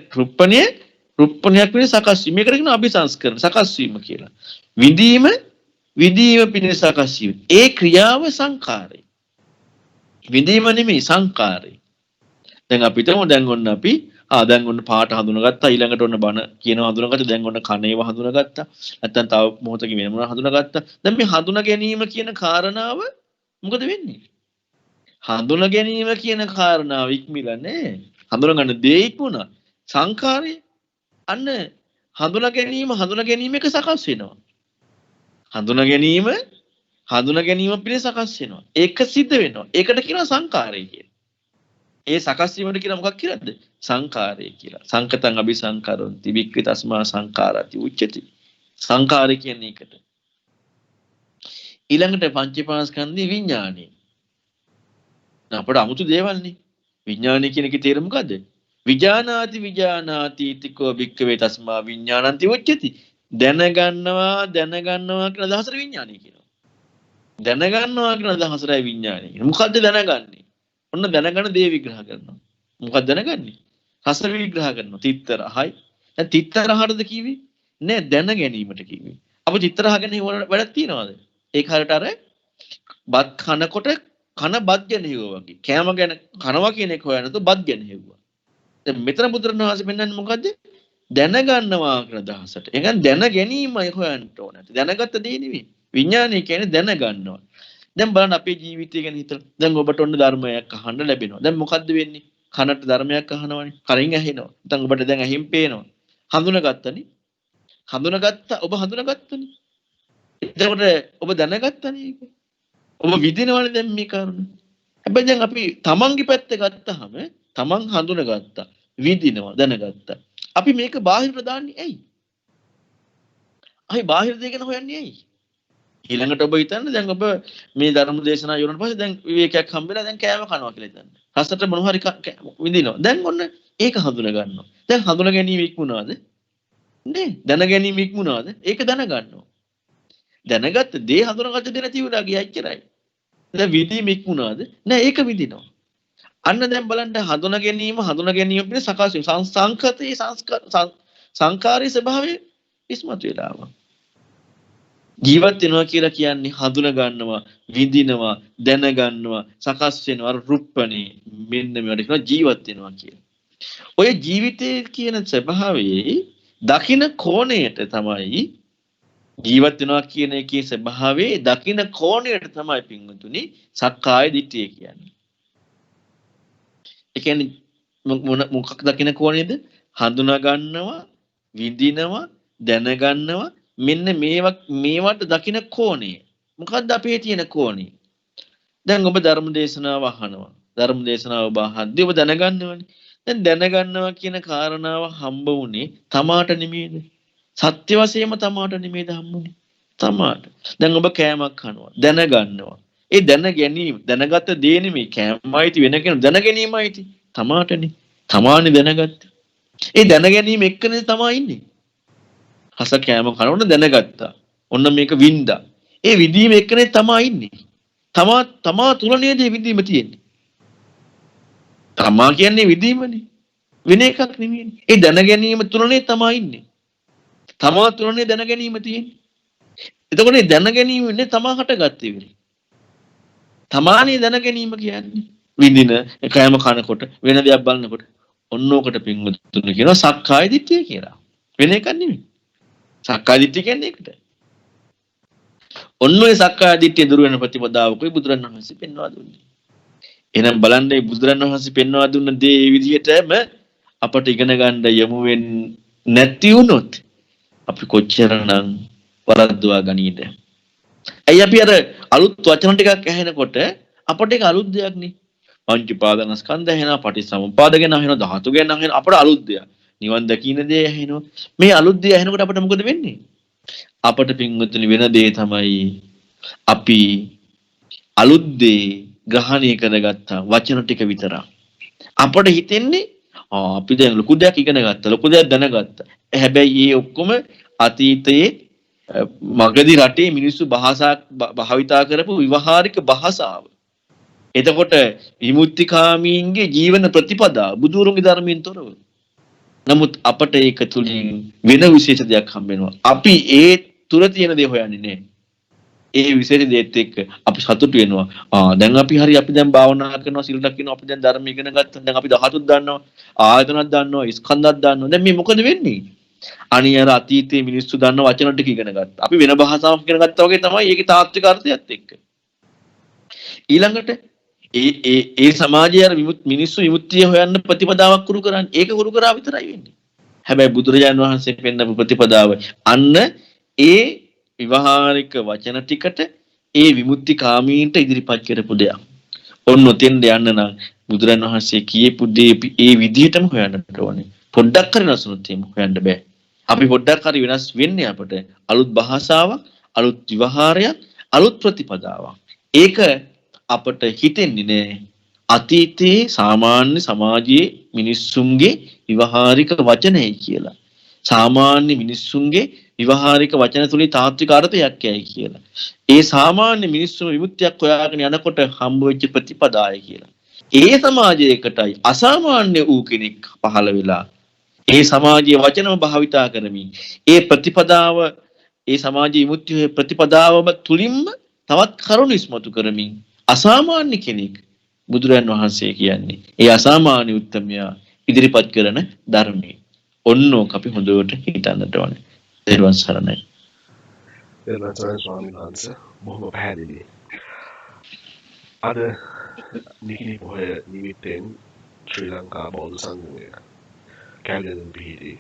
රුප්පණයක් වෙන සකස් වීම. මේකට කියනවා අபிසංස්කරණ සකස් වීම කියලා. විදීම පිණිස සකස් වීම. ඒ ක්‍රියාව සංකාරය. විදීම නෙමෙයි සංකාරය. දැන් අපිටම දැන් ඔන්න අපි දැන් ඔන්න පාට හඳුනාගත්තා ඊළඟට ඔන්න බණ කියනවා හඳුනාගත්තා දැන් ඔන්න කණේව හඳුනාගත්තා නැත්නම් තව මොහොතකින් වෙන මොනවා හඳුනාගත්තා දැන් මේ හඳුනා ගැනීම කියන කාරණාව මොකද වෙන්නේ හඳුනා ගැනීම කියන කාරණාව ඉක්මිලා නේ හඳුනා ගන්න දේ ඉක්මුණා සංකාරය අන්න හඳුනා ගැනීම එක සකස් වෙනවා හඳුනා ගැනීම පිළිස සකස් වෙනවා ඒක සිද්ධ වෙනවා ඒකට කියනවා සංකාරය කියලා ඒ සකස් වීමට කියන මොකක් කියලාද? සංකාරය කියලා. සංකතං අபிසංකරොන්ති වික්ඛි තස්මා සංකාරati උච්චති. සංකාරය කියන්නේ ඒකට. ඊළඟට පංචේපාස්කන්ධි විඥානය. අපට 아무තු දේවල්නේ. විඥානය කියන එකේ තේරුම මොකද්ද? විඥානාති ඉතිකෝ වික්ඛවේ තස්මා විඥානಂತಿ උච්චති. දැනගන්නවා කියන අදහසට විඥානය කියනවා. දැනගන්නවා කියන අදහසටයි විඥානය කියනවා. මොකද්ද දැනගන්නේ? ඔන්න දැනගන්න දේ විග්‍රහ කරනවා. මොකක්ද දැනගන්නේ? රස විග්‍රහ කරනවා. තිත්තරහයි. දැන් තිත්තරහටද කිව්වේ? නෑ දැන ගැනීමට කිව්වේ. අප තිත්තරහ ගැන වැඩක් තියනවාද? ඒක හරියට අර බත් කනකොට කන බත් ගැන හෙව්වා වගේ. කෑම ගැන කනවා කියන එක හොයනතු බත් ගැන හෙව්වා. දැන් මෙතන බුදුරණවහන්සේ පෙන්වන්නේ මොකද්ද? දැනගන්නවා කියන අදහසට. ඒ කියන්නේ දැන ගැනීමයි හොයන්න ඕනේ. දැනගත්ත දේ නෙවෙයි. විඥානය කියන්නේ දැනගන්නවා. දැන් බලන්න අපේ ජීවිතය ගැන හිතලා. දැන් ඔබට ඔන්න ධර්මයක් අහන්න ලැබෙනවා. දැන් මොකද්ද වෙන්නේ? කනට ධර්මයක් අහනවනේ. කරින් ඇහෙනවා. නැත්නම් ඔබට දැන් ඇහින් පේනවා. හඳුනාගත්තනේ. ඔබ හඳුනාගත්තනේ. එතකොට ඔබ දැනගත්තනේ ඒක. ඔබ විඳිනවනේ දැන් මේ කරුණ. හැබැයි දැන් අපි තමන්ගේ පැත්ත ගත්තාම තමන් හඳුනාගත්තා. විඳිනවා දැනගත්තා. අපි මේක බාහිරට දාන්නේ ඇයි? අයි බාහිර දේ ගැන හොයන්නේ ඇයි? ඊළඟට ඔබ හිතන්න දැන් ඔබ මේ ධර්ම දේශනා යොරන පස්සේ දැන් විවේකයක් හම්බෙලා දැන් කෑම කනවා කියලා හිතන්න. රසට මොන හරි විඳිනවා. දැන් ඔන්න ඒක හඳුනා ගන්නවා. දැන් හඳුනා ගැනීම ඉක්මුණාද? නේ දැන ගැනීම ඉක්මුණාද? ඒක දැනගන්නවා. දැනගත්ත දේ හඳුනාගත්ත දේ නැති වුණා ගියා එච්චරයි. දැන් විඳීම ඉක්මුණාද? නෑ ඒක විඳිනවා. අන්න දැන් බලන්න හඳුනා ගැනීම පිළ සකස් වීම සංකතේ සංකාරී ස්වභාවය ඉස්මතු වෙලා ආවා. ජීවත් වෙනවා කියලා කියන්නේ හඳුනා ගන්නවා, විඳිනවා, දැනගන්නවා, සකස් වෙනවා, රුප්පණේ මෙන්න මේවට කියනවා ජීවත් වෙනවා කියලා. ඔය ජීවිතයේ කියන ස්වභාවයේ දකින්න කෝණයට තමයි ජීවත් වෙනවා කියන එකේ ස්වභාවයේ දකින්න කෝණයට තමයි පින්වතුනි සක්කාය දිට්ඨිය කියන්නේ. ඒ කියන්නේ මොකක් දකින්න කෝණයද? හඳුනා ගන්නවා, විඳිනවා, දැනගන්නවා මෙන්න මේවට දකින්න කෝණය. මොකද්ද අපේ තියෙන කෝණය? දැන් ඔබ ධර්ම දේශනාව අහනවා. ධර්ම දේශනාව ඔබ අහද්දී ඔබ දැනගන්නවනේ. දැන් දැනගන්නවා කියන කාරණාව හම්බ වුණේ තමාට නෙමෙයිද? සත්‍ය වශයෙන්ම තමාට නෙමෙයි හම්බුනේ. තමාට. දැන් ඔබ කෑමක් කනවා. දැනගන්නවා. ඒ දැන ගැනීම දැනගත දේ නෙමෙයි කෑමයිති වෙන කෙනෙක් දැන ගැනීමයිති. තමාටනේ. තමානේ දැනගත්ත. ඒ දැන ගැනීම එක්කනේ තමා ඉන්නේ. හස කෑම කනවන දැනගත්තා. ඔන්න මේක වින්දා. ඒ විදීම එක්කනේ තමා ඉන්නේ. තමා තුල නේද විදීම තියෙන්නේ. තමා කියන්නේ විදීමනේ. වෙන එකක් නෙමෙයි. ඒ දැන ගැනීම තුලනේ තමා ඉන්නේ. තමා තුලනේ දැන ගැනීම තියෙන්නේ. එතකොට මේ දැන ගැනීමනේ තමා හටගත්තේ වෙන්නේ. තමානේ දැන ගැනීම කියන්නේ විඳින කෑම කනකොට වෙන දෙයක් බලනකොට ඔන්නෝකට පින්වතුනි කියනවා සක්කාය දිට්ඨිය කියලා. වෙන එකක් නෙමෙයි. සක්කාය දිට්ඨිය කියන්නේ ඒකට. ඔන්න ඔය සක්කාය දිට්ඨිය දුර වෙන ප්‍රතිපදාවකයි බුදුරණවහන්සේ පෙන්වා දුන්නේ. එහෙනම් බලන්න මේ බුදුරණවහන්සේ පෙන්වා දුන්න දේ මේ විදිහටම අපට ඉගෙන ගන්න යමු වෙන්නේ නැති වුණොත් අපි කොච්චරනම් වරද්දවා ගනීද? ඇයි අපි අර අලුත් වචන ටිකක් ඇහෙනකොට අපට ඒක අලුත් දෙයක් නේ. පංච උපාදානස්කන්ධ ඇහෙනවා, පටිච්චසමුප්පාද ගැන ඇහෙනවා, ධාතු ගැන ඇහෙනවා. අපට අලුත් දෙයක්. නිවන් දකින්න දේ ඇහෙනවා. මේ අලුත් දේ ඇහෙනකොට අපිට මොකද වෙන්නේ? අපට පින්වතුනි වෙන දේ තමයි අපි අලුත් දේ ග්‍රහණය කරගත්තා වචන ටික විතරක්. අපට හිතෙන්නේ අපි දැන් ලොකු දෙයක් ඉගෙන ගත්තා, ලොකු දෙයක් දැනගත්තා. හැබැයි මේ ඔක්කොම අතීතයේ මගදී රටේ මිනිස්සු භාවිතා කරපු විවහාරික භාෂාව. එතකොට විමුක්තිකාමීන්ගේ ජීවන ප්‍රතිපදාව බුදුරුන්ගේ ධර්මයෙන් තොරව. නමුත් අපට ඒක තුලින් වෙන විශේෂ දෙයක් හම්බ වෙනවා. අපි ඒ තුල තියෙන දේ හොයන්නේ නැහැ. ඒ විශේෂ දේත් එක්ක අපි සතුටු වෙනවා. දැන් අපි දැන් භාවනා කරනවා, සිල් රකින්නවා, අපි දැන් ධර්ම ඉගෙන ගත්තා. දැන් අපි ධාතුත් දන්නවා, ආයතනත් දන්නවා, ස්කන්ධත් දන්නවා. දැන් මේ මොකද වෙන්නේ? අනියර අතීතයේ මිනිස්සු දන්න වචන ටික ඉගෙන ගත්තා. අපි වෙන භාෂාවක් ඉගෙන ගත්තා වගේ තමයි ඒකේ තාත්වික අර්ථයත් එක්ක. ඊළඟට ඒ සමාජයේ අර මිනිස්සු විමුක්තිය හොයන්න ප්‍රතිපදාවක් කුරු කරන්නේ. ඒක කුරු කරා විතරයි වෙන්නේ. හැබැයි බුදුරජාණන් වහන්සේ පෙන්නපු ප්‍රතිපදාව අන්න ඒ විවහාරික වචන ටිකට ඒ විමුක්ති කාමීන්ට ඉදිරිපත් කරපු දෙයක්. ඔන්න ඔතෙන්ද යන්න නම් බුදුරජාණන් වහන්සේ කියපු දේ ඒ විදිහටම හොයන්නට ඕනේ. පොඩ්ඩක් හරි නැසුනොත් එහෙම හොයන්න බෑ. අපි පොඩ්ඩක් හරි වෙනස් වෙන්නේ අපට අලුත් භාෂාවක්, අලුත් විවහාරයක්, අලුත් ප්‍රතිපදාවක්. ඒක අපට හිතෙන්නේ නෑ අතීතයේ සාමාන්‍ය සමාජයේ මිනිස්සුන්ගේ විවහාරික වචනයි කියලා. සාමාන්‍ය මිනිස්සුන්ගේ විවහාරික වචන තුලින් තාත්වික අර්ථයක් යයි කියලා. ඒ සාමාන්‍ය මිනිස්සුම විමුක්තියක් හොයාගෙන යනකොට හම්බ වෙච්ච ප්‍රතිපදාය කියලා. ඒ සමාජයකටයි අසාමාන්‍ය වූ කෙනෙක් පහළ වෙලා ඒ සමාජයේ වචනම භාවිතා කරමින් ඒ ප්‍රතිපදාව ඒ සමාජයේ විමුක්තිය ප්‍රතිපදාවම තුලින්ම තවත් කරුණු ඉස්මතු කරමින් අසාමාන්‍ය කෙනෙක් බුදුරන් වහන්සේ කියන්නේ ඒ අසාමාන්‍ය උත්තමයා ඉදිරිපත් කරන ධර්මයේ ඔන්නෝක අපි හොඳට හිතන්නට ඕනේ. දේරුවන් සරණයි. දේරුවන් සරණයි ස්වාමීන් වහන්සේ. බොහොම පැහැදිලි. අද නිකිණි පොහොය නිමිත්තෙන් ශ්‍රී ලංකා බෞද්ධ සංගමය කැලණින් පිහිටි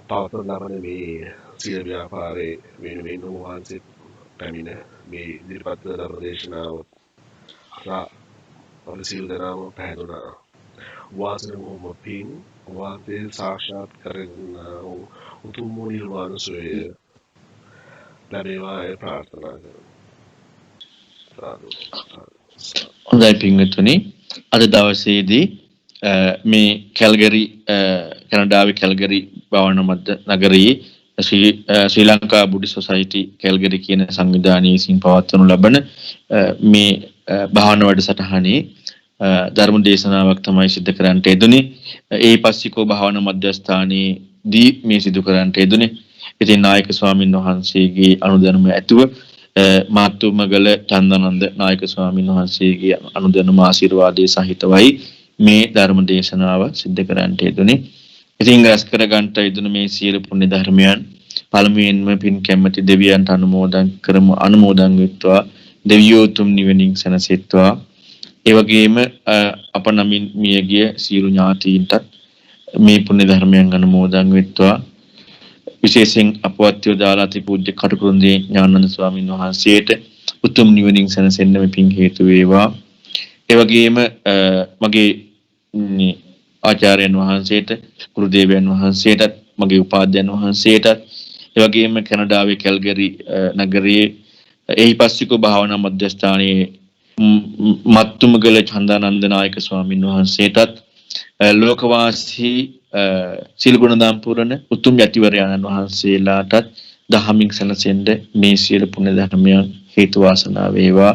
පවත්වන ලබන මේ සිය ව්‍යාපාරයේ වෙනුවෙන් වහන්සේ පැමිණ මේ ඉදිරිපත් කළ ධර්ම දේශනාව අපි සියලු දෙනාම පැහැදුනා. වාසන බොහොම පින් වාතේ සාක්ෂාත් කරගෙන උතුම් නිර්වාණ සෝය ලැබේවා ප්‍රාර්ථනා කරනවා. හොඳයි පින්වත්නි, අද දවසේදී මේ කැල්ගරි කැනඩාවේ කැල්ගරි භාවනා මධ්‍ය නගරයේ ශ්‍රී ලංකා බුද්ධ සොසයිටි කැල්ගරි කියන සංවිධානයේ විසින් පවත්වනු ලබන මේ භාවනා වැඩසටහනේ ධර්ම දේශනාවක් තමයි සිදු කරන්නට යෙදුනේ. ඒ පස්සිකෝ භාවනා මධ්‍යස්ථානයේදී මේ සිදු කරන්නට යෙදුනේ. ඉතින් නායක ස්වාමීන් වහන්සේගේ අනුදැනුම ඇතුව මාතුමගල චන්දනන්ද නායක ස්වාමීන් වහන්සේගේ අනුදැනුම ආශිර්වාදයේ සහිතවයි මේ ධර්ම දේශනාව සිදු කරන්නට යෙදුනේ. ඉතින් රැස් කර ගන්නට යෙදුන මේ සියලු පුණ්‍ය ධර්මයන් පළමුවෙන්ම පින් කැමැති දෙවියන්ට අනුමෝදන් වෙත්වා. දෙවියෝ තුම් නිවනින් සැනසෙත්වා. ඒ වගේම අප නමින් මියගිය සියලු ඥාතීන්ට මේ පුණ්‍ය ධර්මයන් අනුමෝදන් වෙත්වා. විශේෂයෙන් අපවත් යෝදාලා තිපූජ්‍ය කටුකුරුන්දී ඥානানন্দ ස්වාමීන් වහන්සේට උතුම් නිවනින් සැනසෙන්න මේ පින් හේතු වේවා. ඒ වගේම මගේ ආචාර්යයන් වහන්සේට ගුරු දේවයන් වහන්සේට මගේ උපාධ්‍යයන් වහන්සේටත් ඒ වගේම කැනඩාවේ කැල්ගරි නගරයේ එහිපස්සිකෝ භාවනා මධ්‍යස්ථානයේ මත්තුමගල චන්දානන්ද නායක ස්වාමින් වහන්සේටත් ලෝකවාසී සීල ගුණදාම් පුරන උතුම් යතිවරයන්න් වහන්සේලාටත් දහමින් සැනසෙන්න මේ සියලු පුණ්‍ය ධර්මයන් හේතු වාසනා වේවා.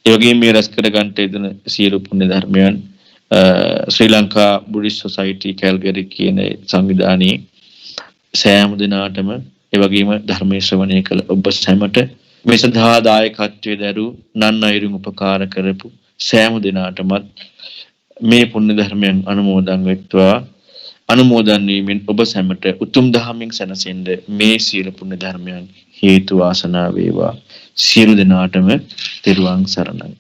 ඒ වගේම මේ රැස් කර ගන්නට යෙදෙන සියලු පුණ්‍ය ධර්මයන් ශ්‍රී ලංකා බුද්දිස්ට් සොසයිටි කැල්ගරි කියන සංවිධානයේ සෑම දිනාටම ඒ වගේම ධර්මයේ ශ්‍රවණය කළ ඔබ සැමට මේ සඳහා දායකත්වයේ දරූ නන් අයුරින් උපකාර කරපු සෑම දිනාටමත් මේ පුණ්‍ය ධර්මයන් අනුමෝදන් වෙත්වා. අනුමෝදන් වීමෙන් ඔබ සැමට උතුම් දහමින් සැනසෙන්න මේ සීල පුණ්‍ය ධර්මයන් හේතු වාසනා වේවා. සියලු දෙනාටම තෙරුවන් සරණයි.